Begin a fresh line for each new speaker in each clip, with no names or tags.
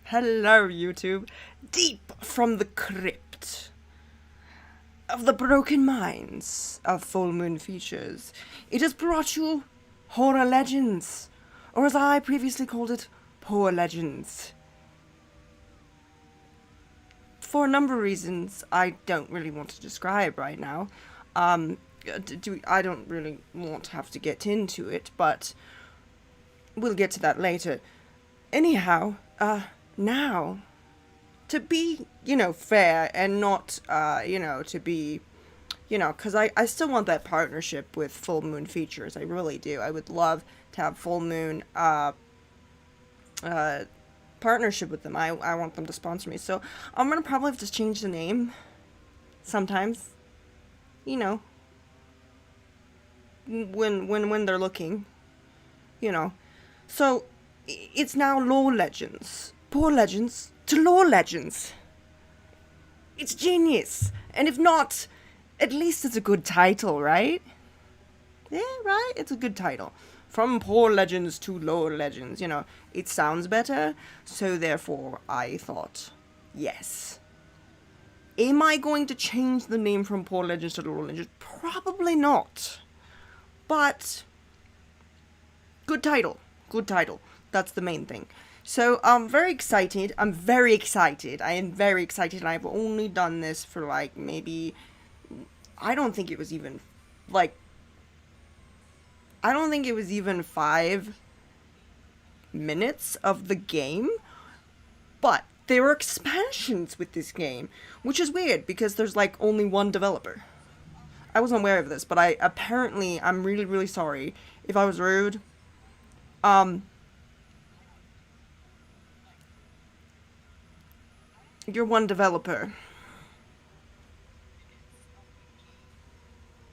Hello, YouTube. Deep from the crypt of the broken minds of Full Moon Features, it has brought you Horror Legends, or as I previously called it, Poor Legends. For a number of reasons I don't really want to describe right now. I don't really want to have to get into it, but we'll get to that later. Anyhow, now, to be, fair and not, to be, because I still want that partnership with Full Moon Features. I really do. I would love to have Full Moon, partnership with them. I want them to sponsor me. So I'm going to probably have to change the name sometimes, when they're looking, So it's now Lore Legends. Poor Legends to Lore Legends. It's genius. And if not, at least it's a good title, right? Yeah, right? It's a good title. From Poor Legends to Lore Legends, it sounds better, so therefore I thought, yes. Am I going to change the name from Poor Legends to Lore Legends? Probably not. But, good title. Good title. That's the main thing. So, I'm very excited. I am very excited. I've only done this for, maybe... I don't think it was even 5 minutes of the game. But there were expansions with this game, which is weird because there's, only one developer. I wasn't aware of this, but I'm really, really sorry if I was rude. You're one developer.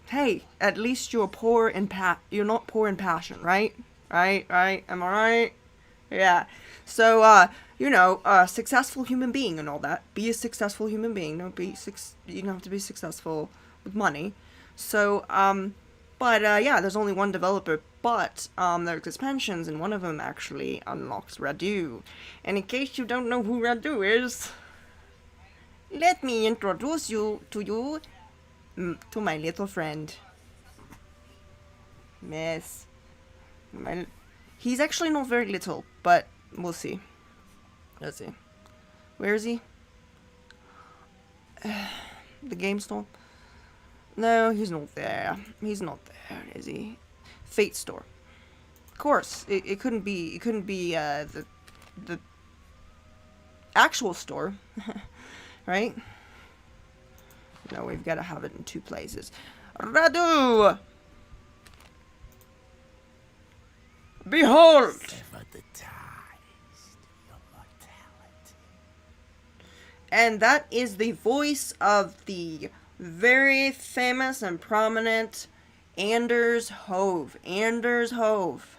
Hey, at least you're you're not poor in passion, right? Right? Am I right? Yeah. So, successful human being and all that. Be a successful human being. You don't have to be successful with money. So, yeah, there's only one developer, but, there's expansions, and one of them actually unlocks Radu. And in case you don't know who Radu is, let me introduce you to my little friend. Yes. He's actually not very little, but we'll see. Let's see. Where is he? The game store? No, he's not there. He's not there, is he? Fate store. Of course, it couldn't be. It couldn't be the actual store, right? No, we've got to have it in 2 places. Radu! Behold!
Sever the ties to your mortality.
And that is the voice of the very famous and prominent Anders Hove. Anders Hove.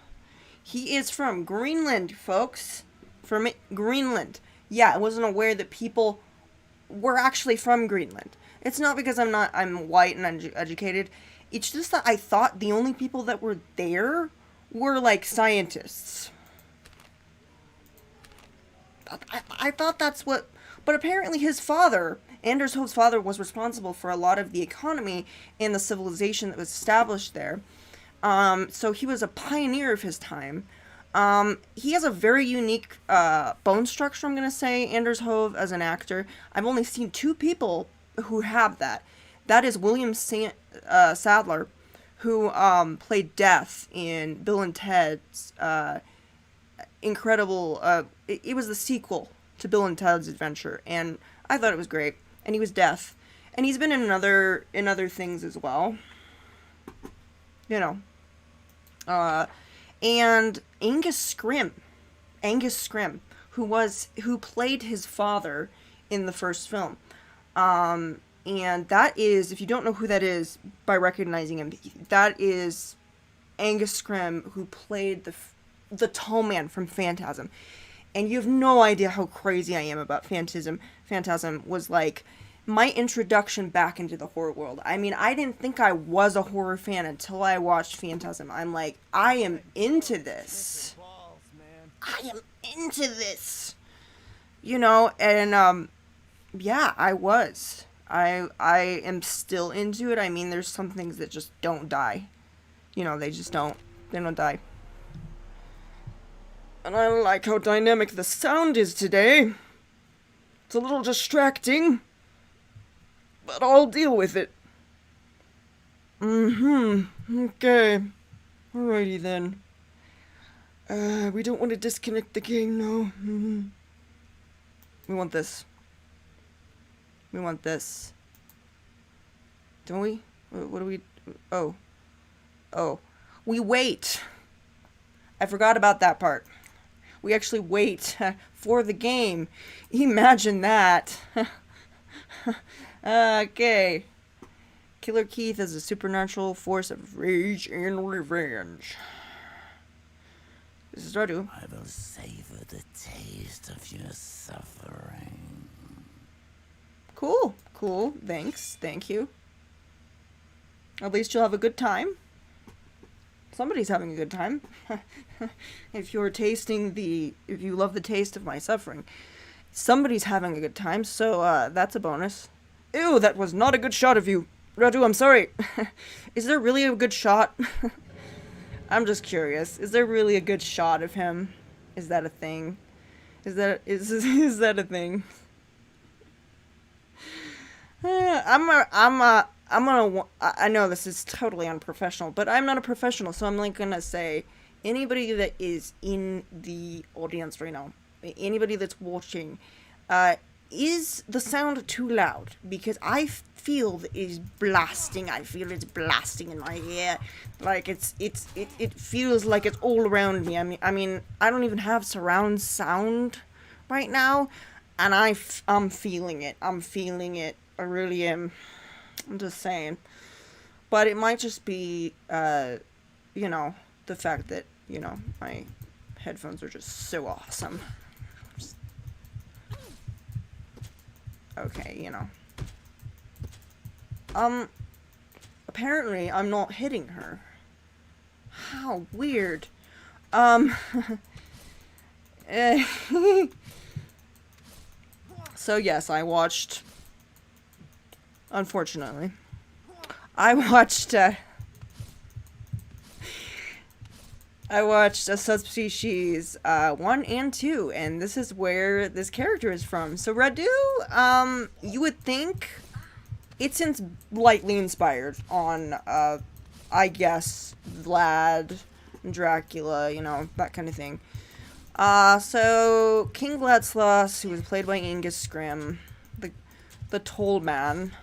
He is from Greenland, folks. From Greenland. Yeah, I wasn't aware that people were actually from Greenland. It's not because I'm white and educated. It's just that I thought the only people that were there were, scientists. I thought that's what... But apparently his father, Anders Hove's father, was responsible for a lot of the economy and the civilization that was established there. So he was a pioneer of his time. He has a very unique bone structure, I'm going to say, Anders Hove, as an actor. I've only seen 2 people who have that. That is William Sadler, who played Death in Bill and Ted's incredible... it was the sequel to Bill and Ted's Adventure, and I thought it was great. And he was Death. And he's been in other things as well. And Angus Scrimm, who played his father in the first film. And that is, if you don't know who that is by recognizing him, that is Angus Scrimm, who played the tall man from Phantasm. And you have no idea how crazy I am about Phantasm. Phantasm was my introduction back into the horror world. I mean, I didn't think I was a horror fan until I watched Phantasm. I'm like, I am into this. You know, and yeah, I was. I am still into it. I mean, there's some things that just don't die. You know, they just don't. They don't die. And I like how dynamic the sound is today. It's a little distracting, but I'll deal with it. Okay. Alrighty then. We don't want to disconnect the game, no. We want this. We want this. Don't we? What do we... Oh. Oh. We wait. I forgot about that part. We actually wait for the game. Imagine that. Okay. Killer Keith is a supernatural force of rage and revenge. This is Radu.
I will savor the taste of your suffering.
Cool. Cool. Thanks. Thank you. At least you'll have a good time. Somebody's having a good time. If you love the taste of my suffering, somebody's having a good time, so that's a bonus. Ew, that was not a good shot of you. Radu, I'm sorry. Is there really a good shot? I'm just curious. Is there really a good shot of him? Is that a thing? Is that a thing? I know this is totally unprofessional, but I'm not a professional, so I'm like gonna say, anybody that is in the audience right now, anybody that's watching, is the sound too loud? Because I feel that it is blasting. I feel it's blasting in my ear. Like it feels like it's all around me. I mean, I don't even have surround sound right now, and I'm feeling it. I'm feeling it. I really am. I'm just saying. But it might just be, you know, the fact that, you know, my headphones are just so awesome. Okay, you know. Apparently I'm not hitting her. How weird. So yes, I watched, unfortunately, I watched a Subspecies 1 and 2, and this is where this character is from. So Radu, you would think it's lightly inspired on, I guess, Vlad, Dracula, you know, that kind of thing. So King Vladslaus, who was played by Angus Scrimm, the Toll Man.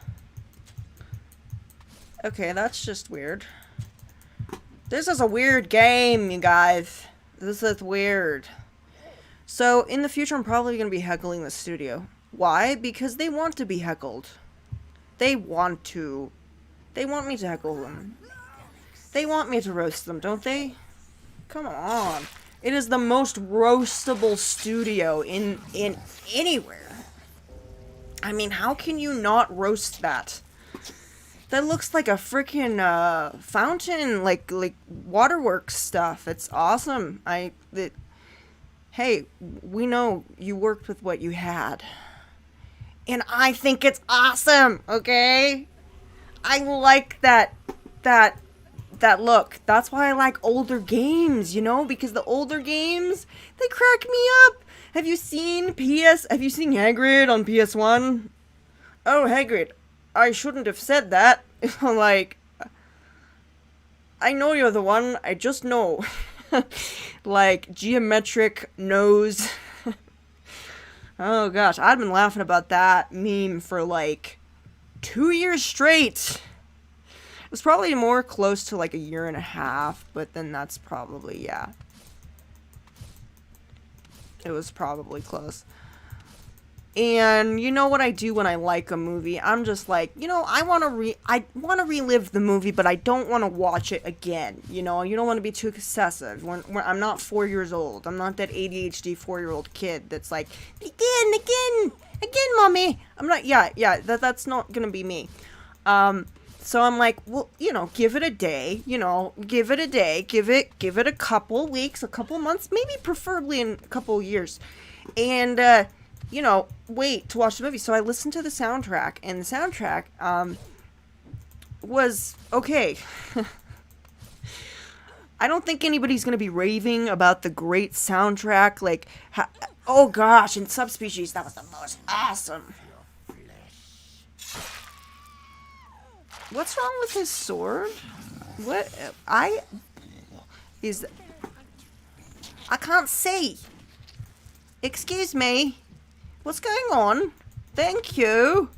Okay, that's just weird. This is a weird game, you guys. This is weird. So, in the future, I'm probably going to be heckling the studio. Why? Because they want to be heckled. They want to. They want me to heckle them. They want me to roast them, don't they? Come on. It is the most roastable studio in anywhere. I mean, how can you not roast that? That looks like a freaking fountain, like waterworks stuff. It's awesome. Hey, we know you worked with what you had, and I think it's awesome. Okay, I like that look. That's why I like older games, you know, because the older games, they crack me up. Have you seen Hagrid on PS1? Oh, Hagrid. I shouldn't have said that. Like, I know you're the one. I just know. Like, geometric nose. Oh gosh, I've been laughing about that meme for like 2 years straight. It was probably more close to like a year and a half, but then that's probably, yeah. It was probably close. And you know what I do when I like a movie? I'm just like, you know, I want to relive the movie, but I don't want to watch it again. You know, you don't want to be too excessive. I'm not 4 years old. I'm not that ADHD 4-year-old kid that's like, again, mommy. I'm not, yeah, that's not gonna be me. So I'm like, well, you know, give it a day, give it a couple weeks, a couple months, maybe preferably in a couple years. And, you know, wait to watch the movie. So I listened to the soundtrack, and the soundtrack was okay. I don't think anybody's gonna be raving about the great soundtrack. Like, oh gosh, in Subspecies, that was the most awesome. What's wrong with his sword? What? Is... I can't see. Excuse me. What's going on? Thank you.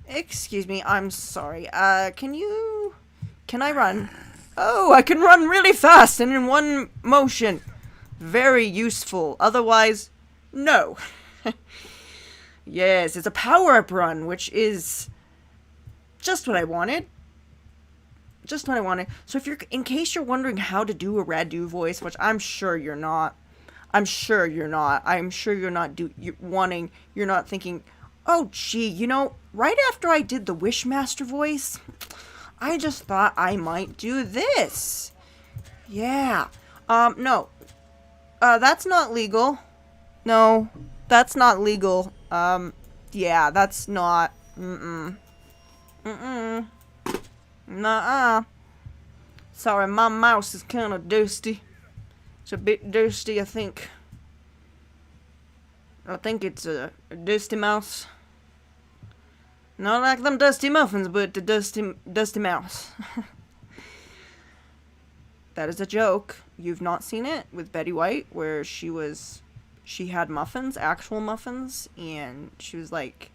Excuse me, I'm sorry. Can I run? Oh, I can run really fast and in one motion. Very useful. Otherwise, no. Yes, it's a power-up run, which is just what I wanted. Just what I wanted. So in case you're wondering how to do a Radu voice, which I'm sure you're not. I'm sure you're not thinking, oh gee, you know, right after I did the Wishmaster voice, I just thought I might do this. Yeah. No. That's not legal. No, that's not legal. Yeah, that's not. Nuh-uh. Sorry, my mouse is kind of dusty. It's a bit dusty, I think. I think it's a dusty mouse. Not like them dusty muffins, but the dusty mouse. That is a joke. You've not seen it with Betty White, where she had muffins, actual muffins, and she was like,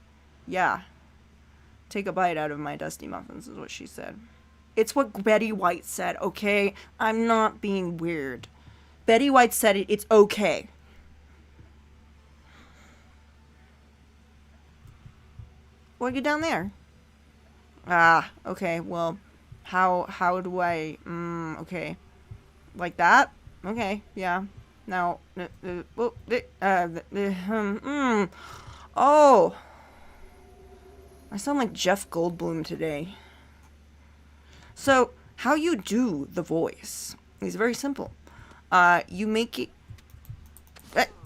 yeah, take a bite out of my dusty muffins, is what she said. It's what Betty White said, okay? I'm not being weird. Betty White said it, it's okay. Well, you down there? Ah, okay, well, how do I, okay. Like that? Okay, yeah. Now, oh. I sound like Jeff Goldblum today. So, how you do the voice is very simple. You make it,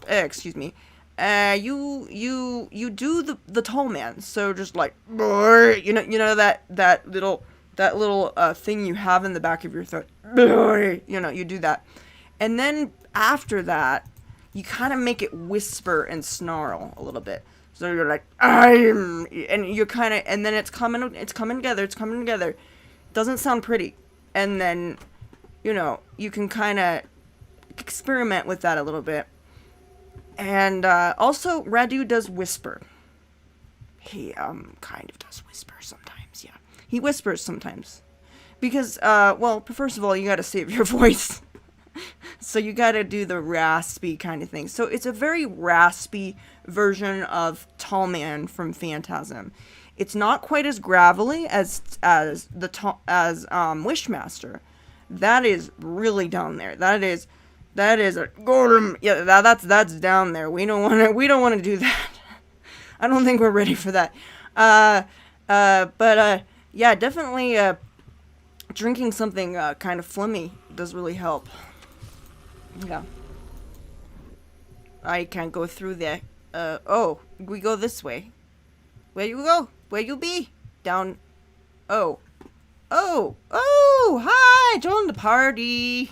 excuse me. You do the tall man. So just like, you know that little thing you have in the back of your throat. You know, you do that. And then after that, you kind of make it whisper and snarl a little bit. So you're like, and you're kind of, and then it's coming together. Doesn't sound pretty. And then, you know, you can kind of experiment with that a little bit. And also, Radu does whisper. He kind of does whisper sometimes, yeah. He whispers sometimes. Because, well, first of all, you gotta save your voice. So you gotta do the raspy kind of thing. So it's a very raspy version of Tall Man from Phantasm. It's not quite as gravelly as Wishmaster. That is really down there. That is a golem. Yeah, that's down there. We don't want to do that. I don't think we're ready for that. But yeah, definitely drinking something kind of phlegmy does really help. Yeah. I can't go through there. Oh, we go this way. Where you go? Where you be? Down. Oh, hi! Join the party.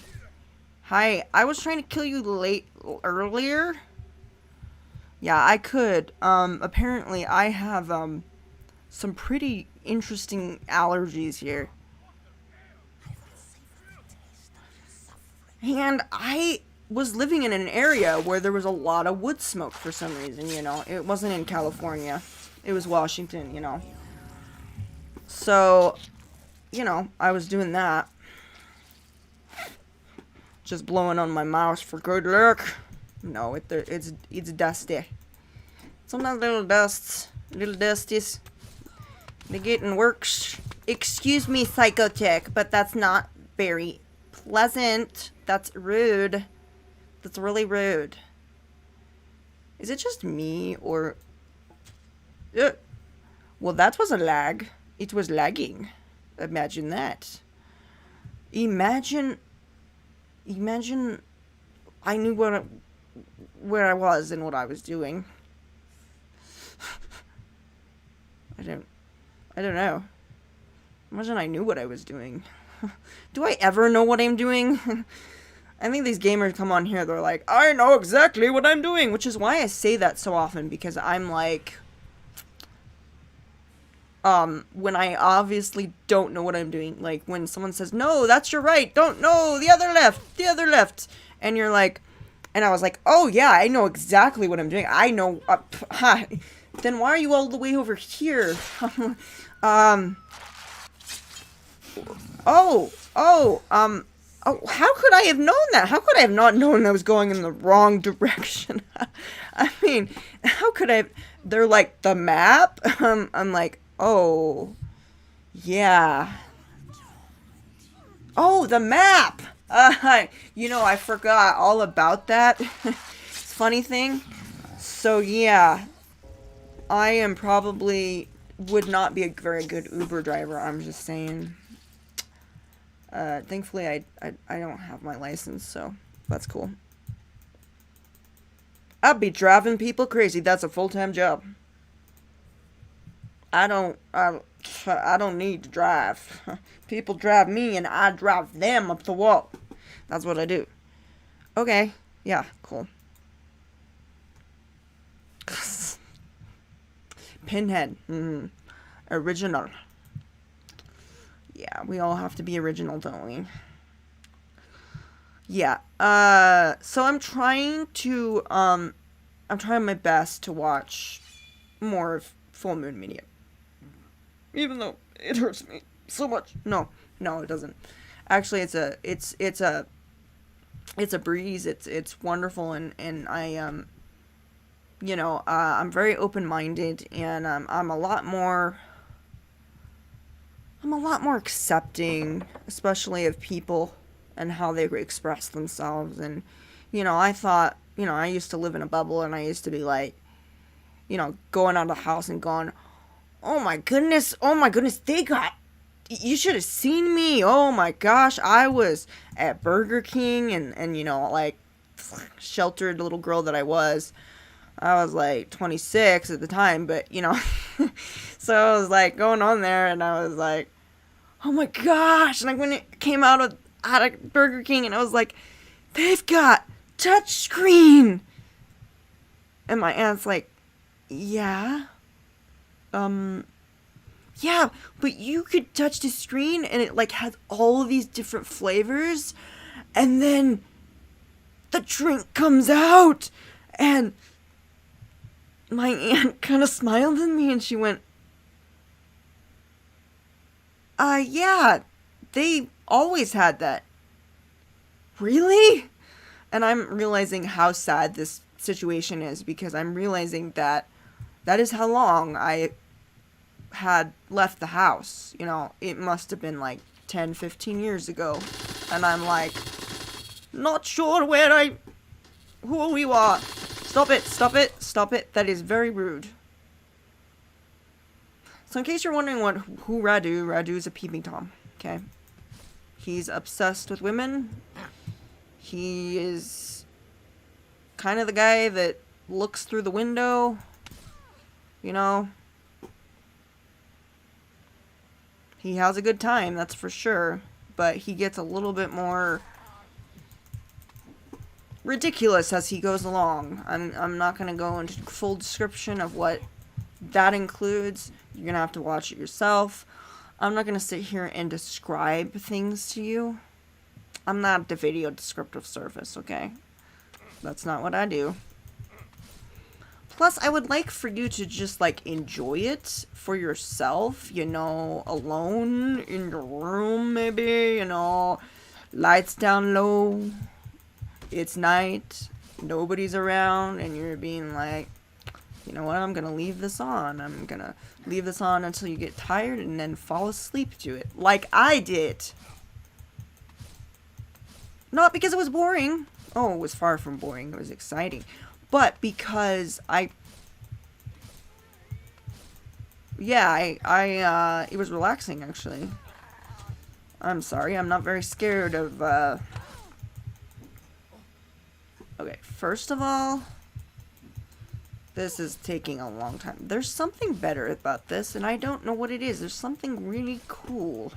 Hi, I was trying to kill you earlier. Yeah, I could. Apparently I have, some pretty interesting allergies here. And I was living in an area where there was a lot of wood smoke for some reason, you know. It wasn't in California. It was Washington, you know. So, you know, I was doing that. Just blowing on my mouse for good luck. No, it's dusty. Sometimes little dusties, they get in works. Excuse me, Psychotech, but that's not very pleasant. That's rude. That's really rude. Is it just me, or... Well, that was a lag. It was lagging. Imagine that. Imagine I knew where I was and what I was doing. I don't know. Imagine I knew what I was doing. Do I ever know what I'm doing? I think these gamers come on here, they're like, I know exactly what I'm doing, which is why I say that so often, because I'm like, when I obviously don't know what I'm doing, like when someone says, no, that's your right, don't, no, the other left, and you're like, and I was like, oh yeah, I know exactly what I'm doing, I know, then why are you all the way over here? Oh, how could I have known that? How could I have not known I was going in the wrong direction? I mean, how could I have... They're like, the map? I'm like, oh, yeah. Oh, the map! You know, I forgot all about that. Funny thing. So, yeah. I am probably... would not be a very good Uber driver, I'm just saying. Thankfully, I don't have my license, so that's cool. I'd be driving people crazy. That's a full-time job. I don't need to drive. People drive me, and I drive them up the wall. That's what I do. Okay. Yeah, cool. Pinhead. Original. Yeah, we all have to be original, don't we? Yeah, so I'm trying my best to watch more of Full Moon Media. Even though it hurts me so much. No, it doesn't. Actually, it's a breeze. It's wonderful, and I, you know, I'm very open-minded, and I'm a lot more accepting, especially of people and how they express themselves. And, you know, I thought, you know, I used to live in a bubble, and I used to be like, you know, going out of the house and going, oh my goodness, you should have seen me. Oh my gosh, I was at Burger King, and you know, like, sheltered little girl that I was like 26 at the time, but you know, so I was like going on there, and I was like, oh my gosh, and like when it came out of Burger King, and I was like, they've got touchscreen, and my aunt's like, yeah, yeah, but you could touch the screen, and it like has all of these different flavors, and then the drink comes out, and my aunt kind of smiled at me, and she went, yeah, they always had that. Really? And I'm realizing how sad this situation is, because I'm realizing that is how long I had left the house. You know, it must have been like 10, 15 years ago. And I'm like, not sure who you are. Stop it. That is very rude. So in case you're wondering who Radu is a peeping Tom, okay? He's obsessed with women. He is kind of the guy that looks through the window, you know? He has a good time, that's for sure, but he gets a little bit more ridiculous as he goes along. I'm not going to go into full description of what that includes. You're going to have to watch it yourself. I'm not going to sit here and describe things to you. I'm not the video descriptive service, okay? That's not what I do. Plus, I would like for you to just, like, enjoy it for yourself, you know, alone in your room, maybe, you know, lights down low, it's night, nobody's around, and you're being like, you know what, I'm gonna leave this on. I'm gonna leave this on until you get tired and then fall asleep to it, like I did. Not because it was boring. Oh, it was far from boring. It was exciting. But because it was relaxing, actually. I'm sorry, I'm not very scared of, okay, first of all, This is taking a long time. There's something better about this, and I don't know what it is. There's something really cool.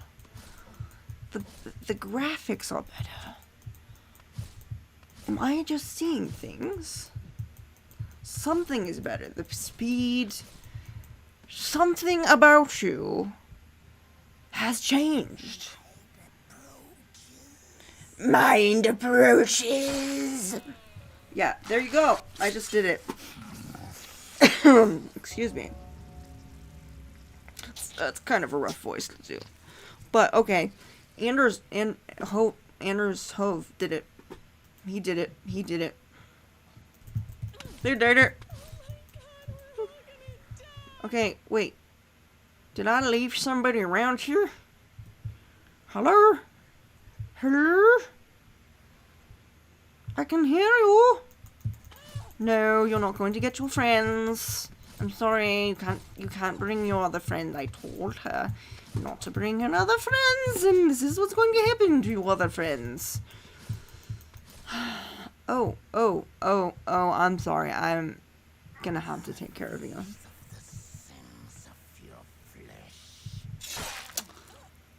The graphics are better. Am I just seeing things? Something is better. The speed. Something about you has changed. Mind approaches. Yeah, there you go. I just did it. Excuse me. That's kind of a rough voice to do. But, okay. Anders Hove did it. He did it. He did it. They did it. Okay, wait. Did I leave somebody around here? Hello? Hello? I can hear you. No, you're not going to get your friends. I'm sorry, you can't bring your other friend. I told her not to bring her other friends, and this is what's going to happen to your other friends. Oh, I'm sorry. I'm gonna have to take care of you.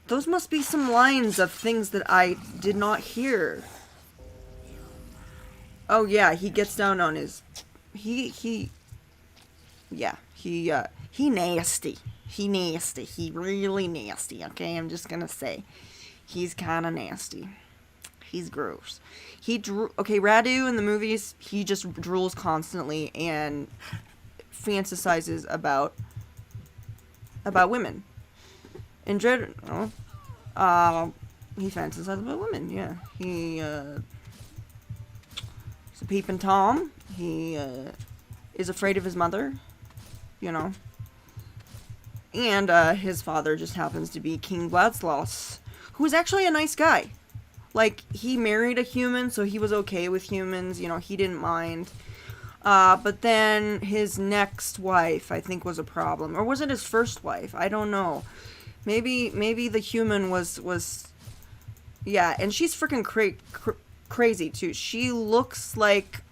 Those must be some lines of things that I did not hear. Oh yeah, he gets down on his... He nasty. He nasty. He really nasty, okay? I'm just gonna say. He's kinda nasty. He's gross. Okay, Radu in the movies, he just drools constantly and fantasizes about women. In general, he fantasizes about women, yeah. He's a peeping Tom. He is afraid of his mother, you know. And his father just happens to be King Vladslaus, who is actually a nice guy. Like, he married a human, so he was okay with humans, you know, he didn't mind. But then his next wife, I think, was a problem. Or was it his first wife? I don't know. Maybe the human was... Yeah, and she's freaking crazy, too. She looks like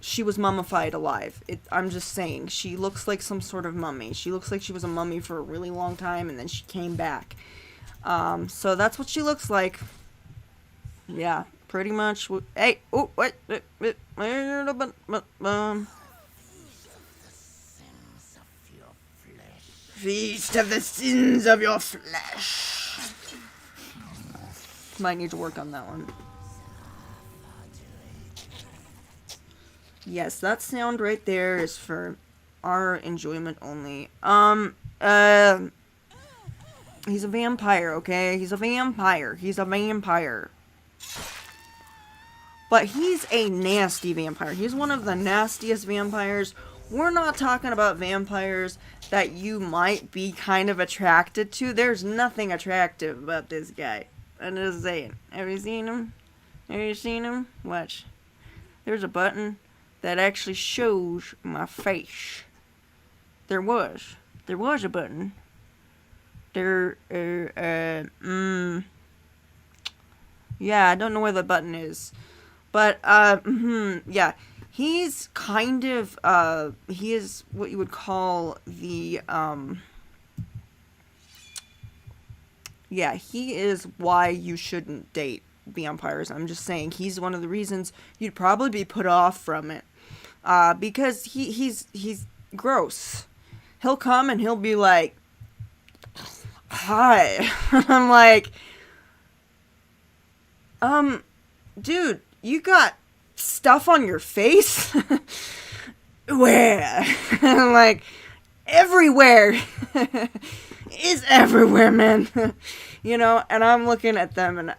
she was mummified alive. I'm just saying. She looks like some sort of mummy. She looks like she was a mummy for a really long time, and then she came back. So that's what she looks like. Yeah, pretty much. Hey, oh, wait, Feast of the sins of your flesh. Might need to work on that one. Yes, that sound right there is for our enjoyment only. He's a vampire, okay? He's a vampire. He's a vampire. But he's a nasty vampire. He's one of the nastiest vampires. We're not talking about vampires that you might be kind of attracted to. There's nothing attractive about this guy. I'm just saying. Have you seen him? Have you seen him? Watch. There's a button that actually shows my face. There was a button. Yeah, I don't know where the button is. But, yeah. He's kind of, he is what you would call the, yeah, he is why you shouldn't date vampires. I'm just saying, he's one of the reasons you'd probably be put off from it. Because he's gross. He'll come and he'll be like, hi. I'm like, dude, you got stuff on your face? Where? I'm like, everywhere. It's everywhere, man. You know, and I'm looking at them and,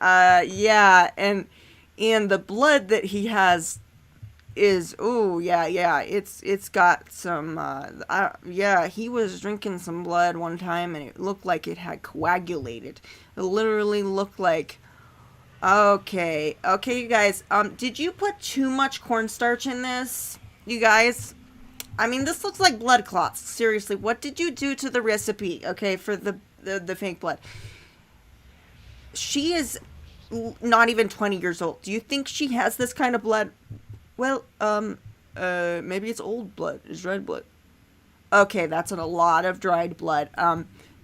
yeah, and the blood that he has is, ooh, yeah, it's got some, yeah, he was drinking some blood one time and it looked like it had coagulated. It literally looked like, okay, you guys, did you put too much cornstarch in this, you guys? I mean, this looks like blood clots. Seriously, what did you do to the recipe, okay, for the fake blood? She is not even 20 years old. Do you think she has this kind of blood? Well, Maybe it's old blood. It's dried blood. Okay, that's a lot of dried blood.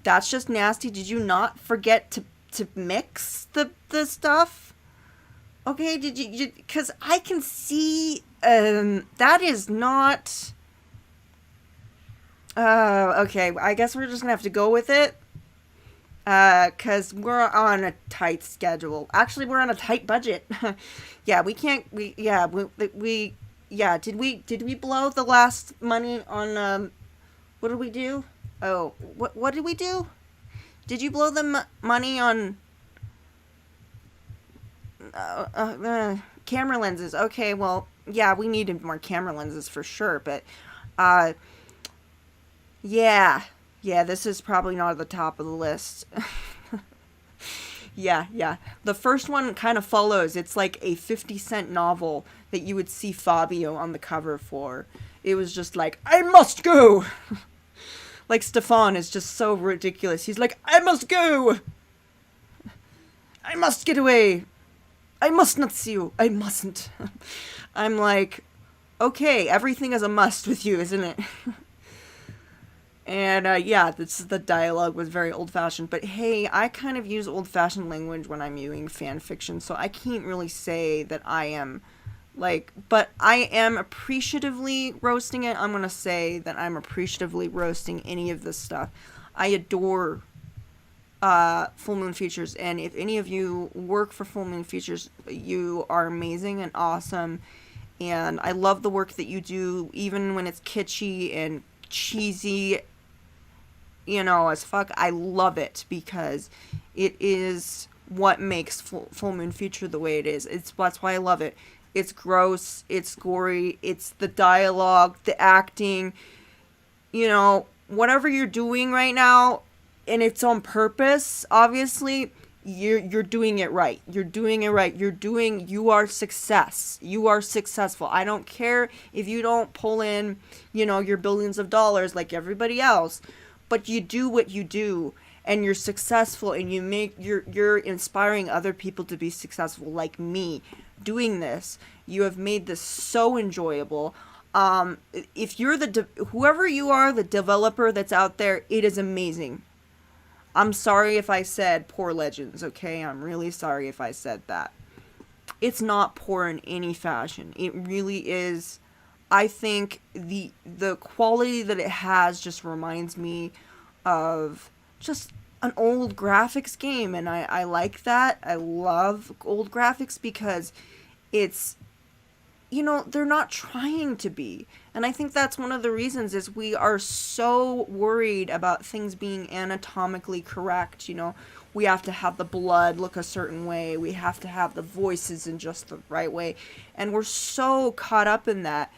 That's just nasty. Did you not forget to mix the stuff? Okay, did you, because I can see, that is not, okay, I guess we're just gonna have to go with it, because we're on a tight schedule. Actually, we're on a tight budget. Yeah, we can't, yeah, did we blow the last money on, what did we do? Oh, what did we do? Did you blow the money on camera lenses? Okay, well, yeah, we needed more camera lenses for sure, but yeah, this is probably not at the top of the list. Yeah. The first one kind of follows. It's like a 50-cent novel that you would see Fabio on the cover for. It was just like, I must go! Like, Stefan is just so ridiculous. He's like, I must go! I must get away! I must not see you! I mustn't. I'm like, okay, everything is a must with you, isn't it? And, yeah, the dialogue was very old-fashioned. But, hey, I kind of use old-fashioned language when I'm viewing fan fiction, so I can't really say that I am... but I am appreciatively roasting it. I'm going to say that I'm appreciatively roasting any of this stuff. I adore Full Moon Features, and if any of you work for Full Moon Features, you are amazing and awesome, and I love the work that you do, even when it's kitschy and cheesy, as fuck. I love it, because it is what makes Full Moon Feature the way it is. That's why I love it. It's gross, it's gory, it's the dialogue, the acting, whatever you're doing right now, and it's on purpose, obviously, you're doing it right. You're doing it right. You are success. You are successful. I don't care if you don't pull in, your billions of dollars like everybody else, but you do what you do, and you're successful, and you're inspiring other people to be successful, like me. Doing this, you have made this so enjoyable. If you're whoever you are, the developer that's out there, it is amazing. I'm sorry if I said poor Legends, okay? I'm really sorry if I said that. It's not poor in any fashion. It really is. I think the quality that it has just reminds me of just an old graphics game, and I like that. I love old graphics because it's, they're not trying to be. And I think that's one of the reasons is we are so worried about things being anatomically correct, We have to have the blood look a certain way. We have to have the voices in just the right way. And we're so caught up in that.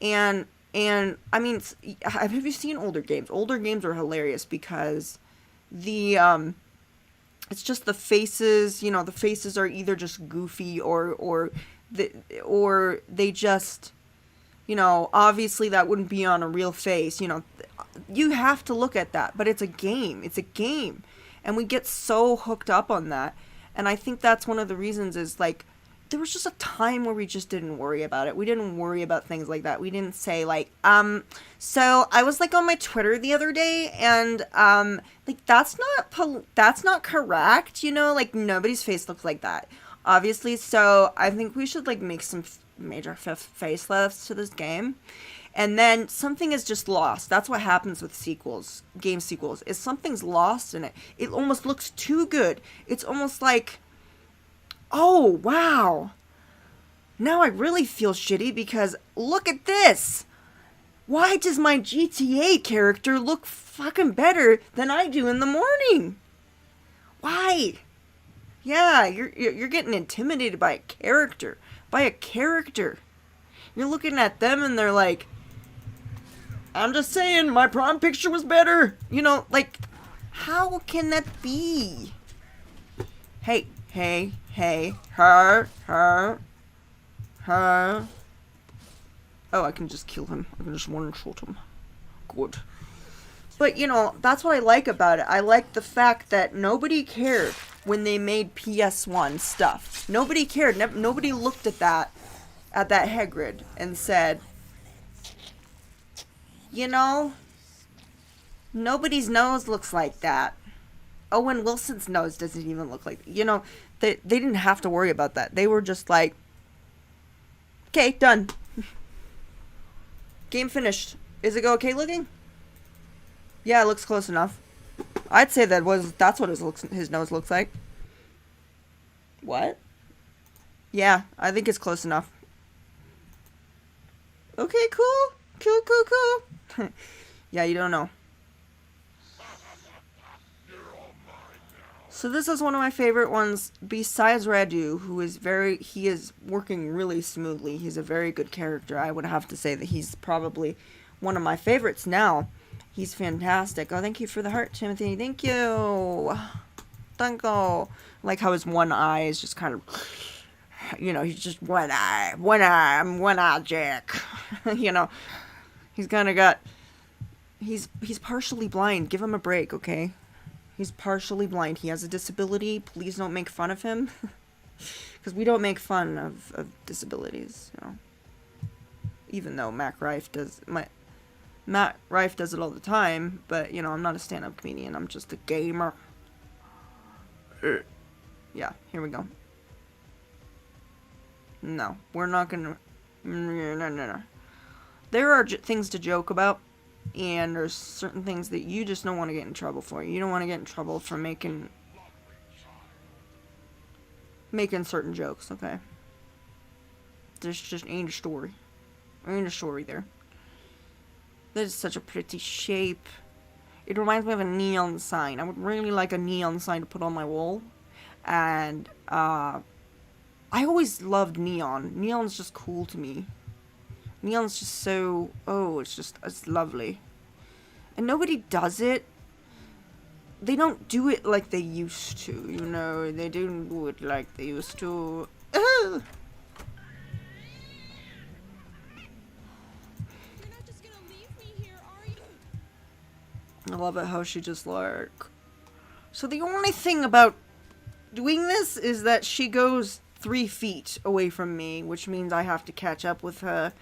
And I mean, have you seen older games? Older games are hilarious because it's just the faces, the faces are either just goofy or they just, obviously that wouldn't be on a real face, you have to look at that, but it's a game, and we get so hooked up on that, and I think that's one of the reasons is, there was just a time where we just didn't worry about it. We didn't worry about things like that. We didn't say, so I was, on my Twitter the other day, and, that's not correct, nobody's face looks like that. Obviously, so I think we should, make some major facelifts to this game. And then something is just lost. That's what happens with sequels, game sequels, is something's lost in it. It almost looks too good. It's almost like, oh, wow. Now I really feel shitty because look at this. Why does my GTA character look fucking better than I do in the morning? Why? Yeah, you're getting intimidated by a character. You're looking at them and they're like, I'm just saying, my prom picture was better. How can that be? Hey, her. Oh, I can just kill him. I can just one-shot him. Good. But, that's what I like about it. I like the fact that nobody cared when they made PS1 stuff. Nobody cared. Nobody looked at that Hagrid and said, You know, nobody's nose looks like that. Owen Wilson's nose doesn't even look like, you know, they didn't have to worry about that. They were just like, okay, done. Game finished. Is it okay looking? Yeah, it looks close enough. I'd say that's what his nose looks like. What? Yeah, I think it's close enough. Okay, cool. Cool. Yeah, you don't know. So this is one of my favorite ones, besides Radu, he is working really smoothly. He's a very good character. I would have to say that he's probably one of my favorites now. He's fantastic. Oh, thank you for the heart, Timothy. Thank you. Thank you. Like how his one eye is just kind of, you know, he's just one eye. I'm one eye Jack. You know, he's kind of got, he's partially blind. Give him a break, okay? He's partially blind. He has a disability. Please don't make fun of him. Because we don't make fun of disabilities, you know. Even though Matt Rife does it all the time, but, you know, I'm not a stand-up comedian. I'm just a gamer. Yeah, here we go. No, we're not gonna... No. There are things to joke about. And there's certain things that you just don't want to get in trouble for. You don't want to get in trouble for making certain jokes, okay? There's just ain't a story. Ain't a story there. That is such a pretty shape. It reminds me of a neon sign. I would really like a neon sign to put on my wall. And, I always loved neon. Neon's just cool to me. Neon's just so, it's lovely. And nobody does it. They don't do it like they used to, you know. They don't do it like they used to.
You're not just gonna leave me here, are you?
I love it how she just like... So the only thing about doing this is that she goes 3 feet away from me, which means I have to catch up with her.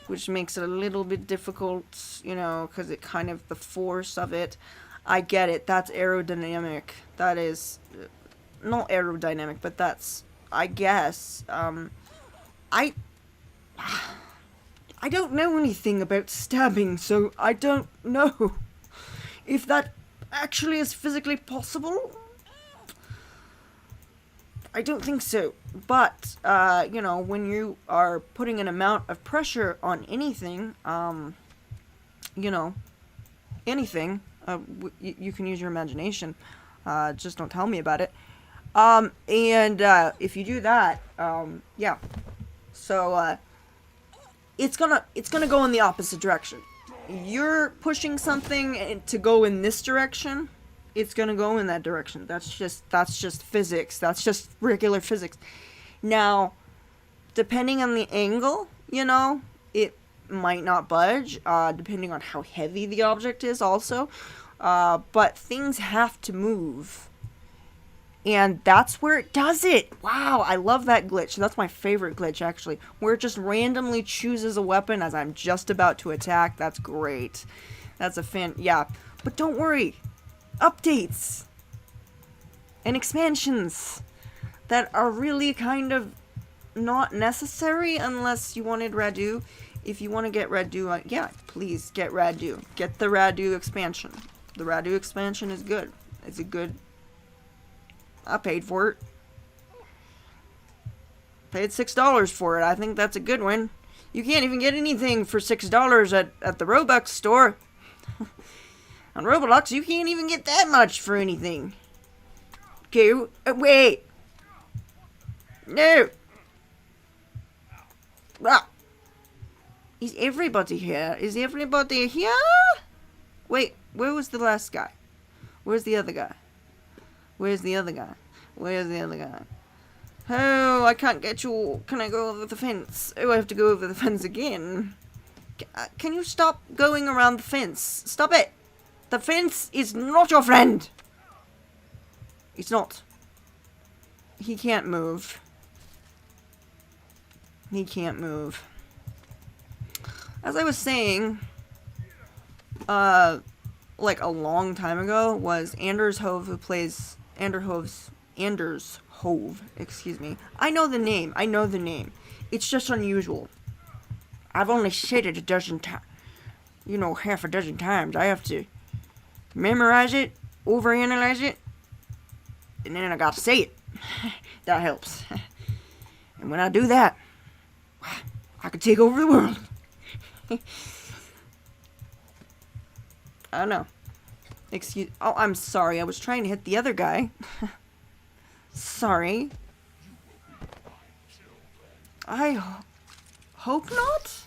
Which makes it a little bit difficult, you know, because it kind of, the force of it. I get it. That's aerodynamic. That is, not aerodynamic, but that's, I guess, I don't know anything about stabbing, so I don't know if that actually is physically possible. I don't think so. But, you know, when you are putting an amount of pressure on anything, you know, anything, you can use your imagination. Just don't tell me about it. And, if you do that, yeah. So, it's gonna go in the opposite direction. You're pushing something to go in this direction. It's gonna go in that direction. That's just physics. That's just regular physics. Now, depending on the angle, you know, it might not budge, depending on how heavy the object is also. But things have to move. And that's where it does it. Wow, I love that glitch. That's my favorite glitch, actually. Where it just randomly chooses a weapon as I'm just about to attack. That's great. That's yeah. But don't worry. Updates and expansions that are really kind of not necessary unless you wanted Radu. If you want to get Radu, yeah, please get Radu. Get the Radu expansion. The Radu expansion is good. It's a good... I paid for it. Paid $6 for it. I think that's a good one. You can't even get anything for $6 at the Robux store. On Roblox, you can't even get that much for anything. Okay, wait. No. Ah. Is everybody here? Is everybody here? Wait, where was the last guy? Where's the other guy? Where's the other guy? Where's the other guy? Oh, I can't get you. Can I go over the fence? Oh, I have to go over the fence again. Can you stop going around the fence? Stop it. The fence is not your friend. It's not. He can't move. He can't move. As I was saying, like a long time ago was Anders Hove, who plays Anders Hove, excuse me. I know the name. It's just unusual. I've only said it a dozen times. Half a dozen times. I have to memorize it, overanalyze it, and then I gotta say it. That helps. And when I do that, I can take over the world. I don't know. Oh, I'm sorry. I was trying to hit the other guy. Sorry. I hope not?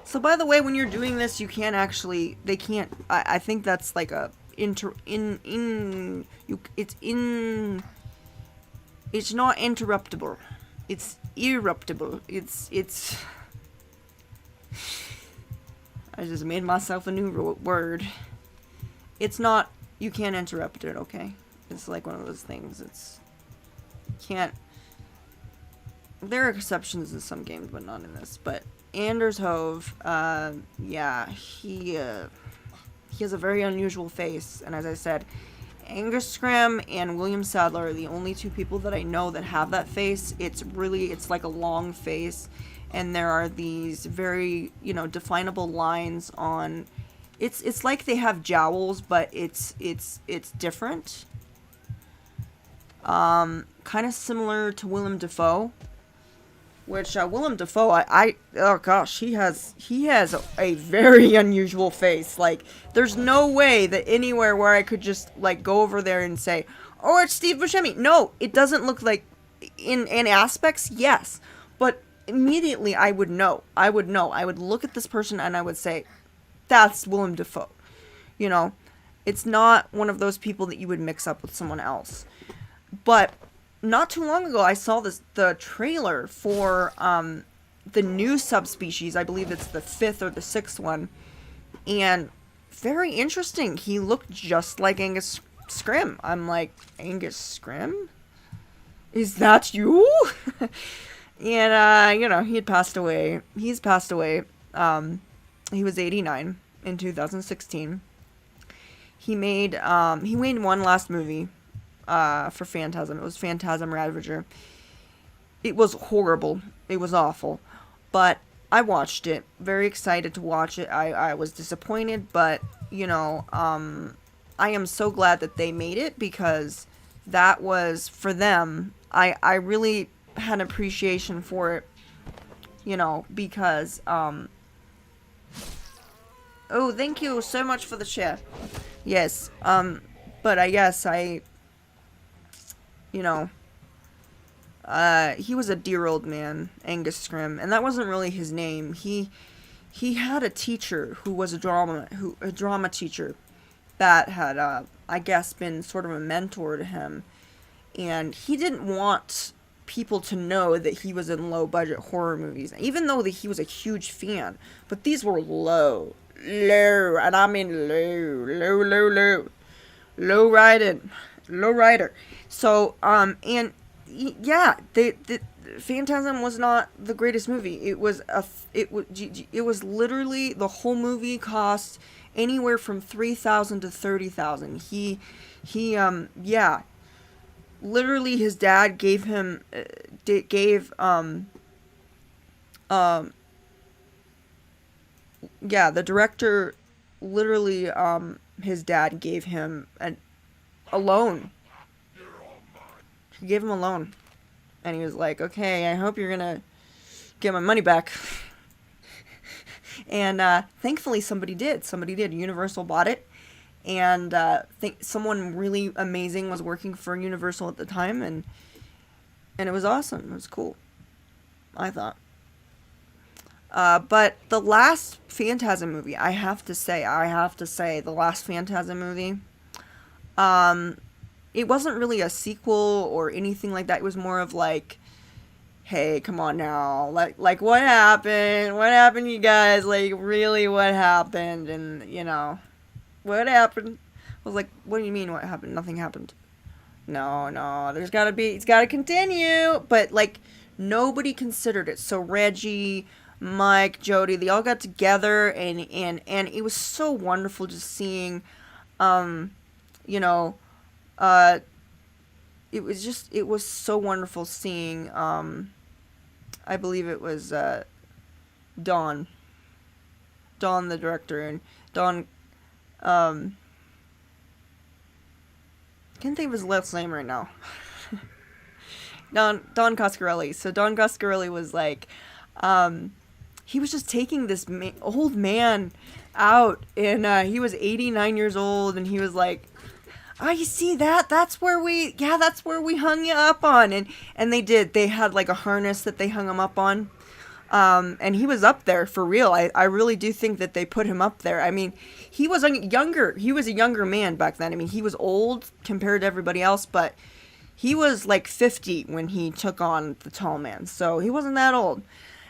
So by the way, when you're doing this, you can't actually, I think that's like a, it's not interruptible. It's eruptible. It's, I just made myself a new word. It's not, you can't interrupt it, okay? It's like one of those things, there are exceptions in some games, but not in this. But Anders Hove, yeah, he has a very unusual face, and as I said, Angus Scrimm and William Sadler are the only two people that I know that have that face. It's like a long face, and there are these very, definable lines on, it's like they have jowls, but it's different. Kind of similar to Willem Dafoe. Which, Willem Dafoe, oh gosh, he has a very unusual face. Like, there's no way that anywhere where I could just, like, go over there and say, oh, it's Steve Buscemi. No, it doesn't look like, in aspects, yes. But immediately I would know. I would look at this person and I would say, that's Willem Dafoe. It's not one of those people that you would mix up with someone else. But not too long ago, I saw the trailer for the new subspecies. I believe it's the 5th or the 6th one, and very interesting. He looked just like Angus Scrimm. I'm like, Angus Scrimm? Is that you? And he had passed away. He's passed away. He was 89 in 2016. He made one last movie. For Phantasm. It was Phantasm Ravager. It was horrible. It was awful. But I watched it. Very excited to watch it. I was disappointed, but, I am so glad that they made it, because that was, for them, I really had appreciation for it, because, oh, thank you so much for the share. Yes, but I guess he was a dear old man, Angus Scrimm, and that wasn't really his name. He had a teacher who was a drama teacher that had, I guess, been sort of a mentor to him, and he didn't want people to know that he was in low-budget horror movies, even though that he was a huge fan, but these were low, and I mean low rider. So, and yeah, the Phantasm was not the greatest movie. It was literally, the whole movie cost anywhere from $3,000 to $30,000. Yeah, literally his dad gave him, yeah, the director, literally, his dad gave him a loan. He gave him a loan. And he was like, okay, I hope you're gonna get my money back. And thankfully somebody did. Universal bought it. And someone really amazing was working for Universal at the time. And it was awesome. It was cool, I thought. But the last Phantasm movie, I have to say, the last Phantasm movie, it wasn't really a sequel or anything like that. It was more of like, hey, come on now, like what happened, you guys, like, really, what happened? And, what happened? I was like, what do you mean, what happened? Nothing happened. No, it's gotta continue, but, like, nobody considered it. So Reggie, Mike, Jody, they all got together, and it was so wonderful just seeing, you know, uh, it was so wonderful seeing, I believe it was, Don, the director, and Don, can't think of his last name right now. Don Coscarelli. So Don Coscarelli was like, he was just taking this old man out, and he was 89 years old, and he was like, "Oh, you see that? That's where we hung you up on." And they did. They had like a harness that they hung him up on. And he was up there for real. I really do think that they put him up there. I mean, he was a younger man back then. I mean, he was old compared to everybody else, but he was like 50 when he took on the tall man. So he wasn't that old.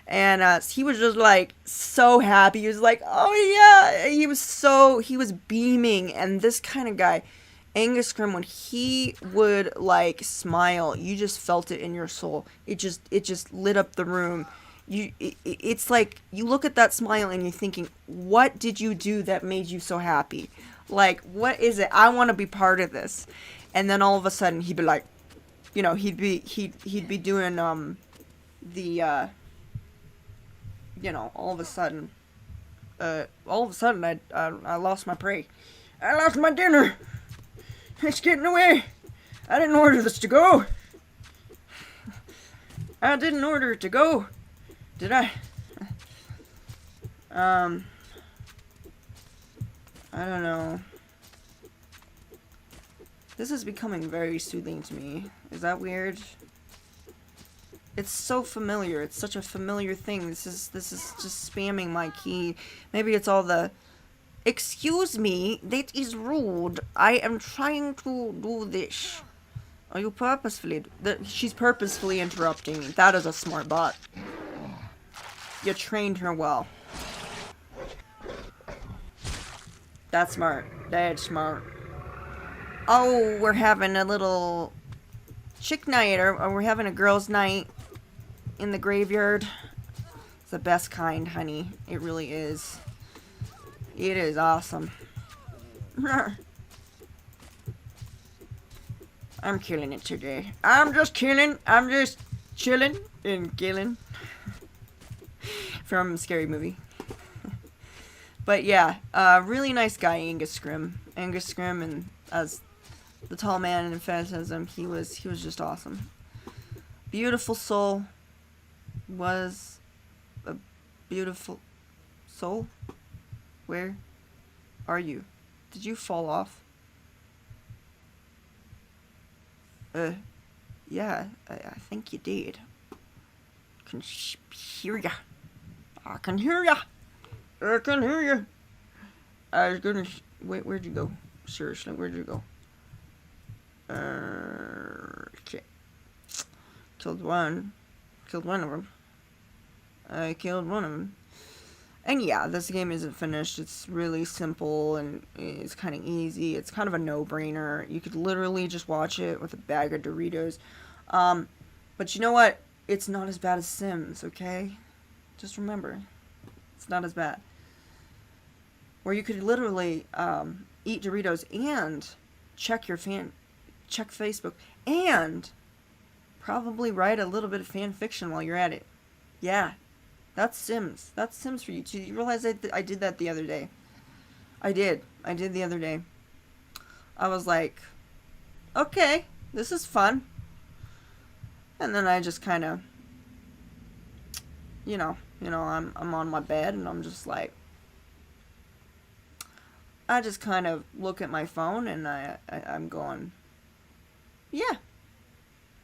And he was just like so happy. He was like, "Oh yeah." He was beaming. And this kind of guy, Angus Scrimm, when he would like smile, you just felt it in your soul. It just lit up the room. It's like you look at that smile and you're thinking, what did you do that made you so happy? Like, what is it? I want to be part of this. And then all of a sudden he'd be like, you know, he'd be doing the you know, all of a sudden I lost my prey. I lost my dinner. It's getting away. I didn't order this to go. I didn't order it to go. Did I? I don't know. This is becoming very soothing to me. Is that weird? It's so familiar. It's such a familiar thing. This is just spamming my key. Maybe it's all the, "Excuse me, that is rude. I am trying to do this." Are you purposefully? She's purposefully interrupting me. That is a smart bot. You trained her well. That's smart. That's smart. Oh, we're having a little chick night, or we're having a girls' night in the graveyard. It's the best kind, honey. It really is. It is awesome. I'm killing it today. I'm just chilling and killing. From Scary Movie. But yeah, really nice guy, Angus Scrimm. Angus Scrimm, and as the tall man in Phantasm, he was just awesome. Beautiful soul. Was a beautiful soul. Where are you? Did you fall off? Yeah, I think you did. Can hear ya. I can hear ya. I can hear ya. I was gonna. Wait, where'd you go? Seriously, where'd you go? Okay. Killed one of them. I killed one of them. And yeah, this game isn't finished. It's really simple and it's kind of easy. It's kind of a no-brainer. You could literally just watch it with a bag of Doritos. But you know what? It's not as bad as Sims, okay? Just remember, it's not as bad. Where you could literally eat Doritos and check Facebook, and probably write a little bit of fan fiction while you're at it. Yeah, that's Sims. That's Sims for you too. You realize I did that the other day? I did the other day. I was like, okay, this is fun. And then I just kind of, you know, I'm on my bed and I'm just like, I just kind of look at my phone and I'm going, yeah,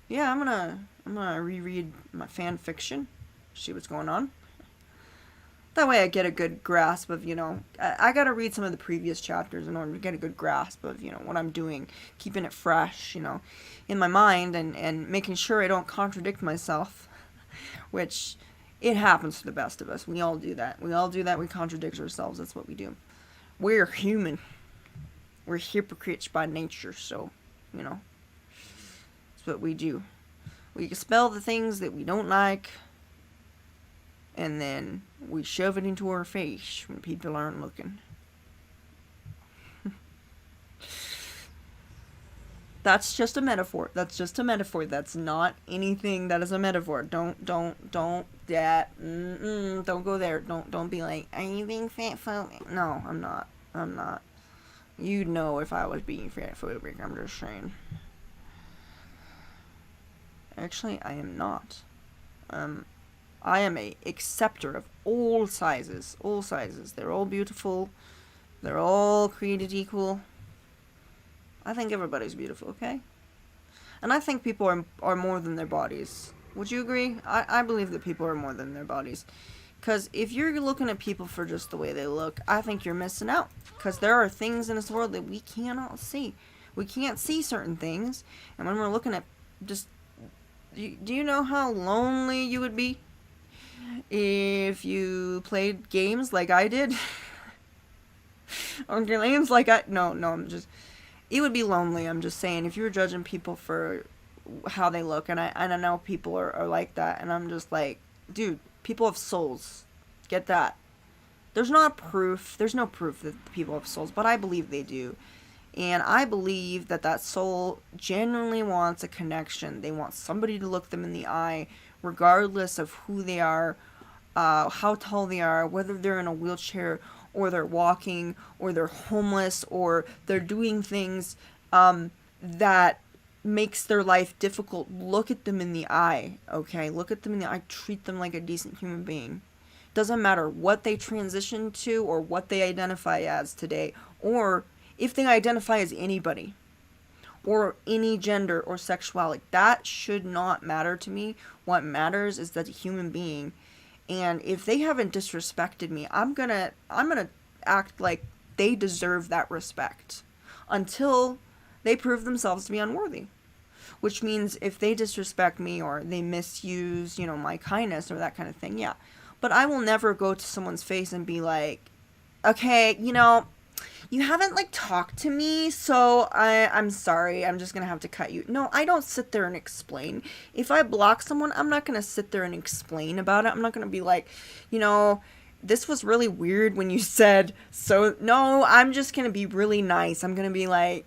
I'm gonna reread my fan fiction, see what's going on. That way I get a good grasp of, I gotta read some of the previous chapters in order to get a good grasp of, what I'm doing, keeping it fresh, in my mind, and making sure I don't contradict myself, which it happens to the best of us. We all do that. We contradict ourselves. That's what we do. We're human. We're hypocrites by nature, so, that's what we do. We expel the things that we don't like, and then we shove it into our face when people aren't looking. That's just a metaphor. That's just a metaphor. That's not anything that is a metaphor. Don't go there. Don't be like, are you being fat phobic? No, I'm not. I'm not. You'd know if I was being fat phobic. I'm just saying. Actually, I am not. I am a acceptor of all sizes. All sizes. They're all beautiful. They're all created equal. I think everybody's beautiful, okay? And I think people are more than their bodies. Would you agree? I believe that people are more than their bodies. Because if you're looking at people for just the way they look, I think you're missing out. Because there are things in this world that we cannot see. We can't see certain things. And when we're looking at just... Do you know how lonely you would be if you played games like I did? Or games like I... No, I'm just... It would be lonely, I'm just saying, if you were judging people for how they look, and I know people are like that, and I'm just like, dude, people have souls. Get that. There's no proof that people have souls, but I believe they do. And I believe that soul genuinely wants a connection. They want somebody to look them in the eye, regardless of who they are, how tall they are, whether they're in a wheelchair, or they're walking, or they're homeless, or they're doing things that makes their life difficult. Look at them in the eye, okay? Look at them in the eye. Treat them like a decent human being. Doesn't matter what they transition to or what they identify as today, or if they identify as anybody, or any gender or sexuality. That should not matter to me. What matters is that a human being. And if they haven't disrespected me, I'm gonna act like they deserve that respect until they prove themselves to be unworthy. Which means if they disrespect me or they misuse, my kindness or that kind of thing, yeah. But I will never go to someone's face and be like, okay, you haven't talked to me, so I'm sorry, I'm just gonna have to cut you. No, I don't sit there and explain. If I block someone, I'm not gonna sit there and explain about it. I'm not gonna be like, this was really weird when you said so. No, I'm just gonna be really nice. I'm gonna be like,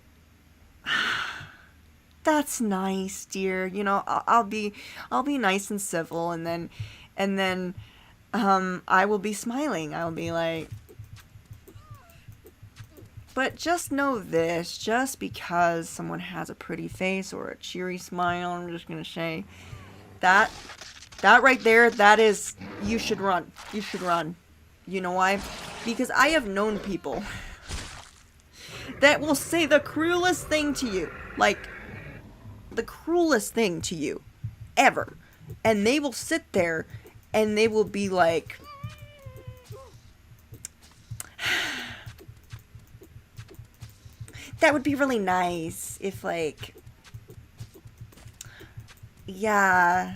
that's nice, dear. I'll be nice and civil, and then I will be smiling. I'll be like, but just know this, just because someone has a pretty face or a cheery smile, I'm just going to say, that right there, that is, you should run. You should run. You know why? Because I have known people that will say the cruelest thing to you. The cruelest thing to you. Ever. And they will sit there and they will be like, that would be really nice if, yeah,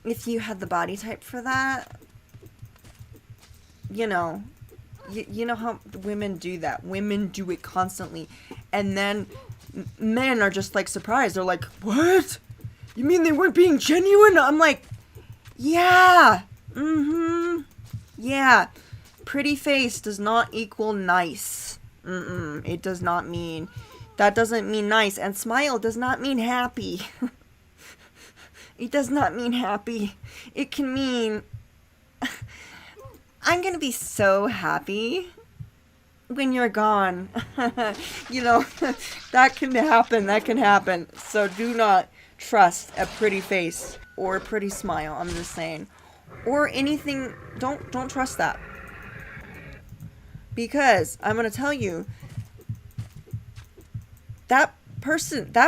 if you had the body type for that. You know how women do that. Women do it constantly. And then men are just, surprised. They're like, what? You mean they weren't being genuine? I'm like, yeah. Yeah. Pretty face does not equal nice. It does not mean, that doesn't mean nice. And smile does not mean happy. It does not mean happy. It can mean, I'm gonna be so happy when you're gone. That can happen. So do not trust a pretty face or a pretty smile, I'm just saying. Or anything, don't trust that. Because I'm going to tell you, that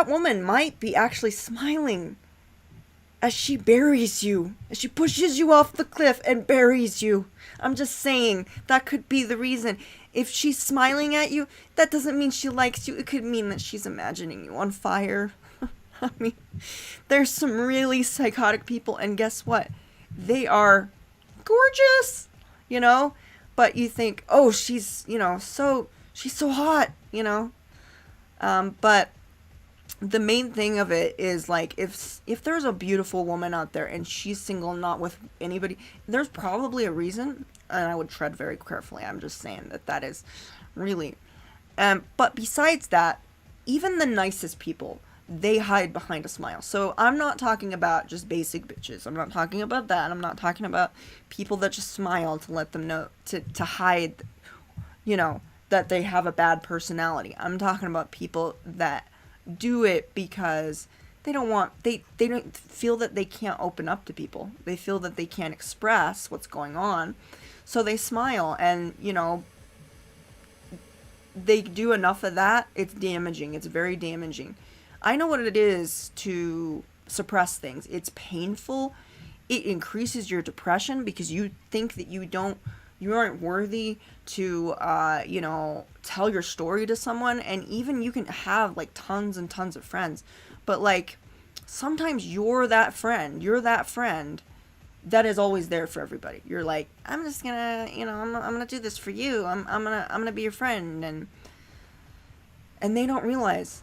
woman might be actually smiling as she buries you, as she pushes you off the cliff and buries you. I'm just saying, that could be the reason. If she's smiling at you, that doesn't mean she likes you. It could mean that she's imagining you on fire. I mean, there's some really psychotic people, and guess what? They are gorgeous, But you think, oh, she's, she's so hot, But the main thing of it is like if there's a beautiful woman out there and she's single, not with anybody, there's probably a reason, and I would tread very carefully. I'm just saying that is really. But besides that, even the nicest people, they hide behind a smile. So I'm not talking about just basic bitches. I'm not talking about that. I'm not talking about people that just smile to let them know, to hide, that they have a bad personality. I'm talking about people that do it because they don't feel that they can't open up to people. They feel that they can't express what's going on. So they smile, and, they do enough of that, it's damaging. It's very damaging. I know what it is to suppress things. It's painful. It increases your depression because you think that you aren't worthy to, tell your story to someone. And even you can have like tons and tons of friends, but like sometimes you're that friend that is always there for everybody. You're like, I'm just gonna, I'm gonna do this for you. I'm gonna be your friend. And they don't realize,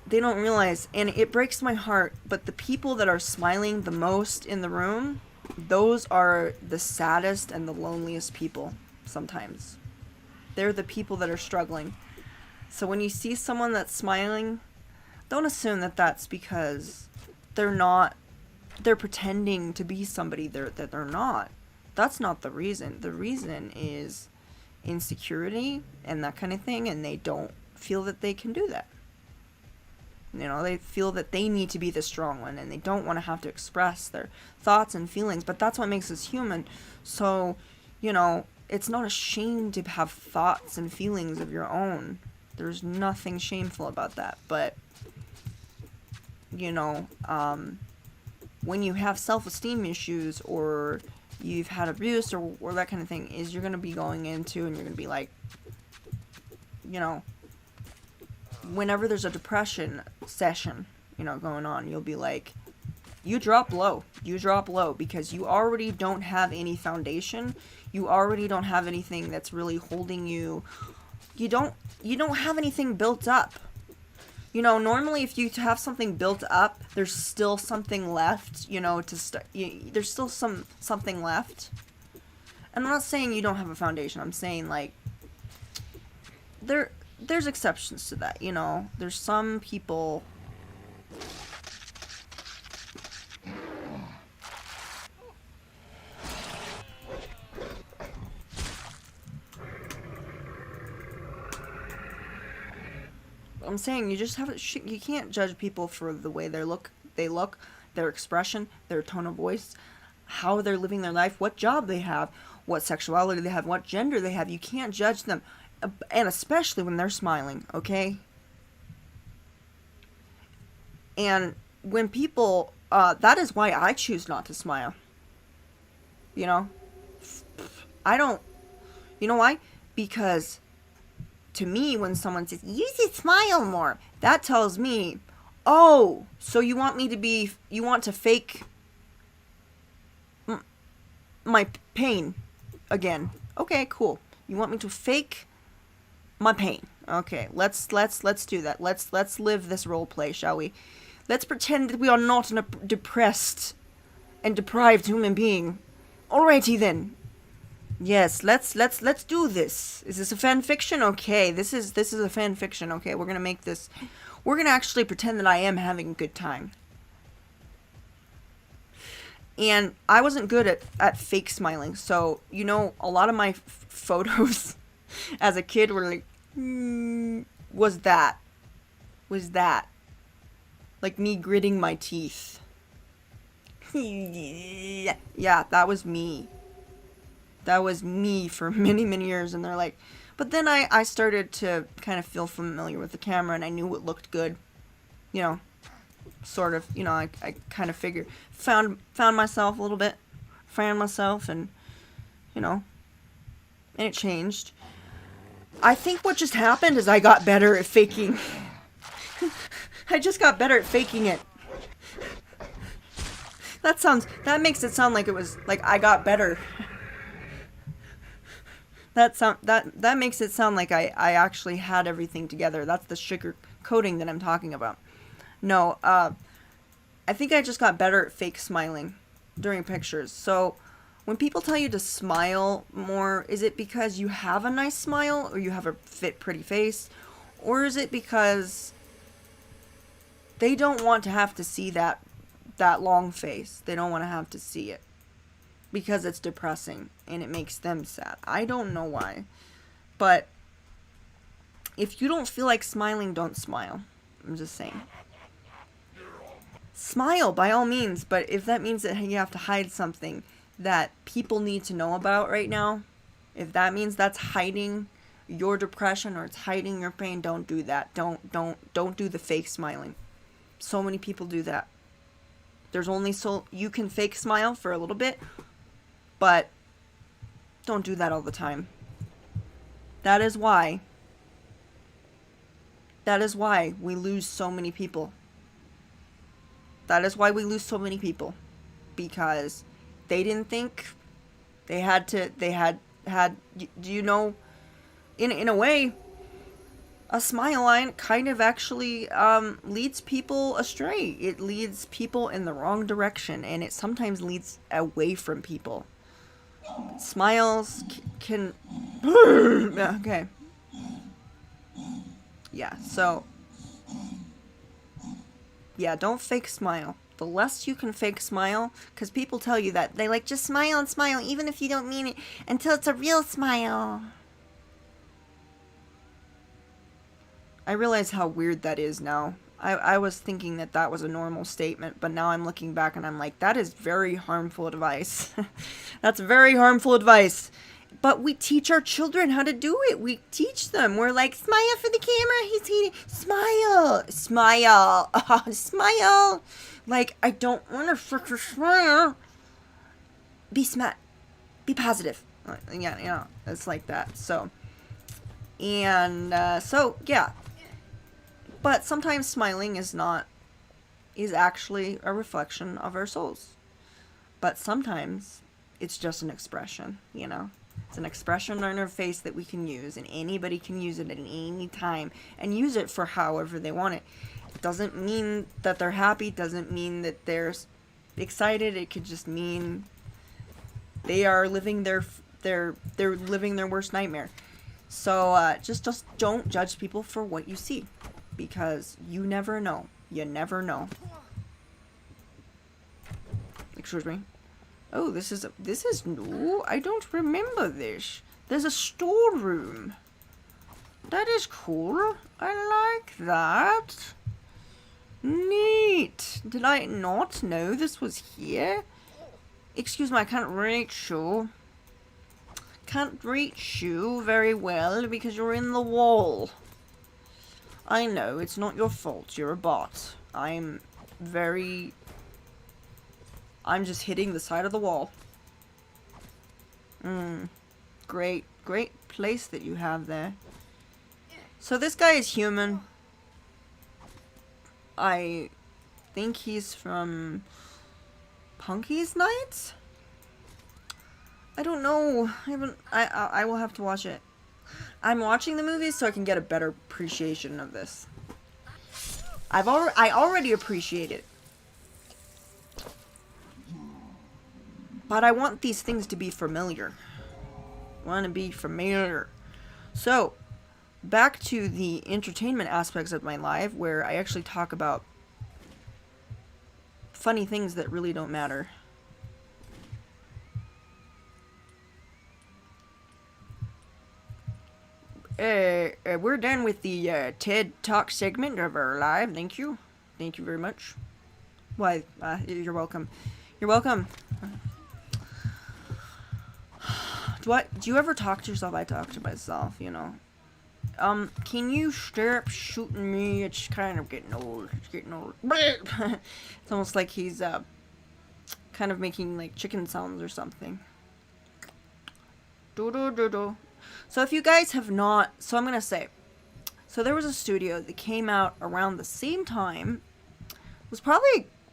and it breaks my heart, but the people that are smiling the most in the room, those are the saddest and the loneliest people sometimes. They're the people that are struggling. So when you see someone that's smiling, don't assume that that's because they're pretending to be somebody that they're not. That's not the reason. The reason is insecurity and that kind of thing, and they don't feel that they can do that. They feel that they need to be the strong one, and they don't want to have to express their thoughts and feelings, but that's what makes us human. So, it's not a shame to have thoughts and feelings of your own. There's nothing shameful about that, but, when you have self-esteem issues, or you've had abuse, or that kind of thing, is you're going to be going into, and you're going to be like, whenever there's a depression session, going on, you'll be like, you drop low because you already don't have any foundation. You already don't have anything that's really holding you. You don't have anything built up. Normally if you have something built up, there's still something left, there's still something left. And I'm not saying you don't have a foundation. I'm saying like there's exceptions to that, There's some people. I'm saying you just you can't judge people for the way they look, their expression, their tone of voice, how they're living their life, what job they have, what sexuality they have, what gender they have. You can't judge them. And especially when they're smiling, okay? And when people, that is why I choose not to smile. I don't, you know why? Because to me, when someone says, you should smile more, that tells me, oh, so you want to fake my pain again. Okay, cool. You want me to fake my pain. Okay, let's do that. Let's live this role play, shall we? Let's pretend that we are not a depressed and deprived human being. Alrighty then. Yes, let's do this. Is this a fan fiction? Okay, this is a fan fiction. Okay, we're gonna actually pretend that I am having a good time. And I wasn't good at fake smiling, so a lot of my photos as a kid were like, was that like me gritting my teeth. Yeah, that was me for many years. And they're like, but then I started to kind of feel familiar with the camera, and I knew it looked good, sort of, I kind of found myself a little bit, and and it changed. I think what just happened is I got better at faking. I just got better at faking it. That makes it sound like it was like I got better. That makes it sound like I actually had everything together. That's the sugar coating that I'm talking about. No, I think I just got better at fake smiling during pictures. So when people tell you to smile more, is it because you have a nice smile or you have a pretty face? Or is it because they don't want to have to see that long face? They don't want to have to see it because it's depressing and it makes them sad. I don't know why. But if you don't feel like smiling, don't smile. I'm just saying. Smile by all means, but if that means that you have to hide something that people need to know about right now, if that means that's hiding your depression or it's hiding your pain, don't do that. Don't do the fake smiling. So many people do that. There's only so you can fake smile for a little bit, but don't do that all the time. That is why we lose so many people. That is why we lose so many people, because they didn't think they had, do you know, in a way, a smile line kind of actually leads people astray. It leads people in the wrong direction, and it sometimes leads away from people. Smiles can okay. Yeah, so yeah, don't fake smile. The less you can fake smile, because people tell you that. They like, just smile and smile, even if you don't mean it, until it's a real smile. I realize how weird that is now. I was thinking that was a normal statement, but now I'm looking back and I'm like, that is very harmful advice. That's very harmful advice. But we teach our children how to do it. We teach them. We're like, smile for the camera. He's eating. Smile. Smile. Smile. Like, I don't want to freaking smile. Be smart. Be positive. Yeah, it's like that. So, and, yeah. But sometimes smiling is actually a reflection of our souls. But sometimes it's just an expression, you know? It's an expression on our face that we can use, and anybody can use it at any time and use it for however they want it. It doesn't mean that they're happy, doesn't mean that they're excited. It could just mean they are living they're living their worst nightmare. So just don't judge people for what you see, because you never know. You never know. Excuse me. Oh, this is new. I don't remember this. There's a storeroom. That is cool. I like that. Neat. Did I not know this was here? Excuse me, I can't reach you. Can't reach you very well because you're in the wall. I know, it's not your fault. You're a bot. I'm just hitting the side of the wall. Great place that you have there. So this guy is human. I think he's from Punky's Night? I don't know. I will have to watch it. I'm watching the movie so I can get a better appreciation of this. I already appreciate it. But I want these things to be familiar. I want to be familiar. So, back to the entertainment aspects of my life, where I actually talk about funny things that really don't matter. We're done with the TED Talk segment of our live. Thank you. Thank you very much. Why, you're welcome. You're welcome. Do you ever talk to yourself? I talk to myself, you know. Can you stop shooting me? It's kind of getting old. It's getting old. It's almost like he's, kind of making, like, chicken sounds or something. Do-do-do-do. So if you guys have not... So I'm gonna say... So there was a studio that came out around the same time.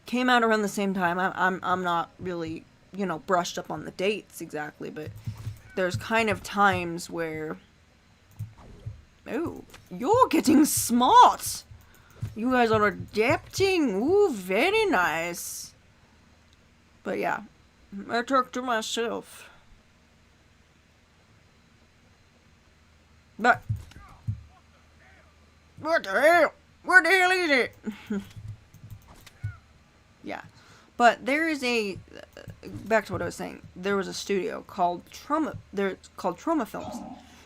Came out around the same time. I'm not really, you know, brushed up on the dates exactly, but... There's kind of times where... Oh, you're getting smart! You guys are adapting. Ooh, very nice. But yeah, I talk to myself. But what the hell? What the hell is it? Yeah, but there is a back to what I was saying. There was a studio called Troma. They're called Troma Films.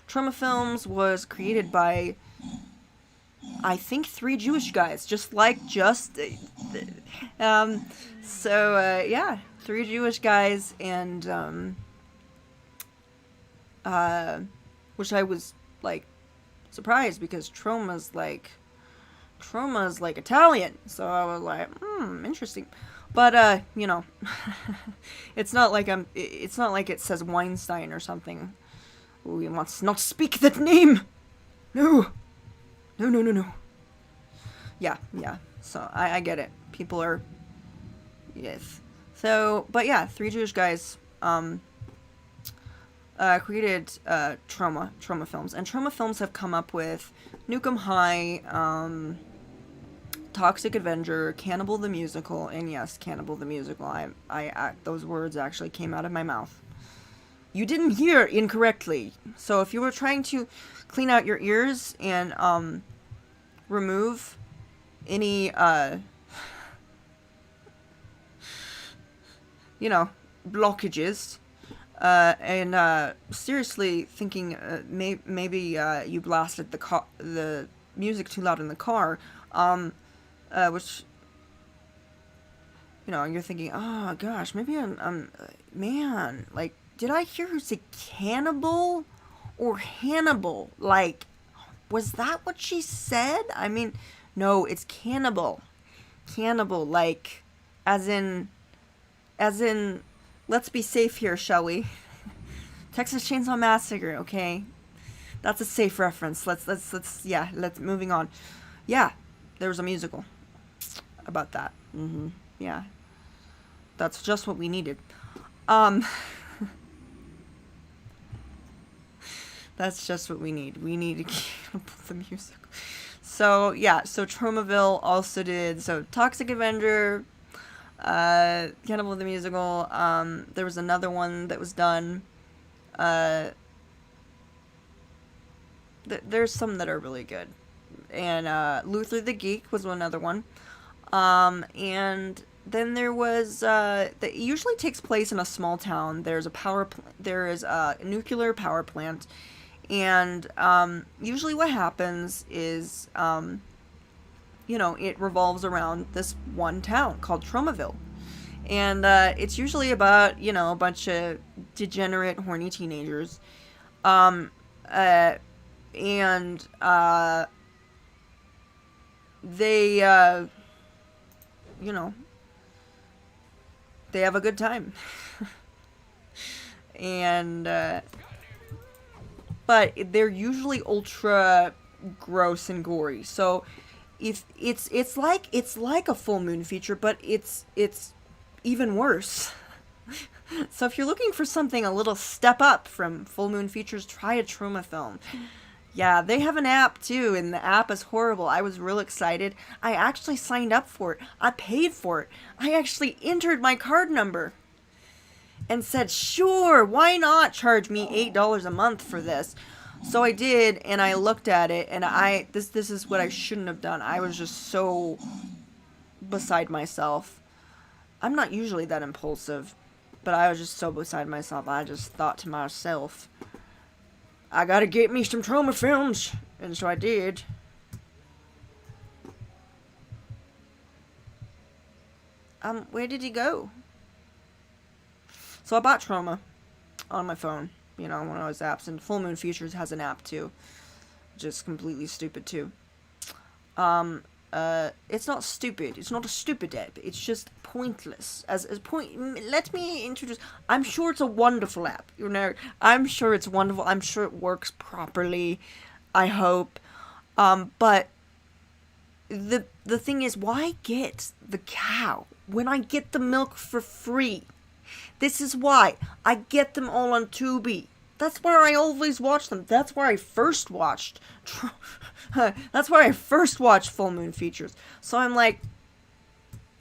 Troma Films was created by, I think, 3 Jewish guys, yeah, 3 Jewish guys, and which I was like surprised because Troma's like Italian, so I was like, interesting. But you know, it's not like it says Weinstein or something. We must not speak that name. No. Yeah. So I get it. People are, yes. So, but yeah, 3 Jewish guys created Troma Films, and Troma Films have come up with Nukem High, Toxic Avenger, Cannibal the Musical, and yes, Cannibal the Musical. I those words actually came out of my mouth. You didn't hear incorrectly. So if you were trying to clean out your ears and remove any blockages, and seriously thinking maybe you blasted the music too loud in the car, which, you're thinking, oh gosh, maybe I'm man, like, did I hear her say cannibal or Hannibal? Like, was that what she said? I mean, no, it's cannibal. Cannibal, like, as in, let's be safe here, shall we? Texas Chainsaw Massacre, okay? That's a safe reference. Let's moving on. Yeah, there was a musical about that. Yeah. That's just what we needed. That's just what we need. We need to keep up the music. So, yeah. So, Tromaville also did... So, Toxic Avenger, Cannibal the Musical. There was another one that was done. There's some that are really good. And Luther the Geek was another one. And then there was... that usually takes place in a small town. There's there is a nuclear power plant. And usually what happens is, it revolves around this one town called Tromaville. And it's usually about, a bunch of degenerate, horny teenagers. They, they have a good time. And, but they're usually ultra gross and gory. So if it's like a Full Moon feature, but it's even worse. So if you're looking for something a little step up from Full Moon features, try a Troma film. Yeah, they have an app too, and the app is horrible. I was real excited. I actually signed up for it. I paid for it. I actually entered my card number and said, sure, why not charge me $8 a month for this? So I did, and I looked at it, and this is what I shouldn't have done. I was just so beside myself. I'm not usually that impulsive, but I was just so beside myself. I just thought to myself, I gotta get me some Troma films, and so I did. Where did he go? So I bought Troma on my phone, one of those apps, and Full Moon Features has an app too, just completely stupid too. It's not stupid. It's not a stupid app. It's just pointless. Let me introduce. I'm sure it's a wonderful app. I'm sure it's wonderful. I'm sure it works properly. I hope. But the thing is, why get the cow when I get the milk for free? This is why I get them all on Tubi. That's where I always watch them. That's where I first watched. That's where I first watched Full Moon Features. So I'm like,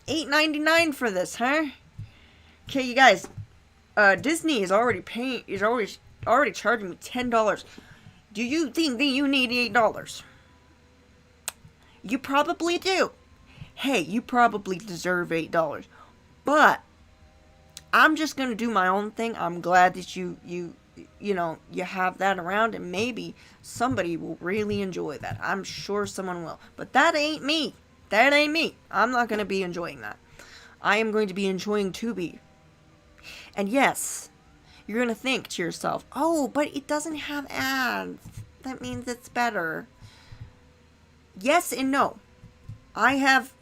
$8.99 for this, huh? Okay, you guys. Disney is already already charging me $10. Do you think that you need $8? You probably do. Hey, you probably deserve $8. But I'm just gonna do my own thing. I'm glad that you have that around, and maybe somebody will really enjoy that. I'm sure someone will. But that ain't me. That ain't me. I'm not gonna be enjoying that. I am going to be enjoying Tubi. And yes, you're gonna think to yourself, oh, but it doesn't have ads. That means it's better. Yes and no. I have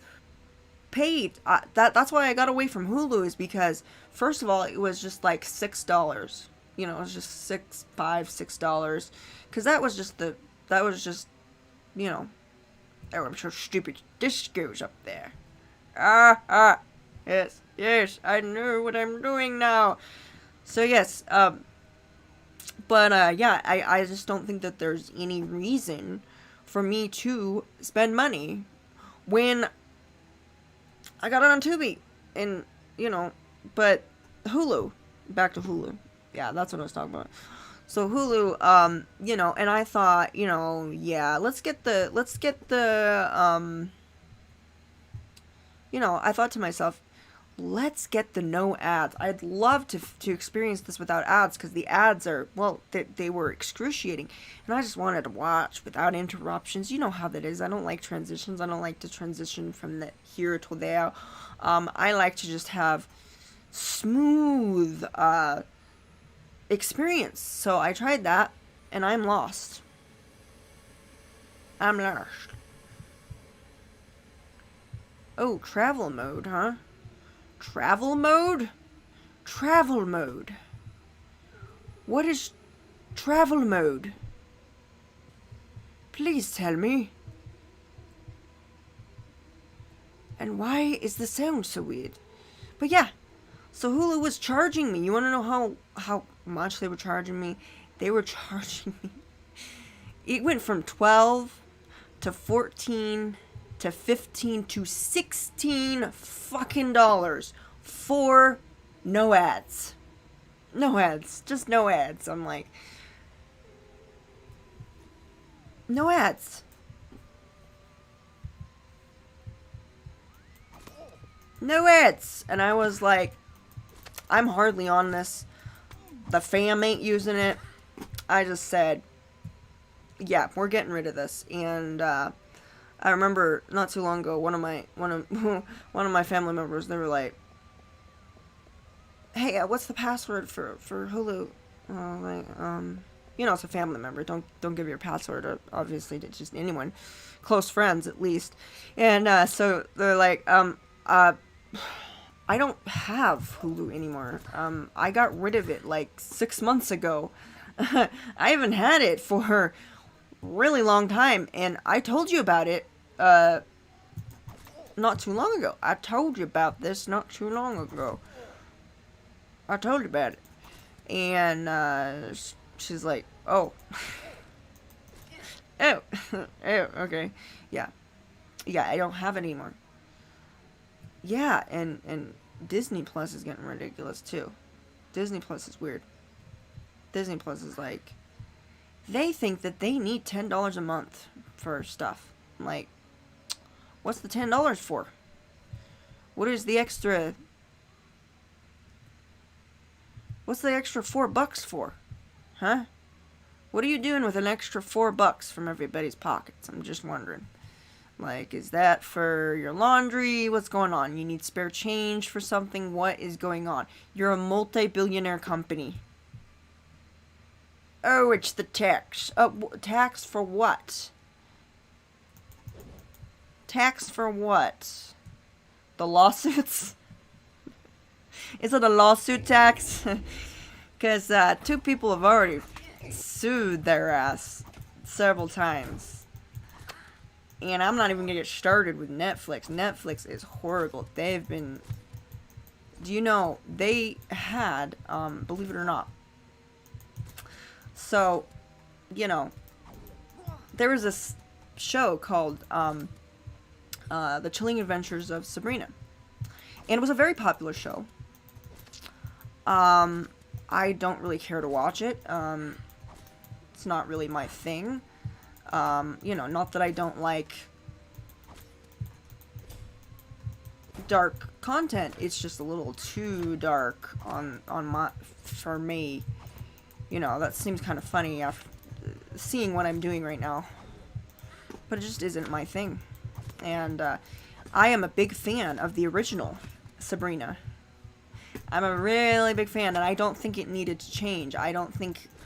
paid. That's why I got away from Hulu, is because, first of all, it was just like $6. You know, it was just $6. Because that was just, you know, oh, I'm so stupid. This goes up there. Yes, I know what I'm doing now. So yes, but yeah, I just don't think that there's any reason for me to spend money when I got it on Tubi, and, you know, but Hulu, back to Hulu. Yeah, that's what I was talking about. So Hulu, you know, and I thought, you know, yeah, let's get the, you know, I thought to myself, let's get the no ads. I'd love to experience this without ads, because the ads are, well, they were excruciating, and I just wanted to watch without interruptions. You know how that is. I don't like transitions. I don't like to transition from the here to there. I like to just have smooth experience. So I tried that, and I'm lost. I'm lost. Oh, travel mode, huh? Travel mode? Travel mode. What is travel mode? Please tell me. And why is the sound so weird? But yeah, so Hulu was charging me. You want to know how much they were charging me? They were charging me. It went from 12 to 14 to 15 to 16 fucking dollars for no ads. No ads. Just no ads. I'm like, no ads. No ads. And I was like, I'm hardly on this. The fam ain't using it. I just said, yeah, we're getting rid of this. And I remember not too long ago, one of my family members, they were like, "Hey, what's the password for Hulu?" You know, it's a family member. Don't give your password, obviously, to just anyone, close friends at least. And so they're like, I don't have Hulu anymore. I got rid of it like 6 months ago. I haven't had it for a really long time, and I told you about it not too long ago. I told you about this not too long ago. I told you about it. And she's like, oh. Oh. Oh, okay. Yeah, I don't have it anymore. Yeah, and Disney Plus is getting ridiculous too. Disney Plus is weird. Disney Plus is like, they think that they need $10 a month for stuff. I'm like, what's the $10 for? What is the extra? What's the extra $4 for? Huh? What are you doing with an extra $4 from everybody's pockets? I'm just wondering. Like, is that for your laundry? What's going on? You need spare change for something? What is going on? You're a multi-billionaire company. Oh, it's the tax. Tax for what? Tax for what? The lawsuits? Is it a lawsuit tax? Because 2 people have already sued their ass several times. And I'm not even gonna get started with Netflix. Netflix is horrible. They've been... Do you know, they had, believe it or not, So, you know, there was this show called The Chilling Adventures of Sabrina, and it was a very popular show. I don't really care to watch it. It's not really my thing. You know, not that I don't like dark content. It's just a little too dark for me. You know, that seems kind of funny after seeing what I'm doing right now. But it just isn't my thing. And I am a big fan of the original Sabrina. I'm a really big fan, and I don't think it needed to change. In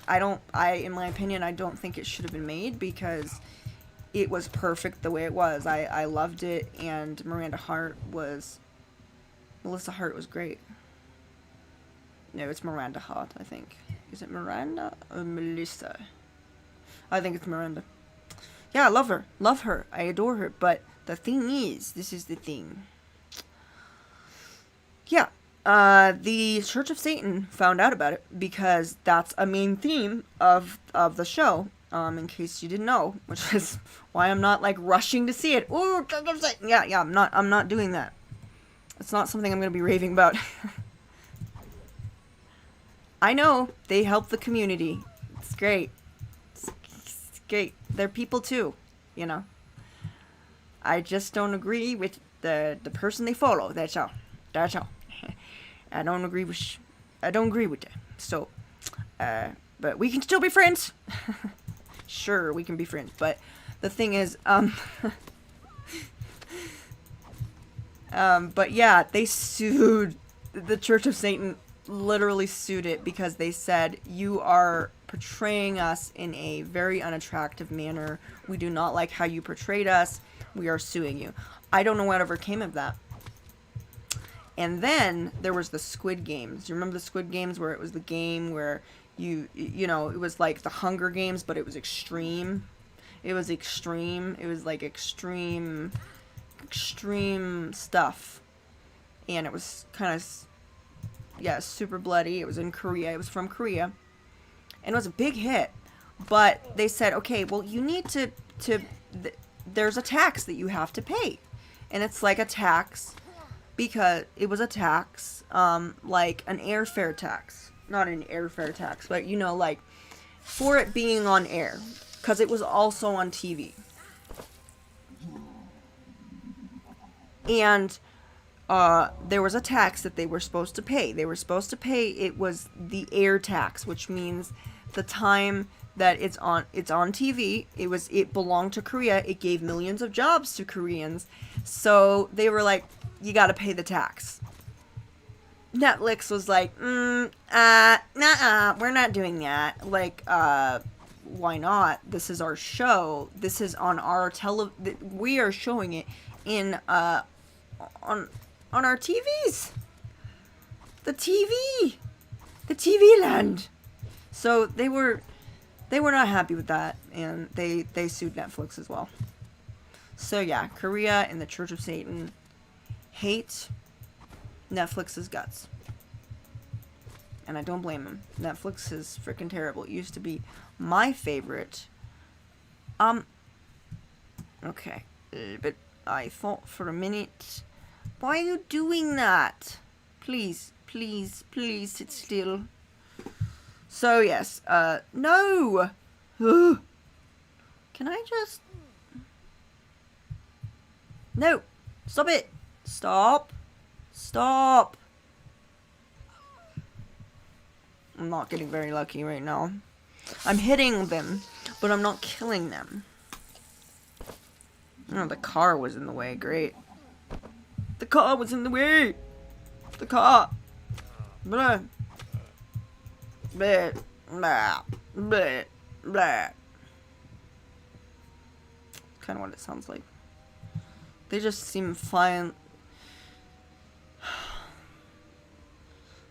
my opinion, I don't think it should have been made, because it was perfect the way it was. I loved it, and Melissa Hart was great. No, it's Miranda Hart, I think. Is it Miranda or Melissa? I think it's Miranda. Yeah, I love her. Love her. I adore her. But the thing is, this is the thing. Yeah. The Church of Satan found out about it, because that's a main theme of the show. In case you didn't know, which is why I'm not like rushing to see it. Ooh, Church of Satan. Yeah, I'm not doing that. It's not something I'm gonna be raving about. I know they help the community. It's great. It's great. They're people too, you know. I just don't agree with the person they follow. That's all. That's all. I don't agree with that. So, but we can still be friends. Sure, we can be friends. But the thing is, but yeah, they sued the Church of Satan. Literally sued it because they said, you are portraying us in a very unattractive manner. We do not like how you portrayed us. We are suing you. I don't know whatever came of that. And then there was the Squid Games. You remember the Squid Games, where it was the game where you know, it was like the Hunger Games, but it was extreme. It was extreme. It was like extreme stuff. And it was kind of, yeah, super bloody. It was in Korea. It was from Korea. And it was a big hit. But they said, okay, well, you need to there's a tax that you have to pay. And it's like a tax, because it was a tax, like an airfare tax. Not an airfare tax, but, you know, like, for it being on air. Because it was also on TV. And there was a tax that they were supposed to pay. They were supposed to pay, it was the air tax, which means the time that it's on TV. It belonged to Korea. It gave millions of jobs to Koreans. So they were like, you got to pay the tax. Netflix was like, we're not doing that. Like, why not? This is our show. This is on our we are showing it in on our TVs. The TV land. So they were not happy with that, and they sued Netflix as well. So yeah, Korea and the Church of Satan hate Netflix's guts. And I don't blame them. Netflix is freaking terrible. It used to be my favorite. Okay. But I thought for a minute, why are you doing that? Please sit still. So yes, no! Can I just... No! Stop it! Stop! I'm not getting very lucky right now. I'm hitting them, but I'm not killing them. Oh, the car was in the way. Great. The car was in the way! The car! Blah. Blah. Blah. Blah. Blah. Kind of what it sounds like. They just seem fine.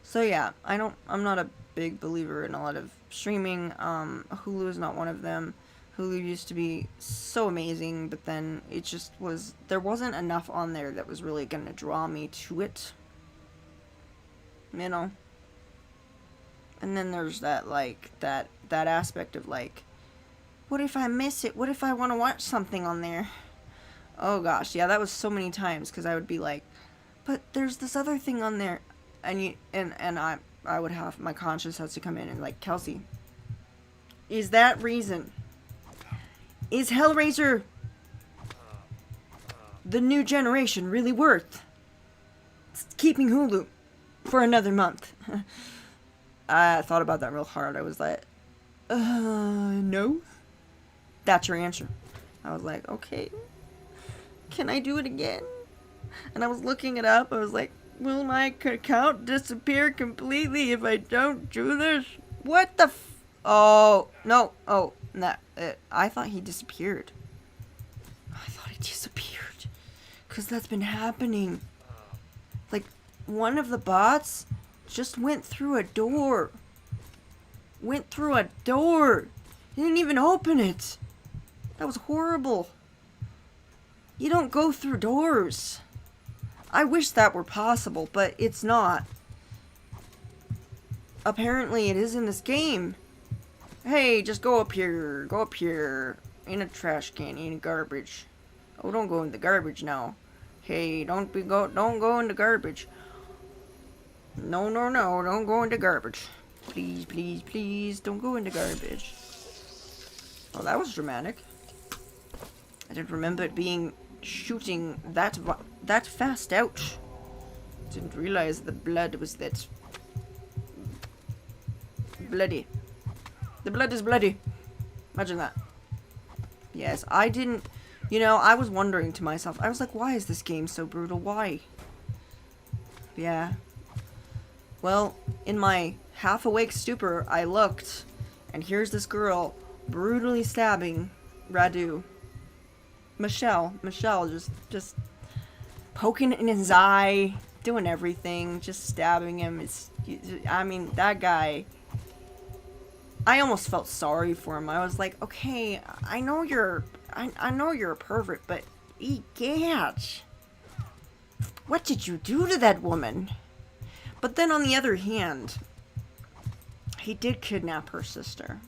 So yeah, I'm not a big believer in a lot of streaming. Hulu is not one of them. Hulu used to be so amazing, but then it just was, there wasn't enough on there that was really gonna draw me to it. You know? And then there's that that aspect of like, what if I miss it? What if I want to watch something on there? Oh gosh, yeah, that was so many times because I would be like, but there's this other thing on there, and I would have my conscience has to come in and like, Kelsey, is that reason? Is Hellraiser the new generation really worth keeping Hulu for another month? I thought about that real hard. I was like, no. That's your answer. I was like, okay. Can I do it again? And I was looking it up. I was like, will my account disappear completely if I don't do this? What the Oh, no. Oh, no. I thought he disappeared. I thought he disappeared. Because that's been happening. Like, one of the bots just went through a door. Went through a door. He didn't even open it. That was horrible. You don't go through doors. I wish that were possible, but it's not. Apparently it is in this game. Hey, just go up here. Go up here. In a trash can, in garbage. Oh, don't go in the garbage now. Hey, don't go in the garbage. No, don't go in the garbage. Please, please, please, don't go in the garbage. Oh, that was dramatic. I didn't remember it being shooting that fast. Ouch. Didn't realize the blood was that bloody. The blood is bloody. Imagine that. Yes, I didn't. You know, I was wondering to myself. I was like, why is this game so brutal? Why? Yeah. Well, in my half-awake stupor, I looked, and here's this girl brutally stabbing Radu. Michelle just poking in his eye, doing everything, just stabbing him. I mean, that guy, I almost felt sorry for him. I was like, okay, I know you're a pervert, but egad, what did you do to that woman? But then on the other hand, he did kidnap her sister,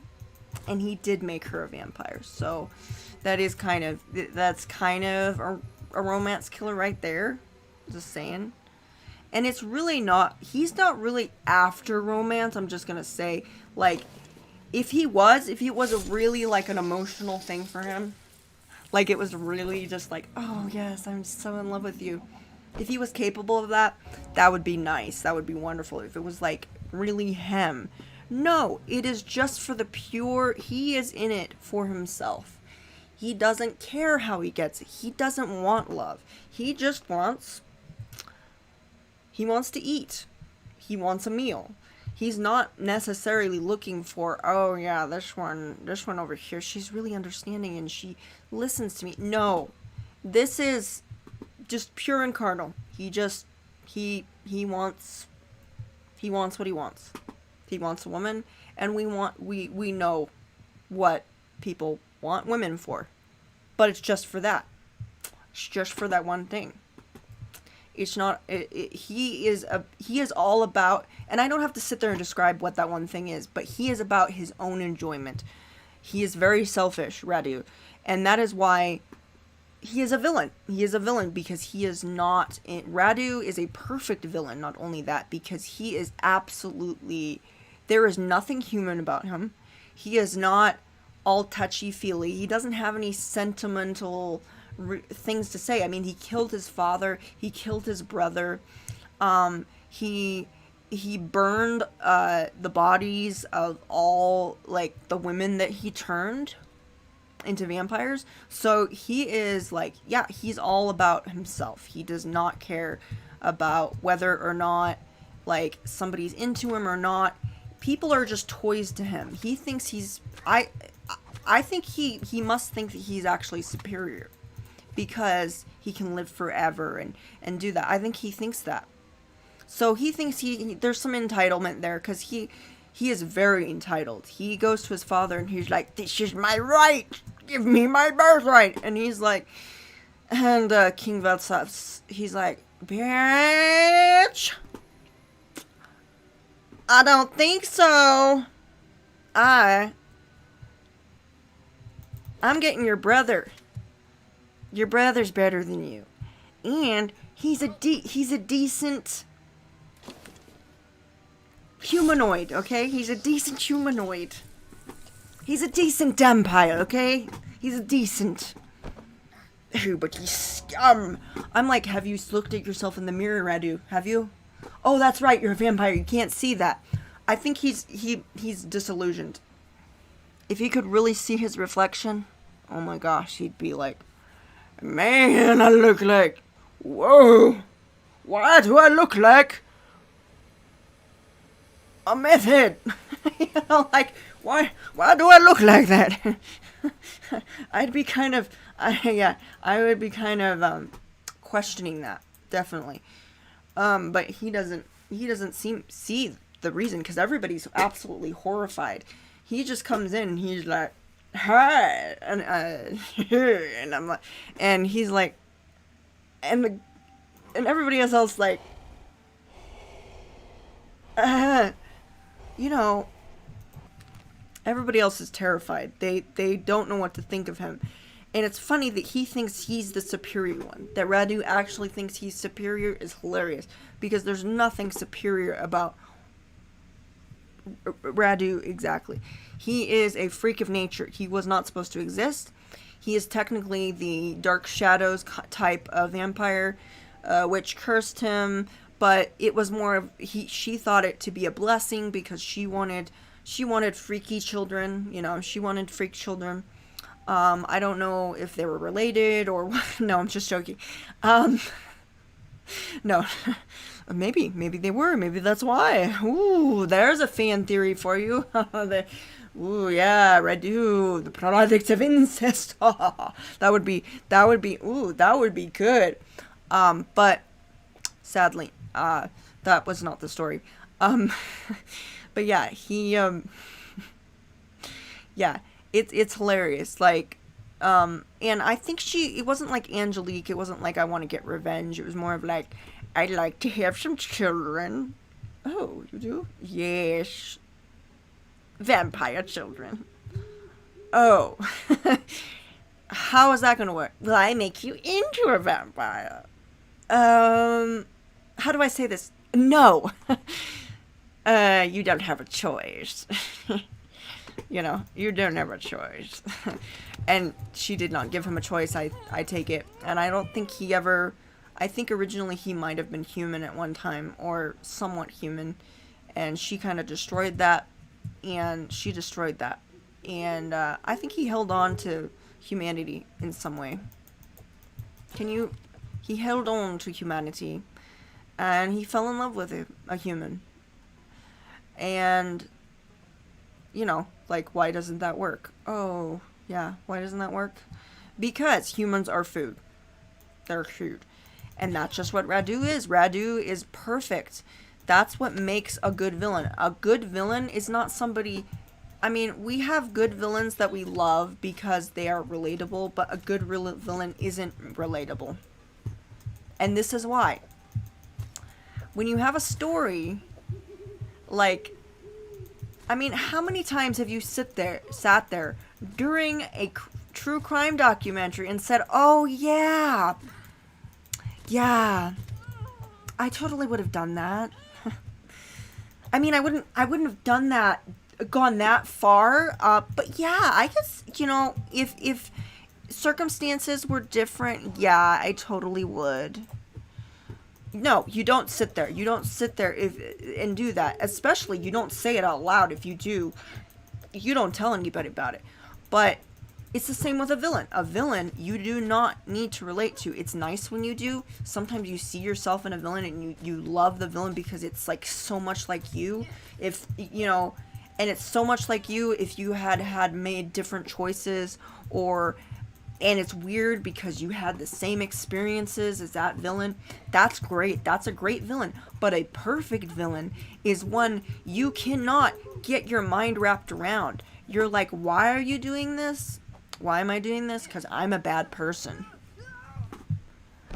and he did make her a vampire. So that's kind of a romance killer right there. Just saying. And it's really not, he's not really after romance. I'm just gonna say, like, if it was a really like an emotional thing for him, like it was really just like, oh yes, I'm so in love with you. If he was capable of that, that would be nice. That would be wonderful. If it was like really him. No, it is just for the pure, he is in it for himself. He doesn't care how he gets it. He doesn't want love. He just wants to eat. He wants a meal. He's not necessarily looking for, oh yeah, this one over here, she's really understanding and she listens to me. No, this is just pure and carnal. He wants what he wants. He wants a woman, and we know what people want women for. But it's just for that. It's just for that one thing. It's not, he is all about, and I don't have to sit there and describe what that one thing is, but he is about his own enjoyment. He is very selfish, Radu. And that is why he is a villain. He is a villain because he is not, Radu is a perfect villain, not only that, because he is absolutely, there is nothing human about him. He is not all touchy-feely. He doesn't have any sentimental things to say. I mean, he killed his father. He killed his brother. He burned the bodies of all, like, the women that he turned into vampires. So he is, like, yeah, he's all about himself. He does not care about whether or not, like, somebody's into him or not. People are just toys to him. He thinks he's... I think he must think that he's actually superior because he can live forever and do that. I think he thinks that. So he thinks there's some entitlement there because he is very entitled. He goes to his father and he's like, this is my right. Give me my birthright. And he's like, and King Veltsov, he's like, bitch, I don't think so. I'm getting your brother. Your brother's better than you. And he's a decent humanoid, okay? He's a decent humanoid. He's a decent vampire, okay? He's a decent... Oh, but he's scum. I'm like, have you looked at yourself in the mirror, Radu? Have you? Oh, that's right, you're a vampire. You can't see that. I think he's disillusioned. If he could really see his reflection, oh my gosh, he'd be like, man, I look like... Whoa! Why do I look like... a meth head? You know, like, why do I look like that? I'd be kind of... I would be kind of questioning that, definitely. But he doesn't see the reason, because everybody's absolutely horrified. He just comes in and he's like, hi, and and I'm like, and he's like, and everybody else like, you know, everybody else is terrified. They don't know what to think of him. And it's funny that he thinks he's the superior one. That Radu actually thinks he's superior is hilarious. Because there's nothing superior about Radu exactly. He is a freak of nature. He was not supposed to exist. He is technically the Dark Shadows type of vampire, which cursed him. But it was more of... She thought it to be a blessing because she wanted freaky children. You know, she wanted freak children. I don't know if they were related or what. No, I'm just joking. No, maybe they were. Maybe that's why. Ooh, there's a fan theory for you. Ooh, yeah, Radu, the product of incest. that would be good. But sadly, that was not the story. But yeah, yeah. It's hilarious, like, and I think it wasn't like Angelique, it wasn't like I want to get revenge, it was more of like, I'd like to have some children. Oh, you do? Yes. Vampire children. Oh. How is that gonna work? Will I make you into a vampire? How do I say this? No. You don't have a choice. You know, you don't have a choice. And she did not give him a choice, I take it. And I don't think he ever... I think originally he might have been human at one time, or somewhat human. And she kind of destroyed that, and she destroyed that. And I think he held on to humanity in some way. He held on to humanity, and he fell in love with a human. And... you know, like, why doesn't that work? Oh, yeah, why doesn't that work? Because humans are food. They're food. And that's just what Radu is. Radu is perfect. That's what makes a good villain. A good villain is not somebody... I mean, we have good villains that we love because they are relatable, but a good villain isn't relatable. And this is why. When you have a story, like... I mean, how many times have you sat there during a true crime documentary and said, "Oh yeah, I totally would have done that." I mean, I wouldn't have done that, gone that far. But yeah, I guess, you know, if circumstances were different, yeah, I totally would. No, you don't sit there. You don't sit there and do that. Especially, you don't say it out loud. If you do, you don't tell anybody about it. But it's the same with a villain. A villain, you do not need to relate to. It's nice when you do. Sometimes you see yourself in a villain and you love the villain because it's like so much like you. If, you know, and it's so much like you if you had made different choices, or... and it's weird because you had the same experiences as that villain. That's great. That's a great villain. But a perfect villain is one you cannot get your mind wrapped around. You're like, why are you doing this? Why am I doing this? Because I'm a bad person.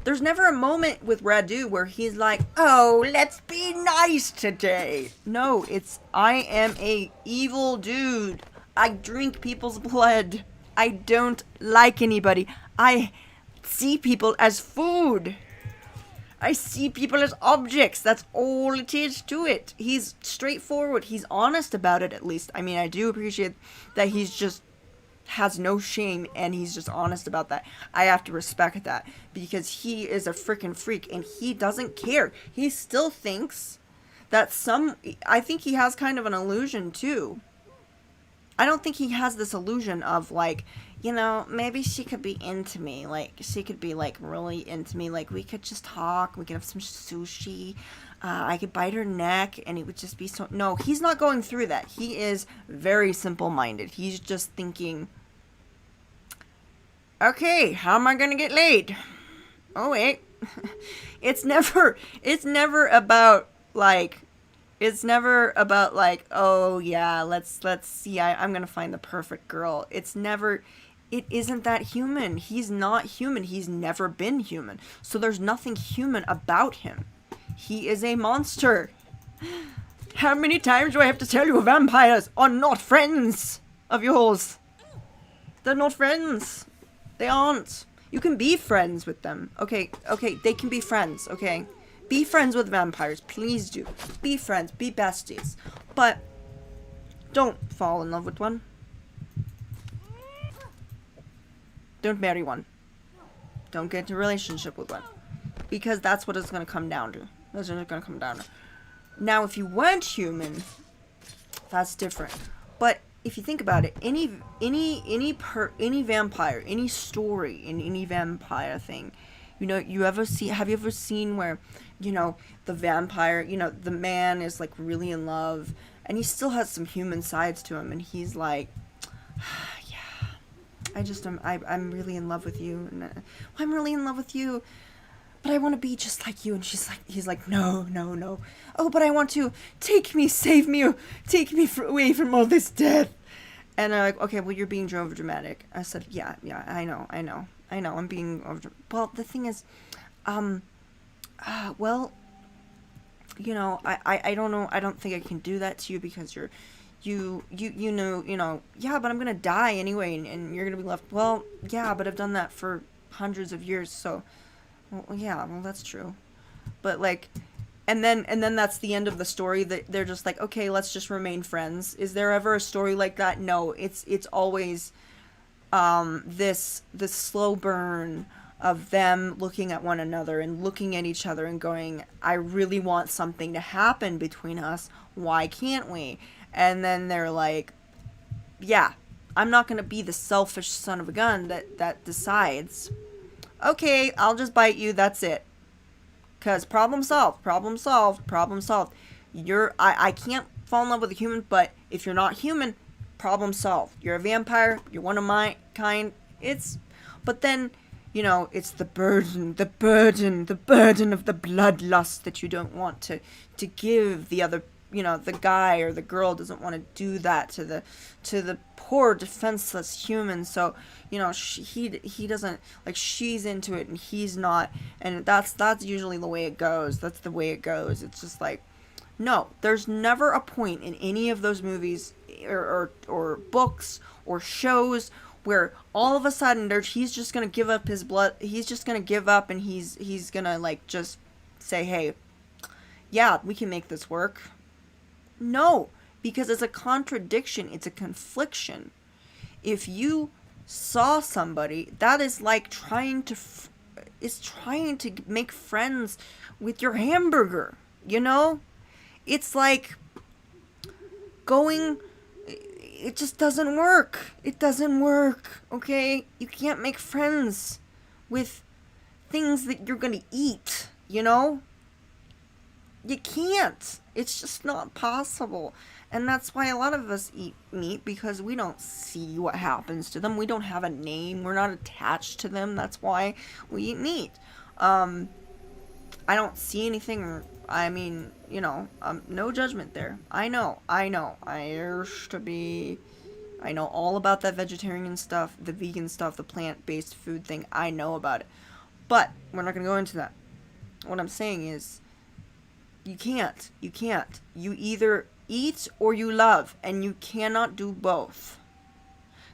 There's never a moment with Radu where he's like, oh, let's be nice today. No, it's, I am a evil dude. I drink people's blood. I don't like anybody. I see people as food. I see people as objects. That's all it is to it. He's straightforward. He's honest about it, at least. I mean, I do appreciate that he's just has no shame and he's just honest about that. I have to respect that because he is a freaking freak and he doesn't care. He still thinks that I think he has kind of an illusion too. I don't think he has this illusion of like, you know, maybe she could be into me. Like, she could be like really into me. Like, we could just talk. We could have some sushi. I could bite her neck and it would just be so. No, he's not going through that. He is very simple minded. He's just thinking, okay, how am I gonna get laid? Oh wait. It's never about like, oh yeah, let's see, I'm gonna find the perfect girl. It isn't that human. He's not human. He's never been human. So there's nothing human about him. He is a monster. How many times do I have to tell you vampires are not friends of yours? They're not friends. They aren't. You can be friends with them. Okay, they can be friends, okay? Be friends with vampires, please do. Be friends, be besties. But don't fall in love with one. Don't marry one. Don't get into a relationship with one. Because that's what it's going to come down to. That's what it's going to come down to. Now, if you weren't human, that's different. But if you think about it, any vampire, any story in any vampire thing, you know, have you ever seen where, you know, the vampire, you know, the man is like really in love and he still has some human sides to him and he's like, I'm really in love with you and I'm really in love with you, but I want to be just like you. And he's like, no. Oh, but I want to. Take me, save me, away from all this death. And they're like, okay, well, you're being overdramatic. I said, yeah, I know. I'm being over. Well, the thing is, well, you know, I don't know. I don't think I can do that to you because you know, yeah, but I'm going to die anyway. And you're going to be left. Well, yeah, but I've done that for hundreds of years. So, well, yeah, well, that's true. But like, and then that's the end of the story. That they're just like, okay, let's just remain friends. Is there ever a story like that? No, it's always this slow burn of them looking at one another and looking at each other and going, I really want something to happen between us. Why can't we? And then they're like, yeah, I'm not gonna be the selfish son of a gun that decides, okay, I'll just bite you, that's it. Cause problem solved. I can't fall in love with a human, but if you're not human, problem solved. You're a vampire, you're one of my kind. But then, you know, it's the burden of the bloodlust that you don't want to give the other, you know, the guy or the girl doesn't want to do that to the poor defenseless human. So, you know, he doesn't, like, she's into it and he's not, and that's usually the way it goes. That's the way it goes. It's just like, no, there's never a point in any of those movies or books or shows where all of a sudden he's just gonna give up his blood. He's just gonna give up and he's gonna like just say, hey, yeah, we can make this work. No, because it's a contradiction. It's a confliction. If you saw somebody that is like trying to make friends with your hamburger, you know, it's like it just doesn't work. It doesn't work, okay? You can't make friends with things that you're gonna eat, you know? You can't. It's just not possible. And that's why a lot of us eat meat, because we don't see what happens to them. We don't have a name. We're not attached to them. That's why we eat meat. I don't see anything. I mean, you know, no judgment there. I know. I know all about that vegetarian stuff, the vegan stuff, the plant-based food thing. I know about it. But we're not going to go into that. What I'm saying is, you can't. You either eat or you love, and you cannot do both.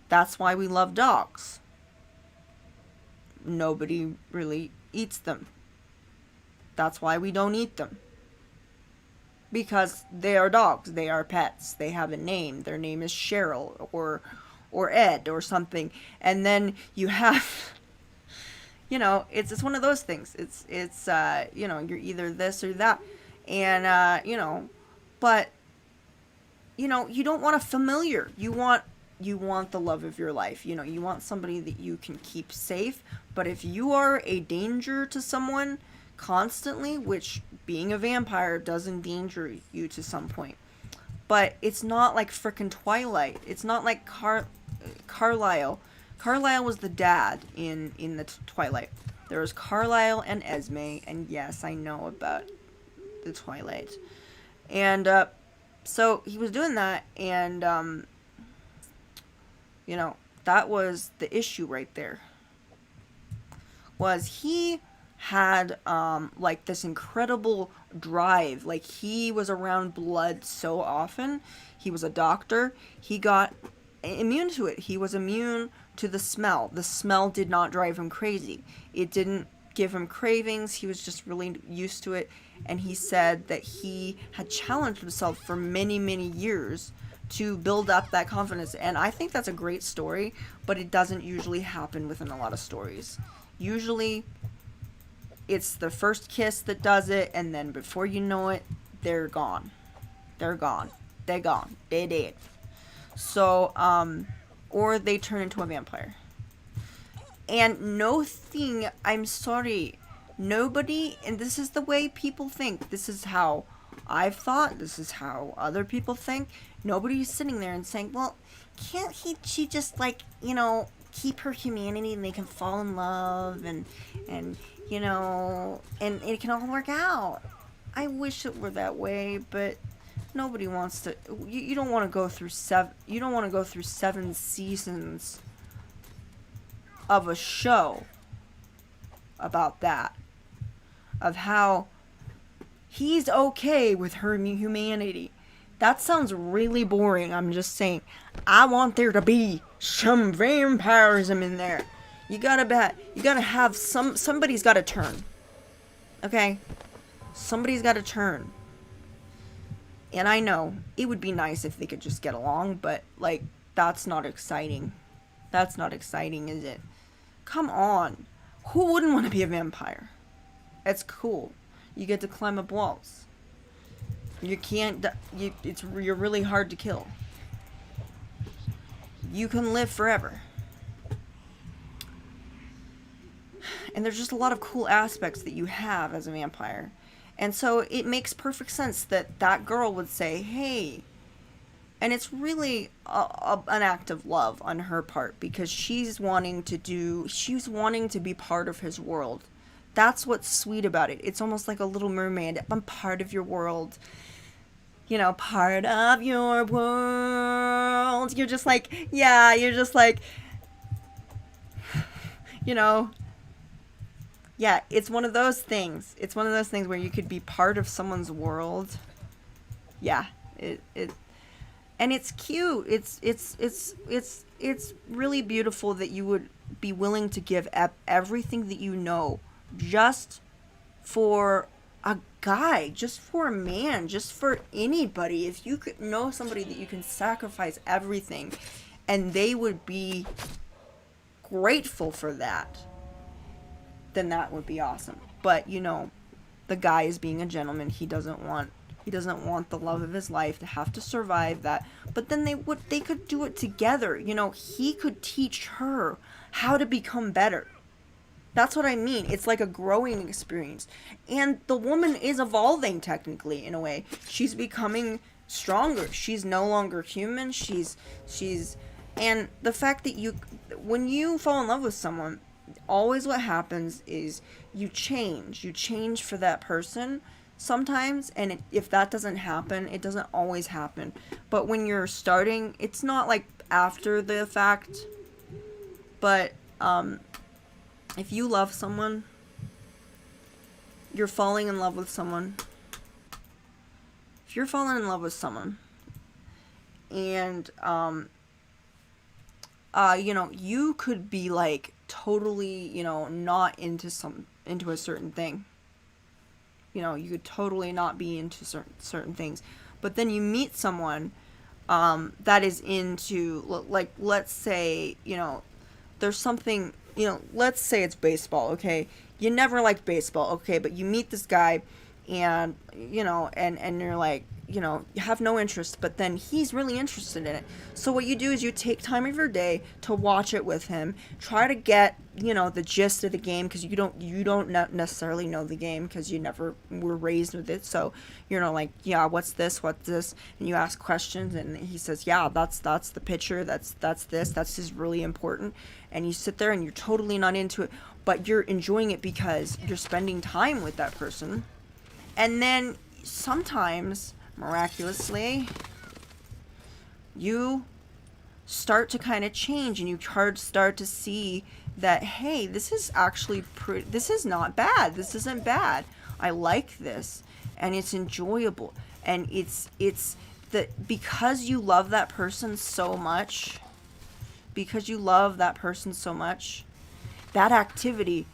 That's why we love dogs. Nobody really eats them. That's why we don't eat them. Because they are dogs. They are pets. They have a name. Their name is Cheryl or Ed or something. And then you have, it's one of those things. It's you're either this or that. And, but, you don't want a familiar. You want the love of your life. You want somebody that you can keep safe. But if you are a danger to someone constantly, which being a vampire does endanger you to some point, but it's not like frickin' Twilight. It's not like Carlisle. Carlisle was the dad in the Twilight. There was Carlisle and Esme, and yes, I know about the Twilight. And so he was doing that, and that was the issue right there. Was he had like this incredible drive. Like, he was around blood so often. He was a doctor. He got immune to it. He was immune to the smell. The smell did not drive him crazy. It didn't give him cravings. He was just really used to it. And he said that he had challenged himself for many, many years to build up that confidence. And I think that's a great story, but it doesn't usually happen within a lot of stories. Usually it's the first kiss that does it, and then before you know it, they're gone. They're gone. They're gone. They dead. So, or they turn into a vampire. And I'm sorry, nobody, and this is the way people think. This is how I've thought. This is how other people think. Nobody's sitting there and saying, well, can't she just, like, keep her humanity and they can fall in love and and it can all work out. I wish it were that way, but nobody wants to. You don't want to go through seven seasons of a show about that, of how he's okay with her humanity. That sounds really boring. I'm just saying, I want there to be some vampirism in there. You gotta have somebody's gotta turn. Okay? Somebody's gotta turn. And I know, it would be nice if they could just get along, but, like, that's not exciting. That's not exciting, is it? Come on. Who wouldn't want to be a vampire? It's cool. You get to climb up walls. You can't, you're really hard to kill. You can live forever. And there's just a lot of cool aspects that you have as a vampire. And so it makes perfect sense that that girl would say, hey. And it's really an act of love on her part, because she's wanting to be part of his world. That's what's sweet about it. It's almost like a little mermaid. I'm part of your world. Part of your world. You're just like, yeah, yeah, it's one of those things. It's one of those things where you could be part of someone's world. Yeah, and it's cute. It's really beautiful that you would be willing to give up everything that you know just for a guy, just for a man, just for anybody. If you could know somebody that you can sacrifice everything and they would be grateful for that, then that would be awesome. But the guy is being a gentleman. He doesn't want the love of his life to have to survive that. But then they could do it together. He could teach her how to become better. That's what I mean. It's like a growing experience. And the woman is evolving, technically, in a way. She's becoming stronger. She's no longer human. And the fact that when you fall in love with someone, always what happens is you change. You change for that person sometimes, and if that doesn't happen, it doesn't always happen. But when you're starting, it's not like after the fact. But if you love someone, you're falling in love with someone, if you're falling in love with someone, and you know, you could be like totally, you know, not into a certain thing. You know, you could totally not be into certain things, but then you meet someone that is into, like, let's say, you know, there's something, you know, let's say it's baseball, okay? You never liked baseball, okay, but you meet this guy, and, you know, and you're like, you know, you have no interest, but then he's really interested in it. So what you do is you take time of your day to watch it with him, try to get, you know, the gist of the game, because you don't necessarily know the game because you never were raised with it. So you're not like, yeah, what's this, and you ask questions, and he says, yeah, that's the pitcher, that's this is really important, and you sit there and you're totally not into it, but you're enjoying it because you're spending time with that person. And then sometimes, miraculously, you start to kind of change, and you start to see that, hey, this is actually this is not bad, this isn't bad, I like this, and it's enjoyable, and it's that because you love that person so much, that activity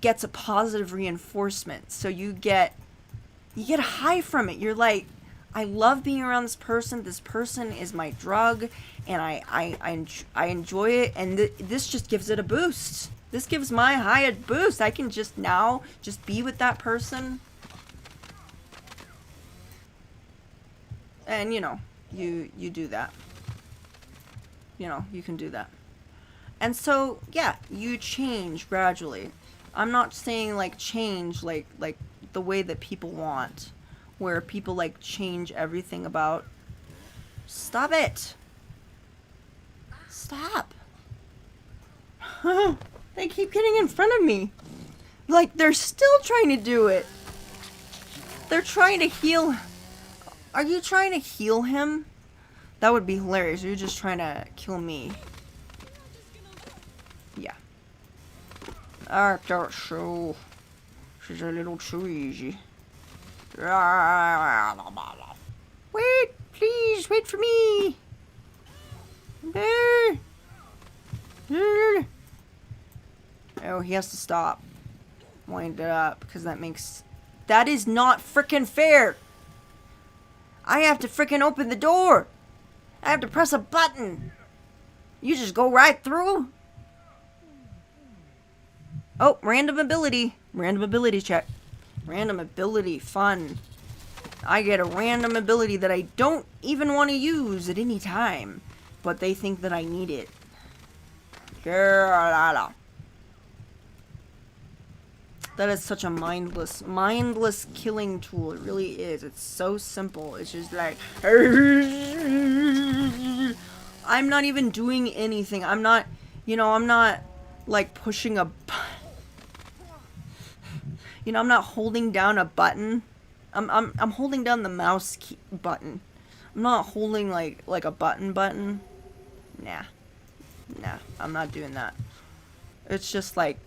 gets a positive reinforcement, so you get a high from it. You're like, I love being around this person. This person is my drug, and I enjoy it. And this just gives it a boost. This gives my high a boost. I can just be with that person. And, you know, you do that. You know, you can do that. And so, yeah, you change gradually. I'm not saying, like, change like the way that people want, where people like change everything about. Stop it. Stop. They keep getting in front of me. Like, they're still trying to do it. They're trying to heal. Are you trying to heal him? That would be hilarious. You're just trying to kill me. Yeah. That's so. She's a little too easy. Wait, please, wait for me. Oh, he has to stop. Wind it up, because that is not frickin' fair. I have to frickin' open the door. I have to press a button. You just go right through. Oh, random ability. Random ability check. Random ability, fun. I get a random ability that I don't even want to use at any time, but they think that I need it. That is such a mindless killing tool. It really is. It's so simple. It's just like, I'm not even doing anything. I'm not like pushing a I'm not holding down a button. I'm holding down the mouse key button. I'm not holding like a button. Nah, I'm not doing that. It's just like,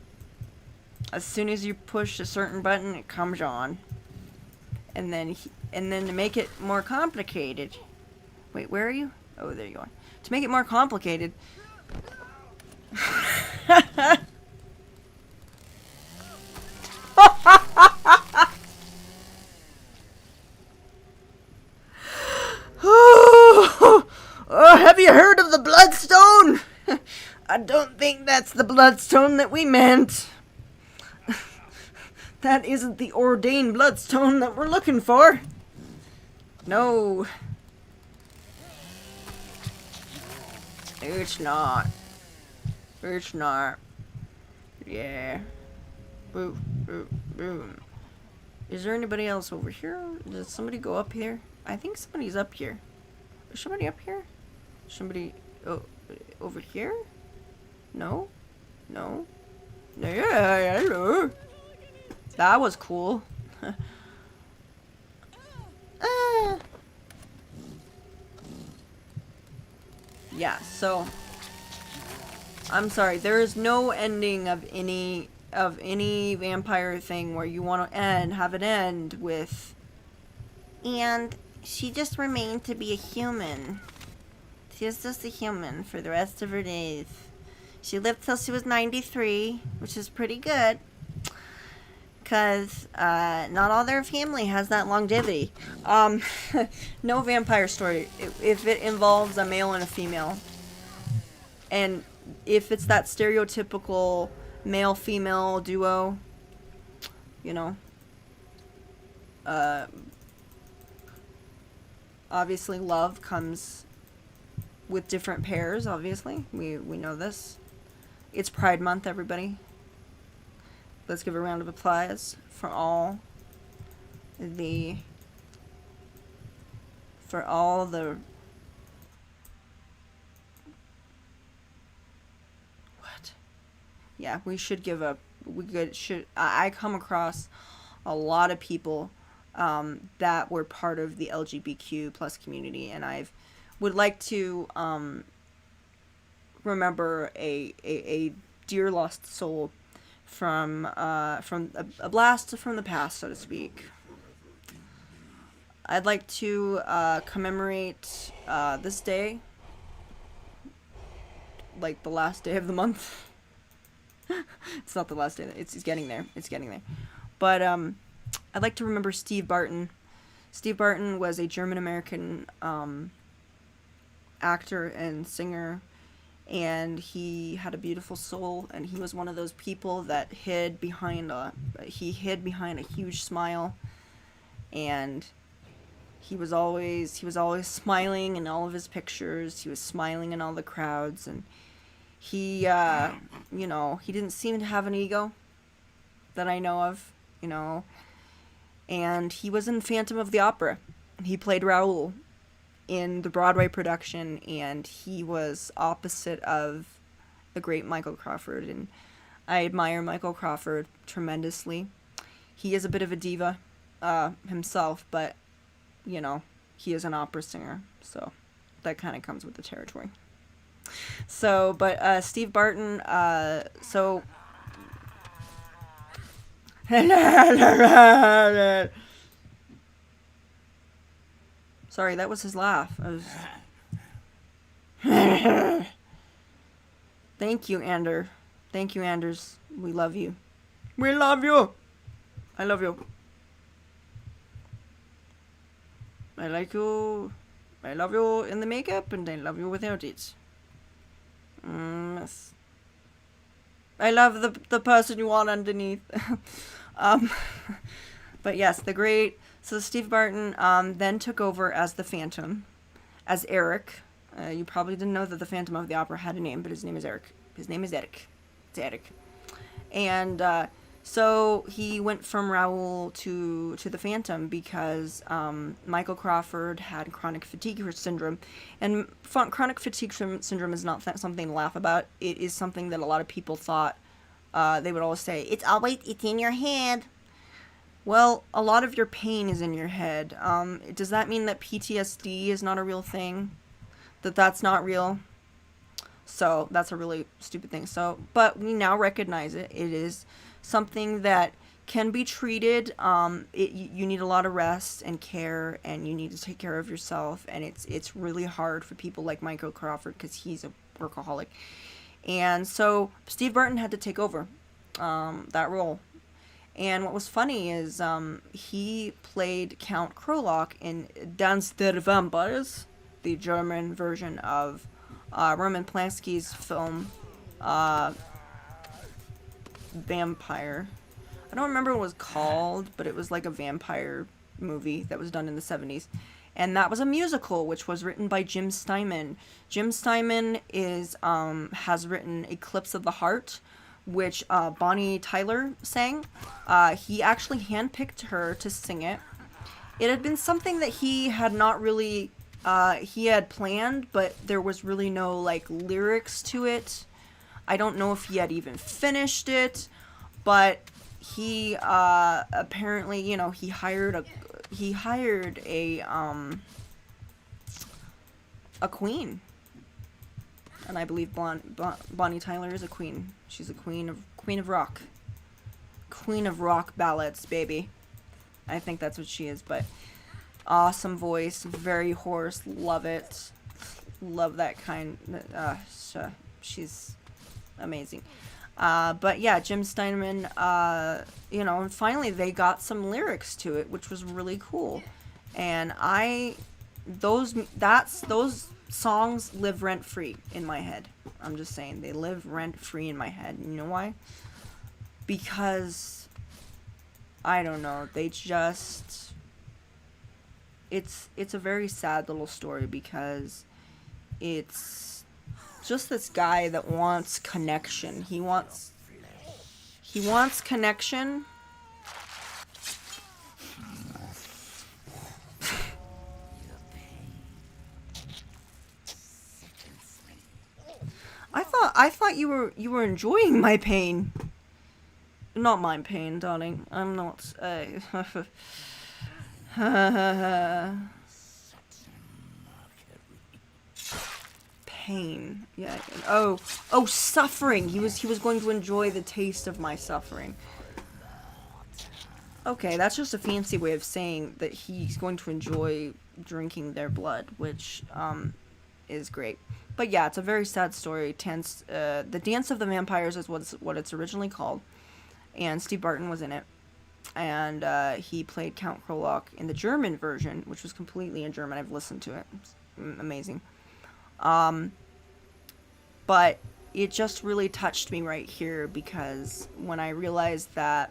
as soon as you push a certain button, it comes on. And then to make it more complicated. Wait, where are you? Oh, there you are. To make it more complicated. Oh, have you heard of the Bloodstone? I don't think that's the Bloodstone that we meant. That isn't the ordained Bloodstone that we're looking for. No. It's not. It's not. Yeah. Boom, boom, boom. Is there anybody else over here? Does somebody go up here? I think somebody's up here. Is somebody up here? Somebody over here? No? No? Yeah, hello. That was cool. Yeah, so I'm sorry, there is no ending of any of any vampire thing where you want to have it end with, and she just remained to be a human. She was just a human for the rest of her days. She lived till she was 93, which is pretty good. Because not all their family has that longevity. No vampire story, if it involves a male and a female, and if it's that stereotypical male-female duo, you know, obviously love comes with different pairs, obviously. We know this. It's Pride Month, everybody. Let's give a round of applause for all the what? Yeah, we should give a I come across a lot of people that were part of the LGBTQ plus community, and would like to remember a dear lost soul from a blast from the past, so to speak. I'd like to commemorate this day, like the last day of the month. It's not the last day. It's getting there. It's getting there. But I'd like to remember Steve Barton. Steve Barton was a German-American actor and singer, and he had a beautiful soul, and he was one of those people that hid behind a huge smile, and he was always smiling in all of his pictures. He was smiling in all the crowds, and he he didn't seem to have an ego that I know of, and he was in Phantom of the Opera, and he played Raoul in the Broadway production, and he was opposite of the great Michael Crawford, and I admire Michael Crawford tremendously. He is a bit of a diva himself, but he is an opera singer, so that kind of comes with the territory. So, but Steve Barton, so sorry, that was his laugh. Thank you, Ander. Thank you, Anders. We love you. We love you. I love you. I like you. I love you in the makeup, and I love you without it. Yes. I love the person you want underneath. But yes, the great. So Steve Barton then took over as the Phantom, as Eric. You probably didn't know that the Phantom of the Opera had a name, but his name is Eric. His name is Eric. It's Eric. And so he went from Raoul to the Phantom because Michael Crawford had chronic fatigue syndrome. And chronic fatigue syndrome is not something to laugh about. It is something that a lot of people thought, they would always say, it's in your head. Well, a lot of your pain is in your head. Does that mean that PTSD is not a real thing? That's not real? So that's a really stupid thing. So, but we now recognize it. It is something that can be treated. You need a lot of rest and care, and you need to take care of yourself. And it's really hard for people like Michael Crawford because he's a workaholic. And so Steve Barton had to take over that role. And what was funny is he played Count Krolock in Dance der Vampires, the German version of Roman Polanski's film Vampire. I don't remember what it was called, but it was like a vampire movie that was done in the 70s. And that was a musical, which was written by Jim Steinman. Jim Steinman has written Eclipse of the Heart, which Bonnie Tyler sang. He actually handpicked her to sing it. It had been something that he had not really, he had planned, but there was really no, lyrics to it. I don't know if he had even finished it, but he, apparently, he hired a queen. And I believe Bonnie Tyler is a queen. She's a queen of rock. queen of rock ballads, baby. I think that's what she is, but awesome voice, very hoarse, love it. Love that kind. She's amazing. But yeah, Jim Steinman, and finally they got some lyrics to it, which was really cool. And those songs live rent free in my head. I'm just saying, they live rent free in my head. And you know why? Because I don't know, they just it's a very sad little story, because it's just this guy that wants connection. He wants connection. I thought you were enjoying my pain. Not my pain, darling. I'm not. Pain. Yeah. Oh, suffering. He was going to enjoy the taste of my suffering. Okay, that's just a fancy way of saying that he's going to enjoy drinking their blood, which is great. But yeah, it's a very sad story. The Dance of the Vampires is what it's originally called, and Steve Barton was in it, and he played Count Krolok in the German version, which was completely in German. I've listened to it. It's amazing. But it just really touched me right here, because when I realized that,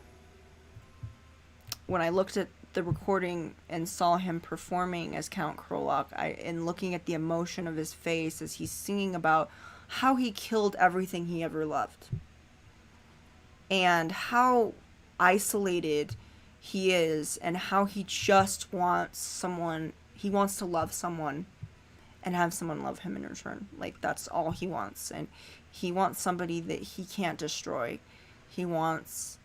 when I looked at the recording and saw him performing as Count Krolok, and looking at the emotion of his face as he's singing about how he killed everything he ever loved, and how isolated he is, and how he just wants to love someone and have someone love him in return. Like, that's all he wants. And he wants somebody that he can't destroy. He wants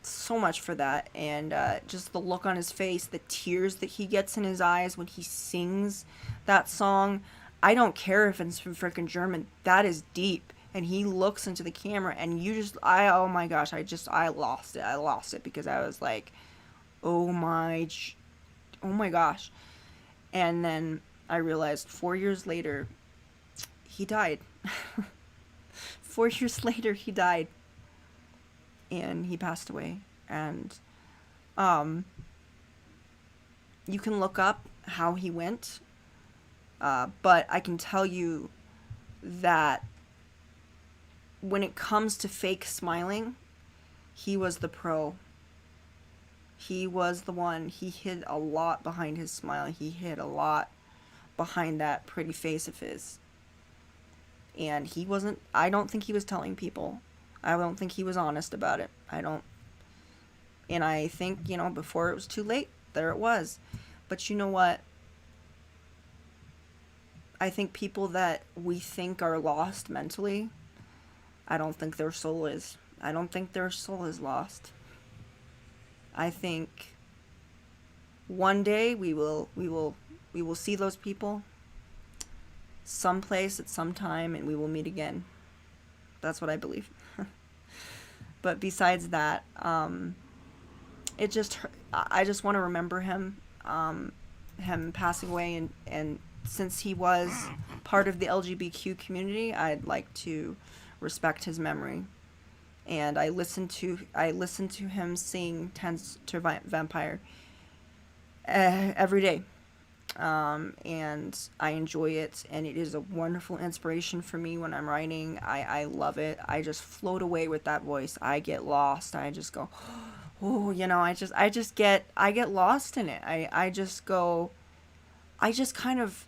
so much for that. And just the look on his face, the tears that he gets in his eyes when he sings that song. I don't care if it's from freaking German. That is deep. And he looks into the camera, and oh my gosh, I lost it. I lost it, because I was like, oh my gosh. And then I realized 4 years later, he died. 4 years later, he died. And he passed away. And you can look up how he went. But I can tell you that when it comes to fake smiling, he was the pro. He was the one. He hid a lot behind his smile. He hid a lot behind that pretty face of his. And I don't think he was telling people. I don't think he was honest about it. And I think, before it was too late, there it was. But you know what? I think people that we think are lost mentally, I don't think their soul is. I don't think their soul is lost. I think one day we will see those people someplace at some time, and we will meet again. That's what I believe. But besides that, I just want to remember him, him passing away, and since he was part of the LGBTQ community, I'd like to respect his memory. And I listened to him sing Tends to Vampire every day. And I enjoy it, and it is a wonderful inspiration for me when I'm writing. I love it. I just float away with that voice. I get lost. I just go, oh, I get lost in it. I just kind of,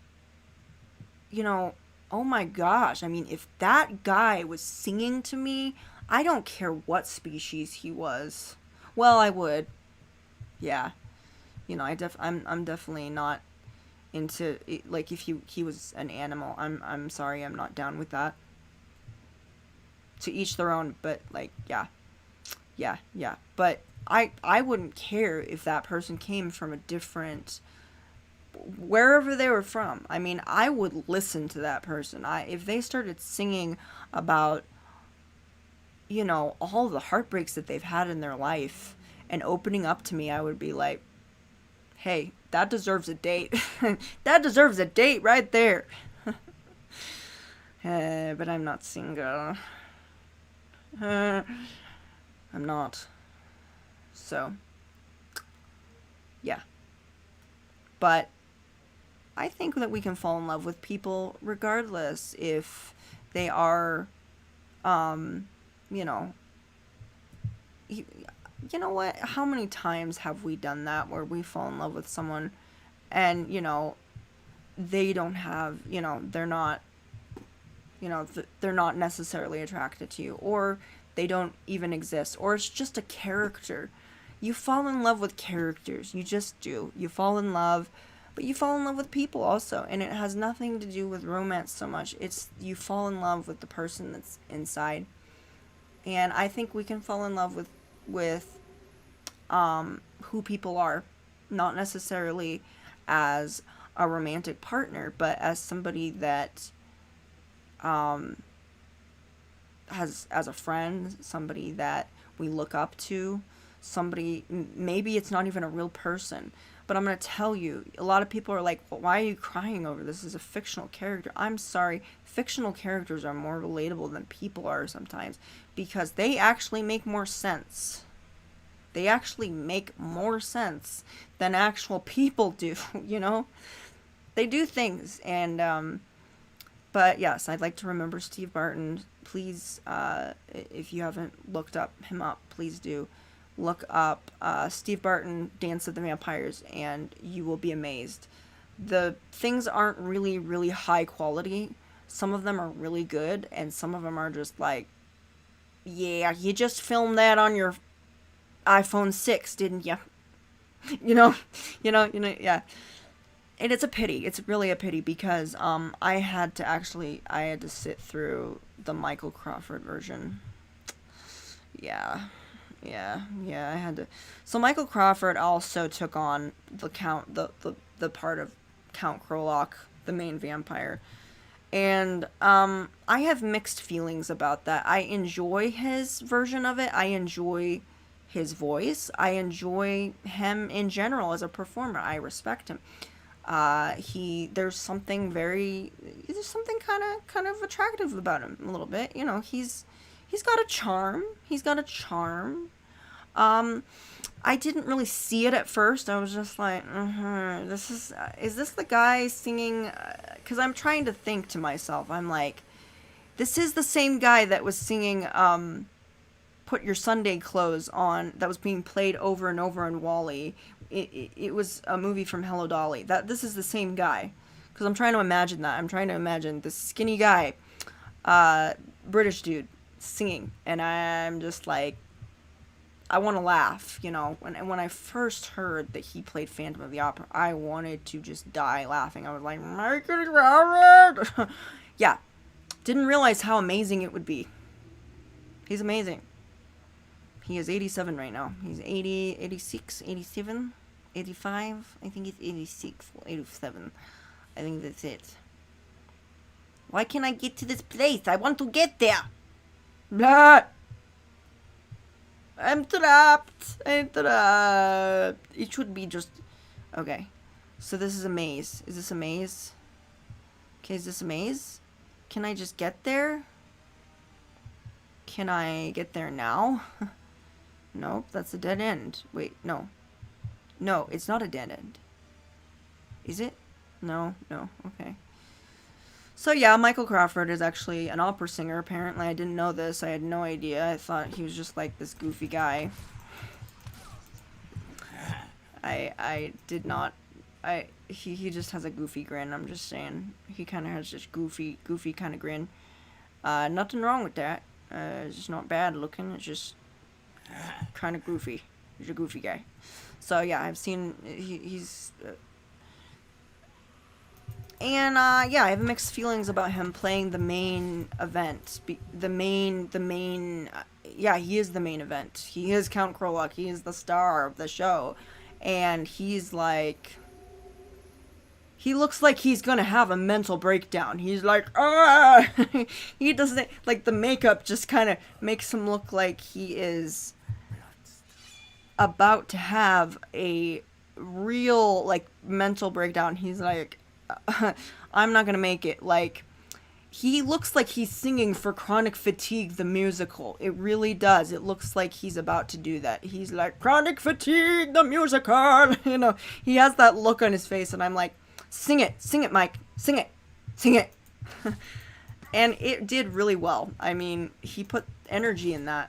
oh my gosh. I mean, if that guy was singing to me, I don't care what species he was. Well, I would. Yeah. I'm definitely not into, like, if he was an animal. I'm sorry, I'm not down with that. To each their own, but like, yeah. But I wouldn't care if that person came from a different, wherever they were from. I mean, I would listen to that person. If they started singing about, you know, all the heartbreaks that they've had in their life and opening up to me, I would be like, hey, that deserves a date. That deserves a date right there. But I'm not single. I'm not. So, yeah. But I think that we can fall in love with people regardless if they are, you know, you know what? How many times have we done that where we fall in love with someone and, you know, they don't have, you know, they're not, you know, they're not necessarily attracted to you, or they don't even exist, or it's just a character. You fall in love with characters. You just do. You fall in love, but you fall in love with people also, and it has nothing to do with romance so much. It's you fall in love with the person that's inside. And I think we can fall in love with who people are, not necessarily as a romantic partner, but as somebody that has as a friend, somebody that we look up to, somebody, maybe it's not even a real person, but I'm going to tell you, a lot of people are like, well, why are you crying over this? This is a fictional character. I'm sorry, fictional characters are more relatable than people are sometimes, because they actually make more sense. They actually make more sense than actual people do, you know? They do things, and, but yes, I'd like to remember Steve Barton. Please, if you haven't looked him up, please do. Look up Steve Barton, Dance of the Vampires, and you will be amazed. The things aren't really, really high quality. Some of them are really good, and some of them are just like, yeah, you just filmed that on your iPhone 6, didn't you? You know, yeah. And it's a pity. It's really a pity because I had to sit through the Michael Crawford version. Yeah, I had to. So Michael Crawford also took on the part of Count Krolok, the main vampire. And I have mixed feelings about that. I enjoy his version of it. I enjoy his voice. I enjoy him in general as a performer. I respect him. There's something kind of attractive about him a little bit. You know, he's got a charm. I didn't really see it at first. I was just like, is this the guy singing? Because I'm trying to think to myself. I'm like, this is the same guy that was singing, Put Your Sunday Clothes On, that was being played over and over in WALL-E. It was a movie from Hello Dolly. This is the same guy. Because I'm trying to imagine that. I'm trying to imagine this skinny guy, British dude, singing. And I'm just like, I want to laugh, you know. When I first heard that he played Phantom of the Opera, I wanted to just die laughing. I was like, Michael Crawford! Yeah. Didn't realize how amazing it would be. He's amazing. He is 87 right now. He's 80, 86, 87, 85. I think it's 86 or 87. I think that's it. Why can't I get to this place? I want to get there. Blah. I'm trapped. It should be just... Okay. So this is a maze. Is this a maze? Okay, is this a maze? Can I just get there? Can I get there now? Nope, that's a dead end. Wait, no. No, it's not a dead end. Is it? No, okay. So yeah, Michael Crawford is actually an opera singer, apparently. I didn't know this. I had no idea. I thought he was just like this goofy guy. I did not... He just has a goofy grin, I'm just saying. He kind of has this goofy kind of grin. Nothing wrong with that. It's just not bad looking. It's just kind of goofy. He's a goofy guy. So yeah, I've seen he's and yeah, I have mixed feelings about him playing the main event. Yeah, he is the main event. He is Count Krolok. He is the star of the show, and he's like he looks like he's gonna have a mental breakdown. He's like, ah! He doesn't, like, the makeup just kind of makes him look like he is about to have a real, like, mental breakdown. He's like, I'm not gonna make it. Like, he looks like he's singing for Chronic Fatigue the musical. It really does. It looks like he's about to do that. He's like, Chronic Fatigue the musical. You know, he has that look on his face, and I'm like, sing it, Mike, sing it. And it did really well. I mean, he put energy in that.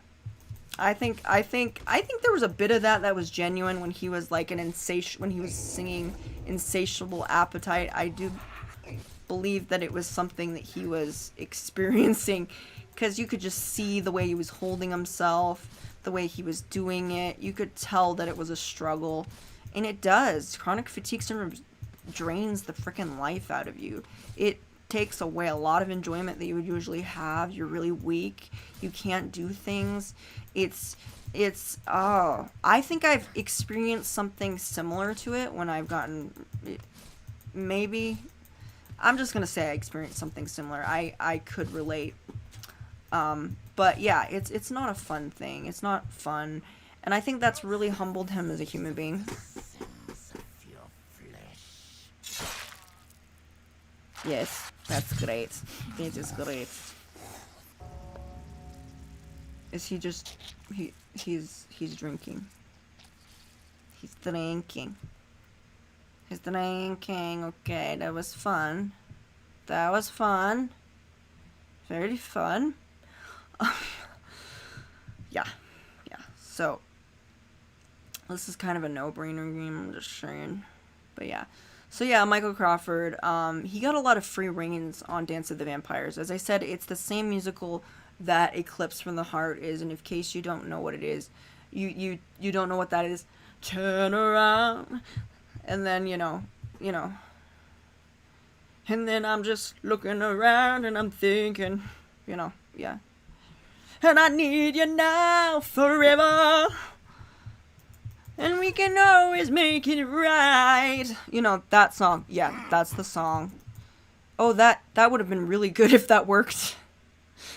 I think there was a bit of that was genuine when he was like when he was singing Insatiable Appetite. I do believe that it was something that he was experiencing, because you could just see the way he was holding himself, the way he was doing it. You could tell that it was a struggle, and it does. Chronic fatigue syndrome drains the freaking life out of you. It takes away a lot of enjoyment that you would usually have. You're really weak. You can't do things. I think I've experienced something similar to it when I've gotten, maybe, I'm just gonna say I experienced something similar. I could relate. But yeah, it's not a fun thing. It's not fun. And I think that's really humbled him as a human being.
Sins of your flesh.
Yes, that's great. It is great. Is he just he's drinking. He's drinking. He's drinking. Okay, that was fun. That was fun. Very fun. Yeah. So this is kind of a no-brainer game, I'm just saying. But yeah. So yeah, Michael Crawford, he got a lot of free reigns on Dance of the Vampires. As I said, it's the same musical that Eclipse from the Heart is, and in case you don't know what it is, you don't know what that is, turn around, and then, you know, and then I'm just looking around and I'm thinking, yeah. And I need you now, forever. And we can always make it right. That song. Yeah, that's the song. Oh, that would have been really good if that worked.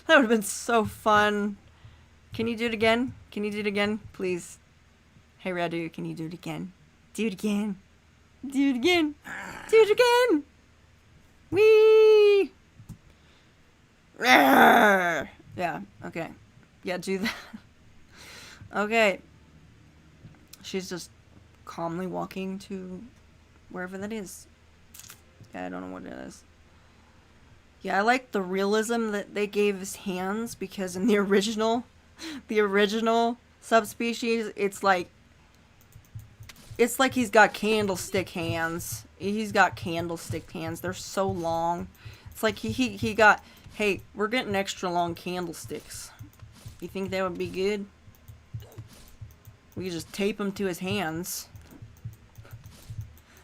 That would have been so fun. Can you do it again? Can you do it again, please? Hey, Radu, can you do it again? Do it again. Do it again. Do it again. Whee! Yeah, okay. Yeah, do that. Okay. She's just calmly walking to wherever that is. Yeah, I don't know what it is. Yeah, I like the realism that they gave his hands, because in the original subspecies, it's like he's got candlestick hands. He's got candlestick hands. They're so long. It's like he got, hey, we're getting extra long candlesticks. You think that would be good? We could just tape them to his hands.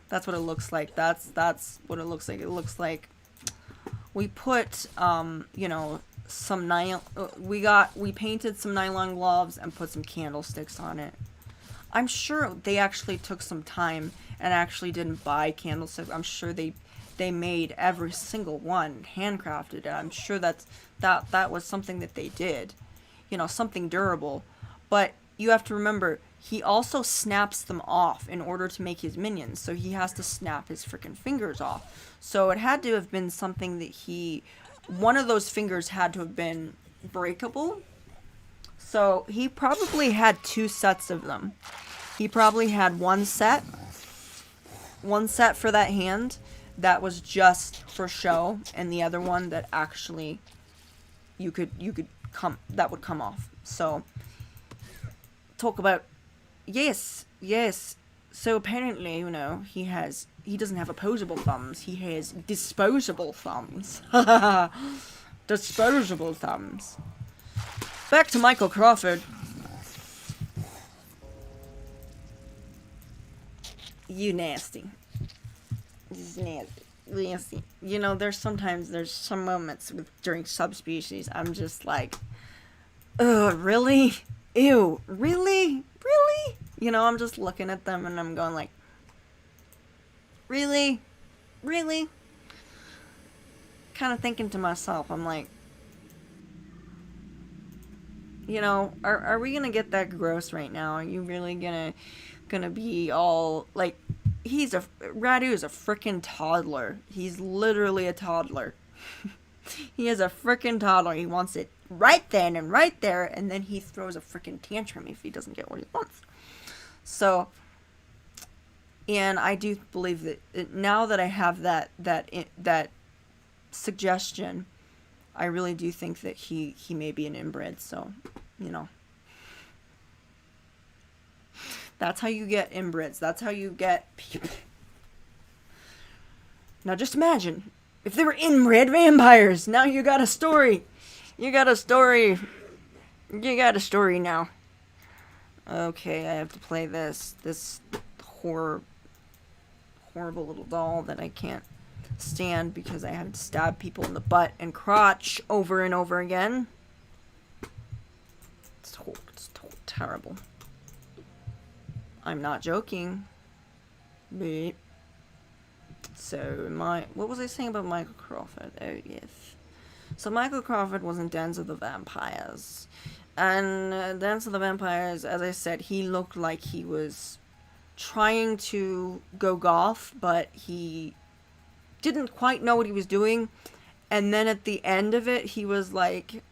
That's what it looks like. That's what it looks like. It looks like we put, some nylon. We painted some nylon gloves and put some candlesticks on it. I'm sure they actually took some time and actually didn't buy candlesticks. I'm sure they made every single one, handcrafted. I'm sure that was something that they did. Something durable. But you have to remember, he also snaps them off in order to make his minions. So he has to snap his freaking fingers off. So it had to have been something that one of those fingers had to have been breakable. So he probably had 2 sets of them. He probably had one set for that hand that was just for show, and the other one that actually that would come off. So talk about, yes. So apparently, he doesn't have opposable thumbs. He has disposable thumbs. Disposable thumbs. Back to Michael Crawford. You nasty. This is nasty. There's some moments during subspecies, I'm just like, ugh, really? Ew, really? I'm just looking at them and I'm going like, really? really? Kind of thinking to myself, I'm like, you know, are we gonna get that gross right now? Are you really gonna be all like, Radu is a freaking toddler. He's literally a toddler. He is a freaking toddler. He wants it right then and right there, and then he throws a freaking tantrum if he doesn't get what he wants. So, and I do believe that now that I have that suggestion, I really do think that he may be an inbred. So, you know, that's how you get inbreds. That's how you get people. Now just imagine if they were inbred vampires. Now you got a story. You got a story. You got a story now. Okay, I have to play this horrible little doll that I can't stand because I have to stab people in the butt and crotch over and over again. It's terrible. I'm not joking. Beep. So, what was I saying about Michael Crawford? Oh, yes. So, Michael Crawford was in Dance of the Vampires. And Dance of the Vampires, as I said, he looked like he was trying to go goth, but he didn't quite know what he was doing. And then at the end of it, he was like,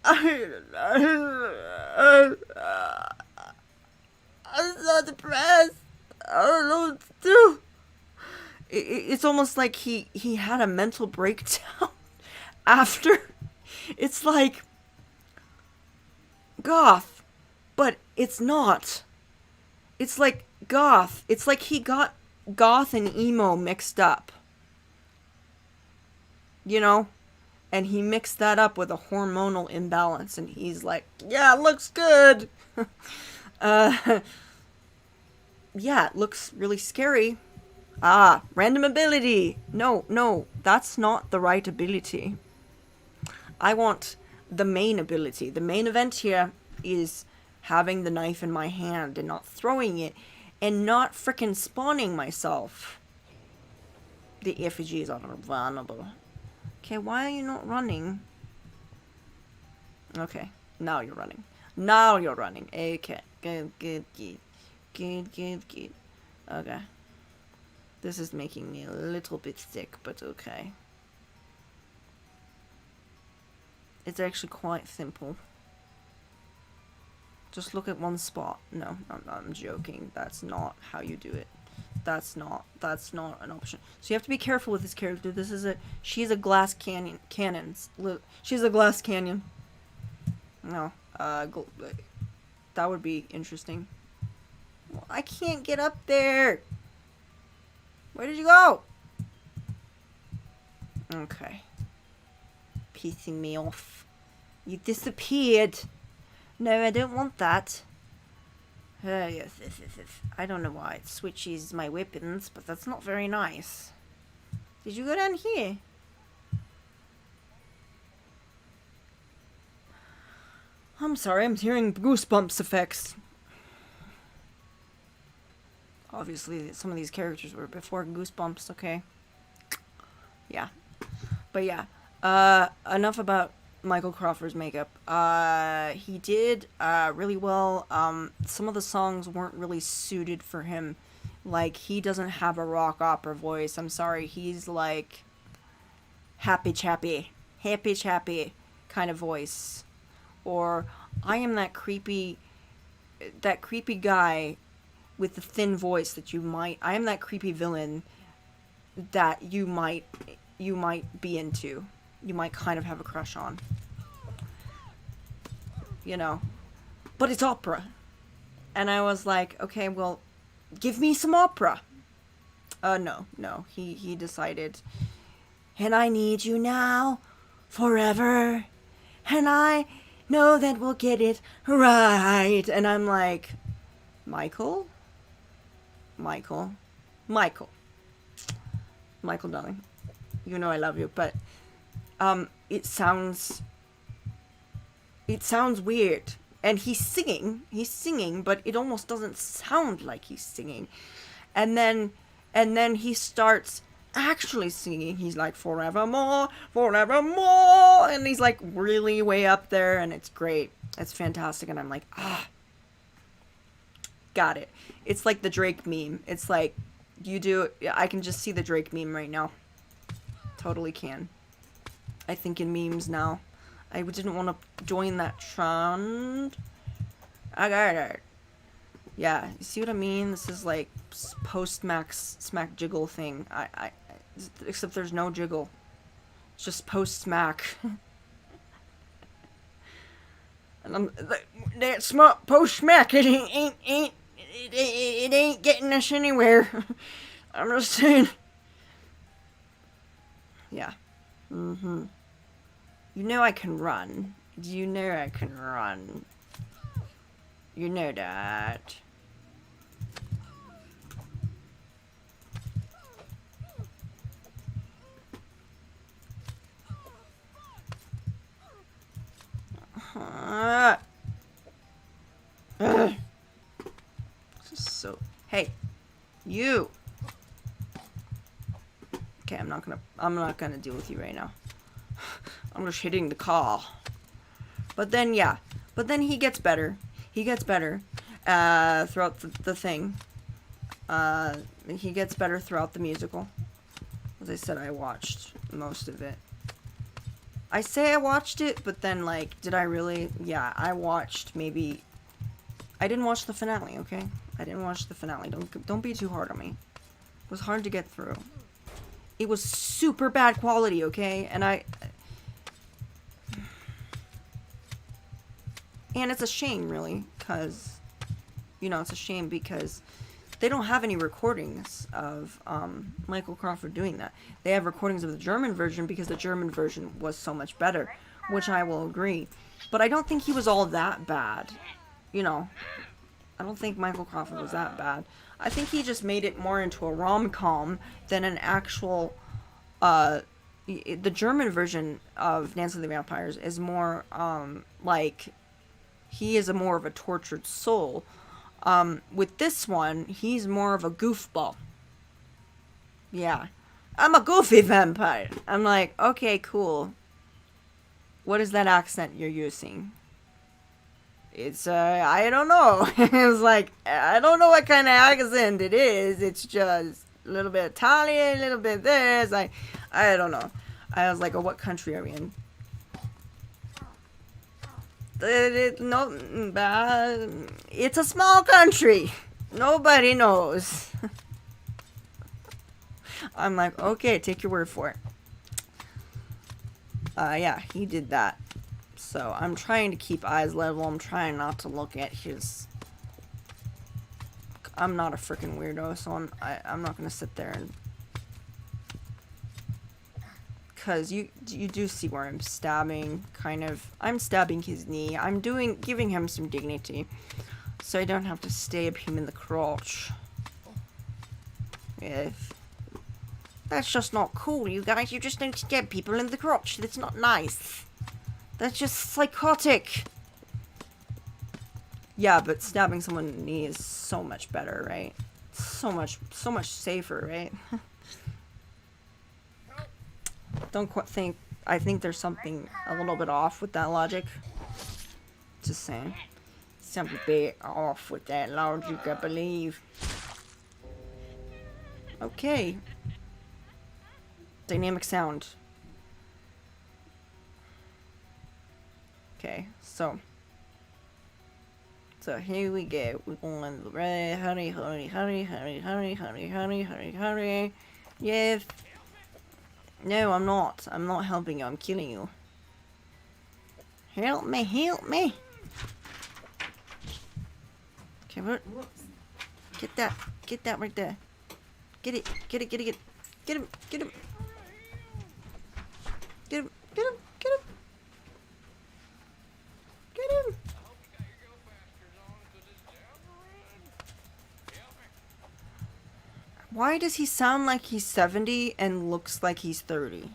I'm so depressed. I don't know what to do. It's almost like he had a mental breakdown after. It's like goth, but it's not. It's like goth. It's like he got goth and emo mixed up. You know? And he mixed that up with a hormonal imbalance, and he's like, yeah, it looks good. Yeah, it looks really scary. Ah, random ability. No, that's not the right ability. I want the main ability. The main event here is having the knife in my hand and not throwing it and not frickin' spawning myself. The effigies are vulnerable. Okay, why are you not running? Okay, now you're running. Now you're running. Okay, good. Okay. This is making me a little bit sick, but okay. It's actually quite simple. Just look at one spot. No, I'm joking. That's not how you do it. That's not an option. So you have to be careful with this character. She's a glass canyon. She's a glass canyon. No, that would be interesting. Well, I can't get up there. Where did you go? Okay. Pissing me off. You disappeared. No, I don't want that. Yes. I don't know why it switches my weapons, but that's not very nice. Did you go down here? I'm sorry, I'm hearing goosebumps effects. Obviously, some of these characters were before Goosebumps, okay? Yeah. But yeah. Enough about Michael Crawford's makeup. He did really well. Some of the songs weren't really suited for him. Like, he doesn't have a rock opera voice. I'm sorry. He's like happy chappy kind of voice. Or I am that creepy guy with the thin voice that I am that creepy villain that you might be into. You might kind of have a crush on. You know. But it's opera. And I was like, okay, well, give me some opera. No. He decided, and I need you now, forever, and I know that we'll get it right. And I'm like, Michael, darling, you know I love you, but it sounds weird. And he's singing, but it almost doesn't sound like he's singing. And then he starts actually singing. He's like, forevermore, forevermore. And he's like really way up there. And it's great. It's fantastic. And I'm like, got it. It's like the Drake meme. It's like, you do, I can just see the Drake meme right now. Totally can. I think in memes now. I didn't want to join that trend. I got it. Yeah, you see what I mean? This is like post-max smack jiggle thing. Except there's no jiggle. It's just post-smack. And that smart post-smack, it ain't getting us anywhere. I'm just saying. Yeah. You know I can run. You know I can run. You know that. So, hey, you. Okay, I'm not gonna deal with you right now. I'm just hitting the car. But then, yeah. But then he gets better. He gets better throughout the thing. He gets better throughout the musical. As I said, I watched most of it. I say I watched it, but then, like, did I really? Yeah, I watched maybe... I didn't watch the finale, okay? I didn't watch the finale. Don't be too hard on me. It was hard to get through. It was super bad quality, okay? And it's a shame, really, because, you know, it's a shame because they don't have any recordings of Michael Crawford doing that. They have recordings of the German version because the German version was so much better, which I will agree. But I don't think he was all that bad, you know. I don't think Michael Crawford was that bad. I think he just made it more into a rom-com than an actual... the German version of Dance with the Vampires is more, like... He is more of a tortured soul. With this one, he's more of a goofball. Yeah. I'm a goofy vampire. I'm like, okay, cool. What is that accent you're using? It's, I don't know. It's like, I don't know what kind of accent it is. It's just a little bit Italian, a little bit this. I don't know. I was like, oh, what country are we in? It's a small country. Nobody knows. I'm like, okay, take your word for it. Yeah, he did that. So I'm trying to keep eyes level. I'm trying not to look at his... I'm not a freaking weirdo, so I'm not gonna sit there and... Because you do see where I'm stabbing, kind of. I'm stabbing his knee. I'm giving him some dignity. So I don't have to stab him in the crotch. If that's just not cool, you guys. You just don't stab people in the crotch. That's not nice. That's just psychotic. Yeah, but stabbing someone in the knee is so much better, right? So much safer, right? Don't quite think. I think there's something a little bit off with that logic. Just saying. Something bit off with that logic, I believe. Okay. Dynamic sound. Okay, so here we go. We're going the red, honey, honey, honey, honey, honey, honey, honey, honey, honey. Yes. No, I'm not. I'm not helping you. I'm killing you. Help me, help me. Okay, what? Get that right there. Get it, get it, get it, get it. Get him, get him. Get him, get him, get him. Get him. Why does he sound like he's 70 and looks like he's 30?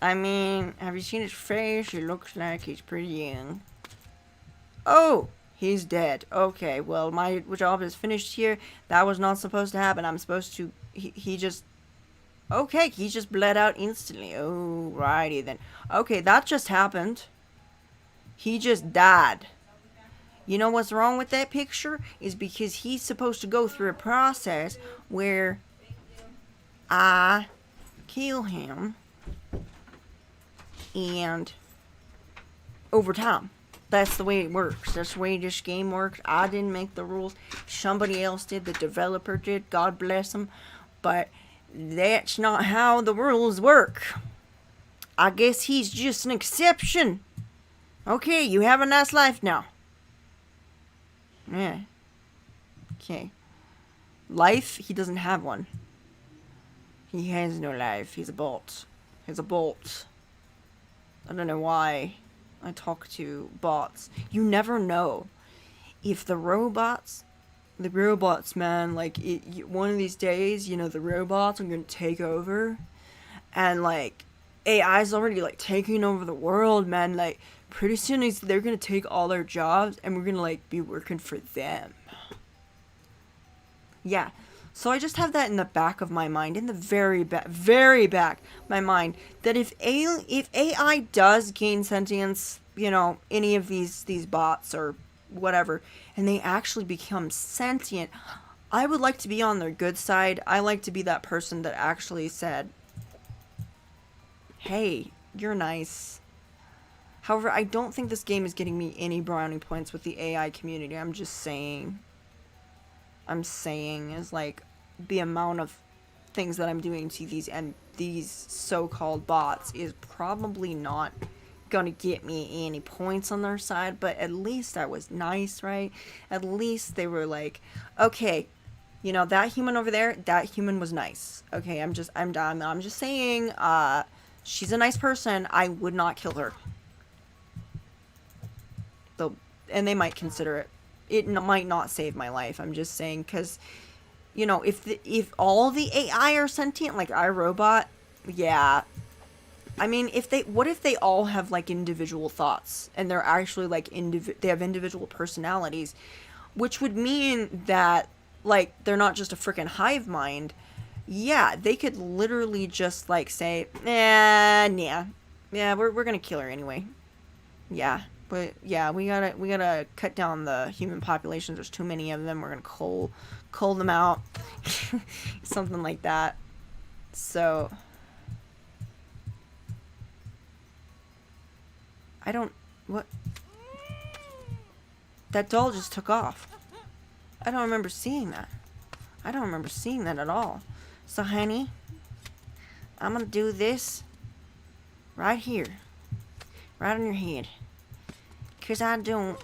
I mean, have you seen his face? He looks like he's pretty young. Oh! He's dead. Okay, well, my job is finished here. That was not supposed to happen. I'm supposed to... He just... Okay, he just bled out instantly. Alrighty then. Okay, that just happened. He just died. You know what's wrong with that picture? Is because he's supposed to go through a process where I kill him and over time. That's the way it works. That's the way this game works. I didn't make the rules. Somebody else did. The developer did. God bless him. But that's not how the rules work. I guess he's just an exception. Okay, you have a nice life now. Yeah. Okay. Life? He doesn't have one. He has no life. He's a bolt. He's a bolt. I don't know why I talk to bots. You never know. If the robots, man, like, one of these days, you know, the robots are gonna take over. And, like, AI's already, like, taking over the world, man. Like, pretty soon they're gonna take all our jobs and we're gonna, like, be working for them. Yeah. So I just have that in the back of my mind, in the very back of my mind, that if AI does gain sentience, you know, any of these bots or whatever, and they actually become sentient, I would like to be on their good side. I like to be that person that actually said, hey, you're nice. However, I don't think this game is getting me any brownie points with the AI community. I'm just saying. Is like the amount of things that I'm doing to these so-called bots is probably not gonna get me any points on their side, but at least I was nice, right? At least they were like, okay, you know, that human over there, that human was nice. Okay, I'm done. I'm just saying, she's a nice person. I would not kill her. Though, and they might consider it. It might not save my life. I'm just saying, because, you know, if all the AI are sentient, like iRobot, yeah. I mean, what if they all have, like, individual thoughts, and they're actually, like, they have individual personalities, which would mean that, like, they're not just a freaking hive mind. Yeah, they could literally just, like, say, yeah, we're gonna kill her anyway. Yeah. But yeah, we gotta cut down the human population. There's too many of them. We're gonna cull them out, something like that. So what? That doll just took off. I don't remember seeing that. I don't remember seeing that at all. So honey, I'm gonna do this right here, right on your head. Because I know,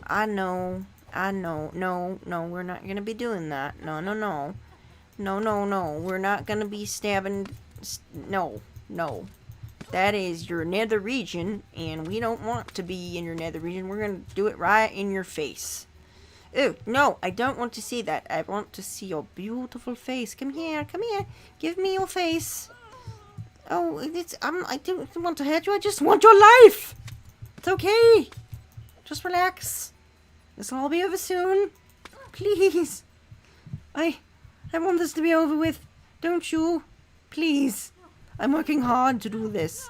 no, we're not going to be doing that. No, we're not going to be stabbing, no. That is your nether region, and we don't want to be in your nether region. We're going to do it right in your face. Ooh, no, I don't want to see that. I want to see your beautiful face. Come here, give me your face. Oh, I don't want to hurt you, I just want your life. It's okay. Just relax. This will all be over soon. Please. I want this to be over with. Don't you? Please. I'm working hard to do this.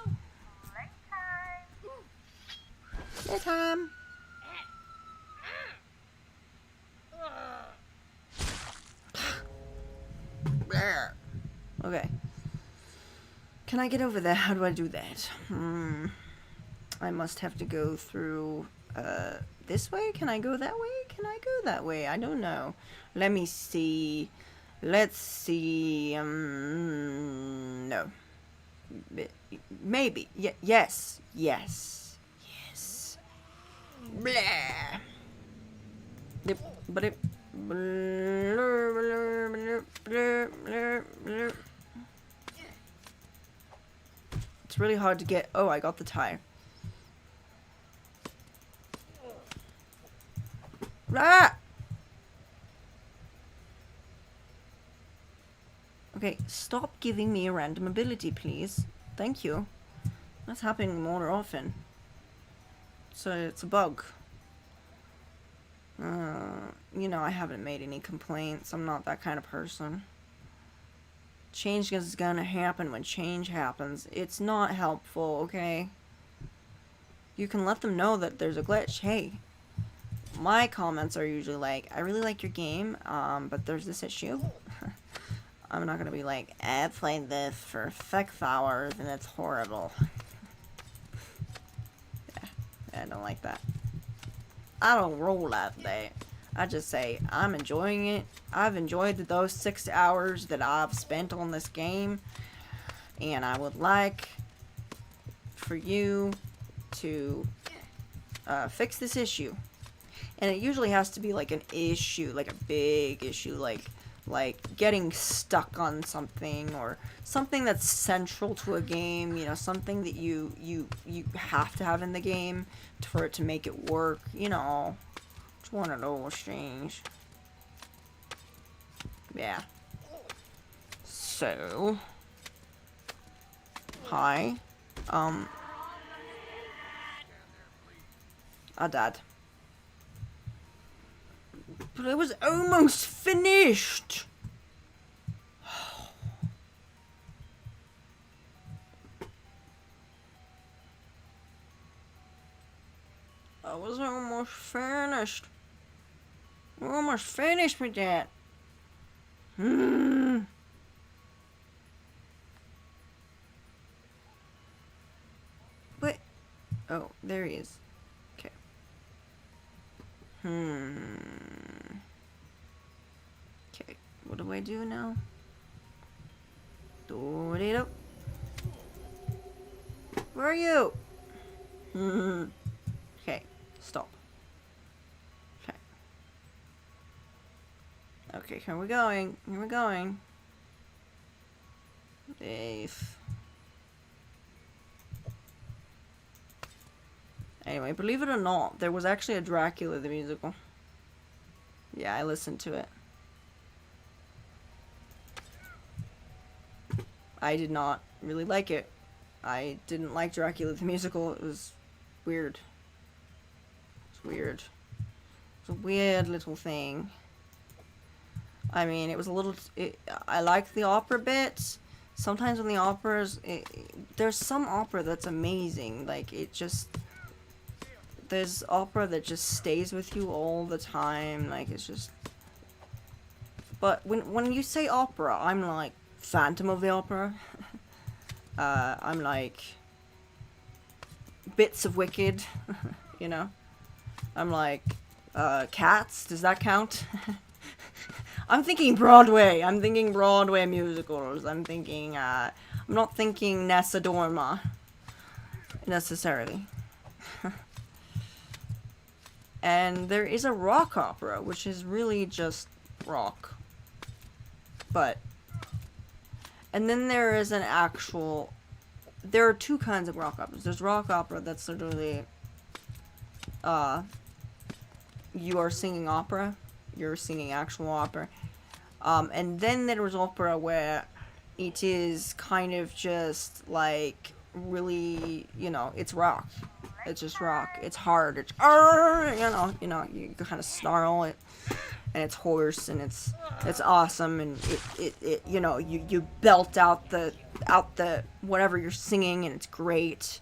Playtime. Okay. Can I get over there? How do I do that? I must have to go through... this way? Can I go that way? Can I go that way? I don't know. Let me see. Let's see. No. Maybe. Yes. Blah. But it. It's really hard to get. Oh, I got the tire. Ah! Okay, stop giving me a random ability, please. Thank you. That's happening more often. So it's a bug. You know, I haven't made any complaints. I'm not that kind of person. Change is gonna happen when change happens. It's not helpful, okay? You can let them know that there's a glitch. Hey, my comments are usually like, I really like your game, but there's this issue. I'm not gonna be like, I played this for 6 hours and it's horrible. Yeah, I don't like that. I don't roll that way. I just say, I'm enjoying it. I've enjoyed those 6 hours that I've spent on this game. And I would like for you to fix this issue. And it usually has to be like an issue, like a big issue, like getting stuck on something, or something that's central to a game, you know, something that you have to have in the game for it to make it work, you know. It's one of those things. Yeah. So, hi. I died. But it was almost finished. I was almost finished. We're almost finished with that. What? Oh, there he is. Okay. Okay, what do I do now? Do-de-do. Where are you? Okay, stop. Okay. Okay, here we're going. Here we're going. If. Anyway, believe it or not, there was actually a Dracula the musical. Yeah, I listened to it. I did not really like it. I didn't like Dracula the musical. It was weird. It's weird. It's a weird little thing. I mean, it was a little... I liked the opera bit. Sometimes when the operas... there's some opera that's amazing. Like, it just... There's opera that just stays with you all the time. Like, it's just... But when you say opera, I'm like Phantom of the Opera. I'm like bits of Wicked, you know? I'm like Cats, does that count? I'm thinking Broadway. I'm thinking Broadway musicals. I'm thinking, I'm not thinking Nessa Dorma necessarily. And there is a rock opera, which is really just rock. But, and then there is an actual, there are two kinds of rock operas. There's rock opera that's literally, you are singing opera, you're singing actual opera. And then there was opera where it is kind of just like really, you know, it's rock. It's just rock. It's hard. It's you know, you kind of snarl it, and it's hoarse, and it's awesome, and it you know, you belt out the whatever you're singing, and it's great.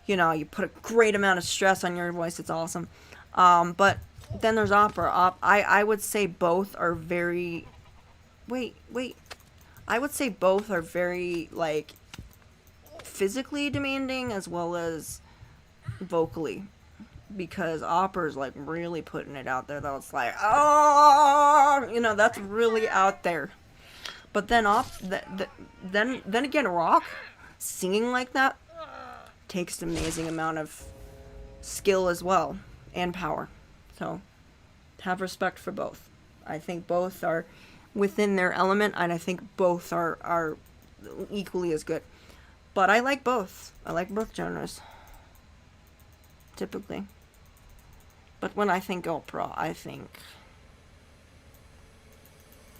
You know, you put a great amount of stress on your voice. It's awesome. But then there's opera. I would say both are very. Wait. I would say both are very like physically demanding as well as vocally, because opera's like really putting it out there, though. It's like, oh, you know, that's really out there. But then then again, rock singing like that takes an amazing amount of skill as well, and power. So have respect for both. I think both are within their element, and I think both are equally as good. But I like both. I like both genres. Typically. But when I think opera, I think...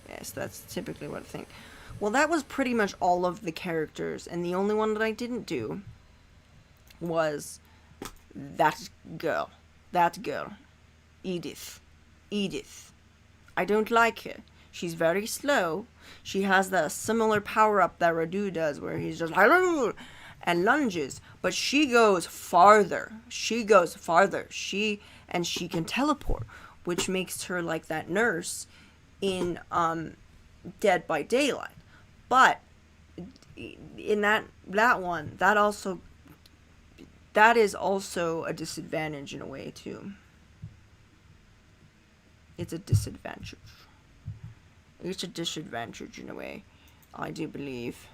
Yes, that's typically what I think. Well, that was pretty much all of the characters, and the only one that I didn't do was that girl. Edith. Edith. I don't like her. She's very slow. She has the similar power up that Radu does, where he's just like and lunges, but she goes farther. She can teleport, which makes her like that nurse in Dead by Daylight. But in that one, that is also a disadvantage in a way too. It's a disadvantage. It's a disadvantage in a way, I do believe.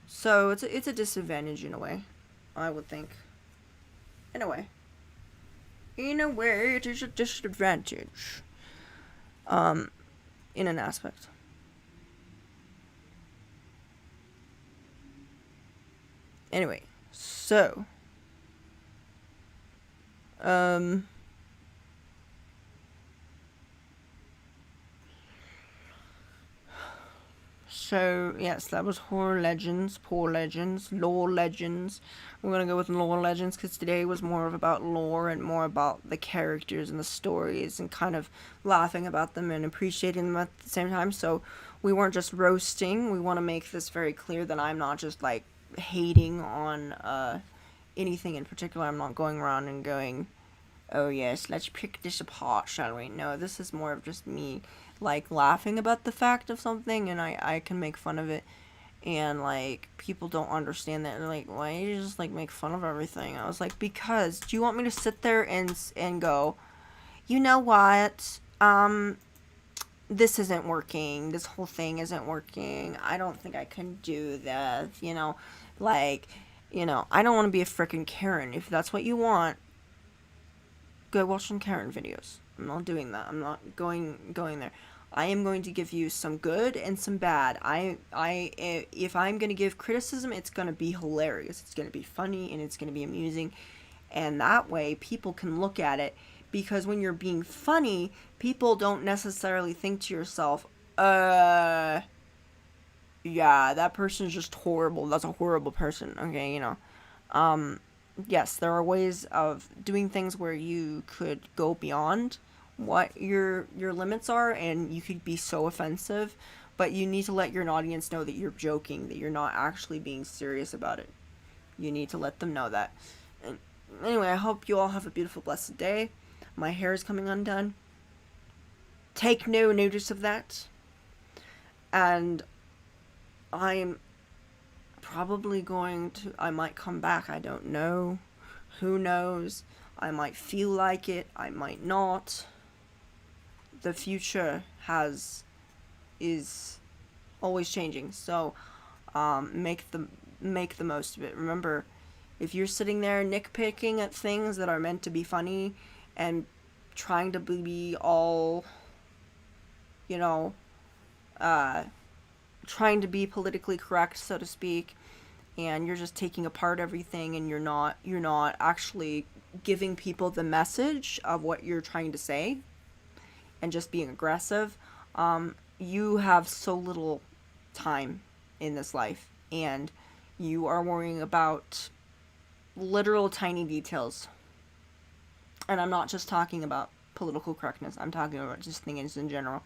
So it's a disadvantage in a way, I would think. In a way, it is a disadvantage. In an aspect. Anyway, so So, yes, that was Horror Legends, Poor Legends, Lore Legends. We're going to go with Lore Legends because today was more about lore and more about the characters and the stories and kind of laughing about them and appreciating them at the same time. So, we weren't just roasting. We want to make this very clear that I'm not just, like, hating on anything in particular. I'm not going around and going, oh, yes, let's pick this apart, shall we? No, this is more of just me like laughing about the fact of something, and I can make fun of it, and like people don't understand that. They're like, why do you just like make fun of everything? I was like, because do you want me to sit there and go, you know what, this isn't working, this whole thing isn't working, I don't think I can do this, like, I don't want to be a freaking Karen. If that's what you want, go watch some Karen videos. I'm not doing that. I'm not going there. I am going to give you some good and some bad. If I'm going to give criticism, it's going to be hilarious. It's going to be funny and it's going to be amusing. And that way people can look at it, because when you're being funny, people don't necessarily think to yourself, yeah, that person's just horrible. That's a horrible person. Okay, yes, there are ways of doing things where you could go beyond what your limits are, and you could be so offensive, but you need to let your audience know that you're joking, that you're not actually being serious about it. You need to let them know that. And anyway, I hope you all have a beautiful, blessed day. My hair is coming undone. Take no notice of that. And I'm probably I might come back, I don't know. Who knows? I might feel like it, I might not. The future is always changing, so make the most of it. Remember, if you're sitting there nitpicking at things that are meant to be funny and trying to be all, trying to be politically correct, so to speak, and you're just taking apart everything, and you're not actually giving people the message of what you're trying to say, and just being aggressive, you have so little time in this life, and you are worrying about literal tiny details. And I'm not just talking about political correctness, I'm talking about just things in general.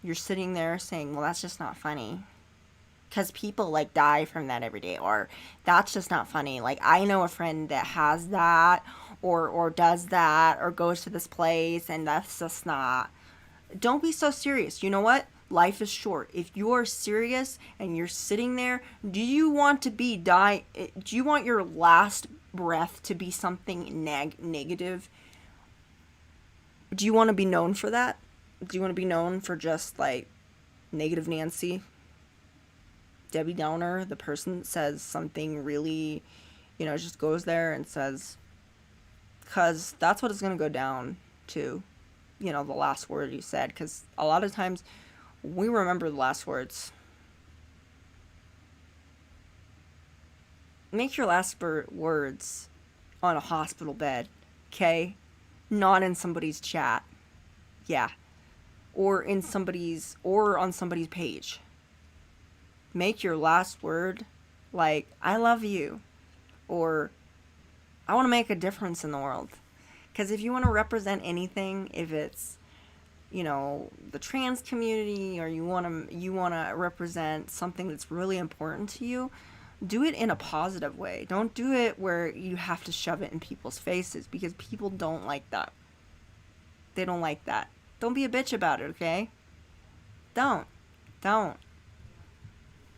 You're sitting there saying, well, that's just not funny, because people like die from that every day, or that's just not funny. Like, I know a friend that has that, or does that, or goes to this place, and that's just not. Don't be so serious. You know what? Life is short. If you are serious and you're sitting there, do you want to do you want your last breath to be something negative? Do you want to be known for that? Do you want to be known for just like negative Nancy? Debbie Downer, the person that says something really, just goes there and says, because that's what it's going to go down to, the last word you said, because a lot of times we remember the last words. Make your last words on a hospital bed, okay? Not in somebody's chat. Yeah. Or on somebody's page. Make your last word like, I love you, or I want to make a difference in the world. Because if you want to represent anything, if it's, you know, the trans community, or you want to represent something that's really important to you, do it in a positive way. Don't do it where you have to shove it in people's faces, because people don't like that. They don't like that. Don't be a bitch about it, okay? Don't.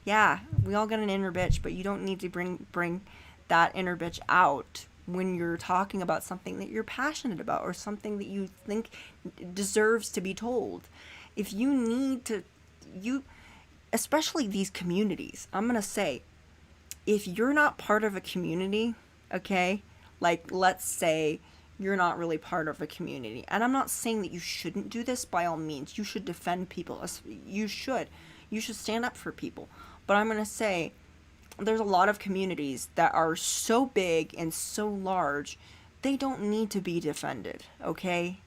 Yeah, we all got an inner bitch, but you don't need to bring that inner bitch out when you're talking about something that you're passionate about, or something that you think deserves to be told. If you need to, especially these communities, I'm going to say, if you're not part of a community, okay, like let's say you're not really part of a community, and I'm not saying that you shouldn't do this. By all means, you should defend people. You should stand up for people. But I'm going to say, there's a lot of communities that are so big and so large, they don't need to be defended, okay?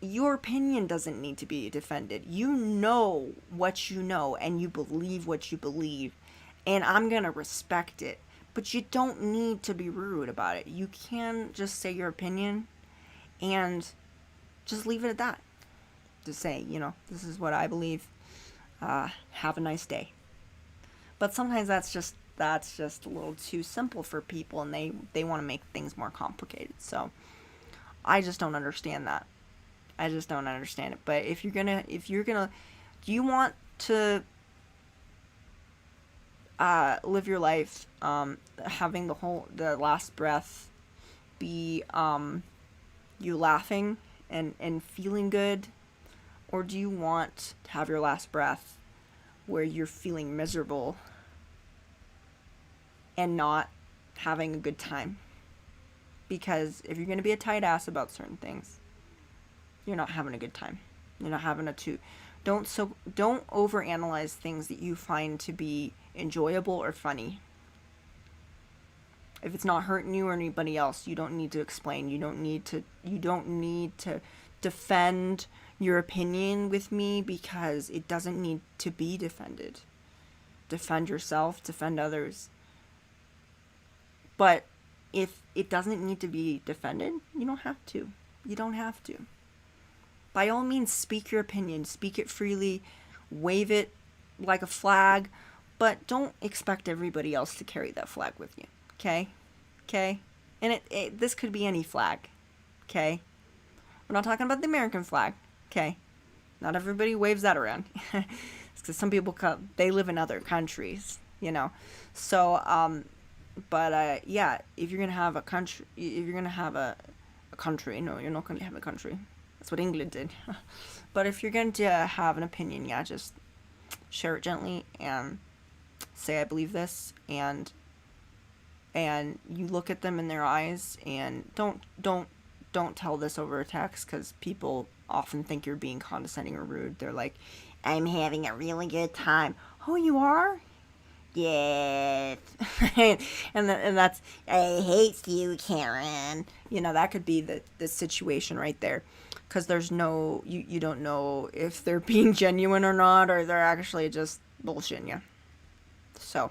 Your opinion doesn't need to be defended. You know what you know, and you believe what you believe, and I'm going to respect it. But you don't need to be rude about it. You can just say your opinion and just leave it at that. Just say, you know, this is what I believe. Have a nice day. But sometimes that's just a little too simple for people, and they want to make things more complicated. So I just don't understand that. I just don't understand it. But if you're gonna do you want to live your life having the last breath be you laughing and feeling good, or do you want to have your last breath where you're feeling miserable and not having a good time? Because if you're going to be a tight ass about certain things, you're not having a good time. You're not having don't overanalyze things that you find to be enjoyable or funny. If it's not hurting you or anybody else, you don't need to explain. You don't need to defend your opinion with me, because it doesn't need to be defended. Defend yourself, defend others. But if it doesn't need to be defended, you don't have to. You don't have to. By all means, speak your opinion. Speak it freely. Wave it like a flag. But don't expect everybody else to carry that flag with you. Okay? And this could be any flag. Okay? We're not talking about the American flag. Okay? Not everybody waves that around. It's because some people they live in other countries, you know. So, yeah, if you're gonna have a country, no, you're not gonna have a country. That's what England did. But if you're going to have an opinion, yeah, just share it gently and say, I believe this, and you look at them in their eyes, and don't tell this over a text, because people often think you're being condescending or rude. They're like, I'm having a really good time. Oh, you are? Yes. and that's, I hate you, Karen. You know, that could be the situation right there. Because there's no, you don't know if they're being genuine or not, or they're actually just bullshitting you. So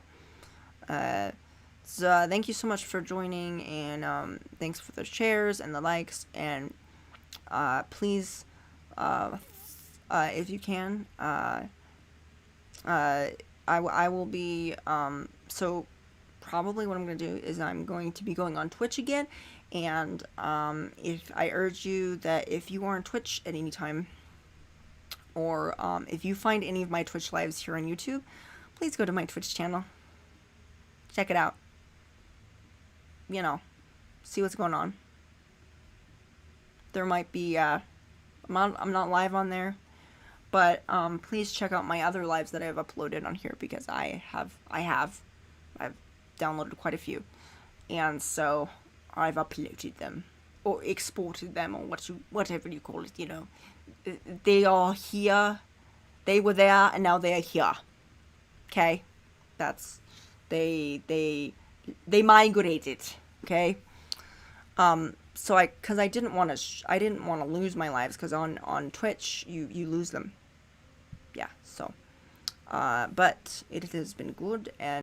thank you so much for joining, and thanks for the shares and the likes, and please, if you can, I will be, so probably what I'm going to do is I'm going to be going on Twitch again, and if I urge you that if you are on Twitch at any time, or if you find any of my Twitch lives here on YouTube, please go to my Twitch channel. Check it out. You know, see what's going on. There might be, I'm not live on there, but please check out my other lives that I have uploaded on here, because I've downloaded quite a few, and so I've uploaded them or exported them, or whatever you call it. You know, they are here. They were there, and now they are here. Okay, that's they migrated. Okay, so because I didn't want to lose my lives, because on Twitch you lose them. Yeah, so but it has been good, and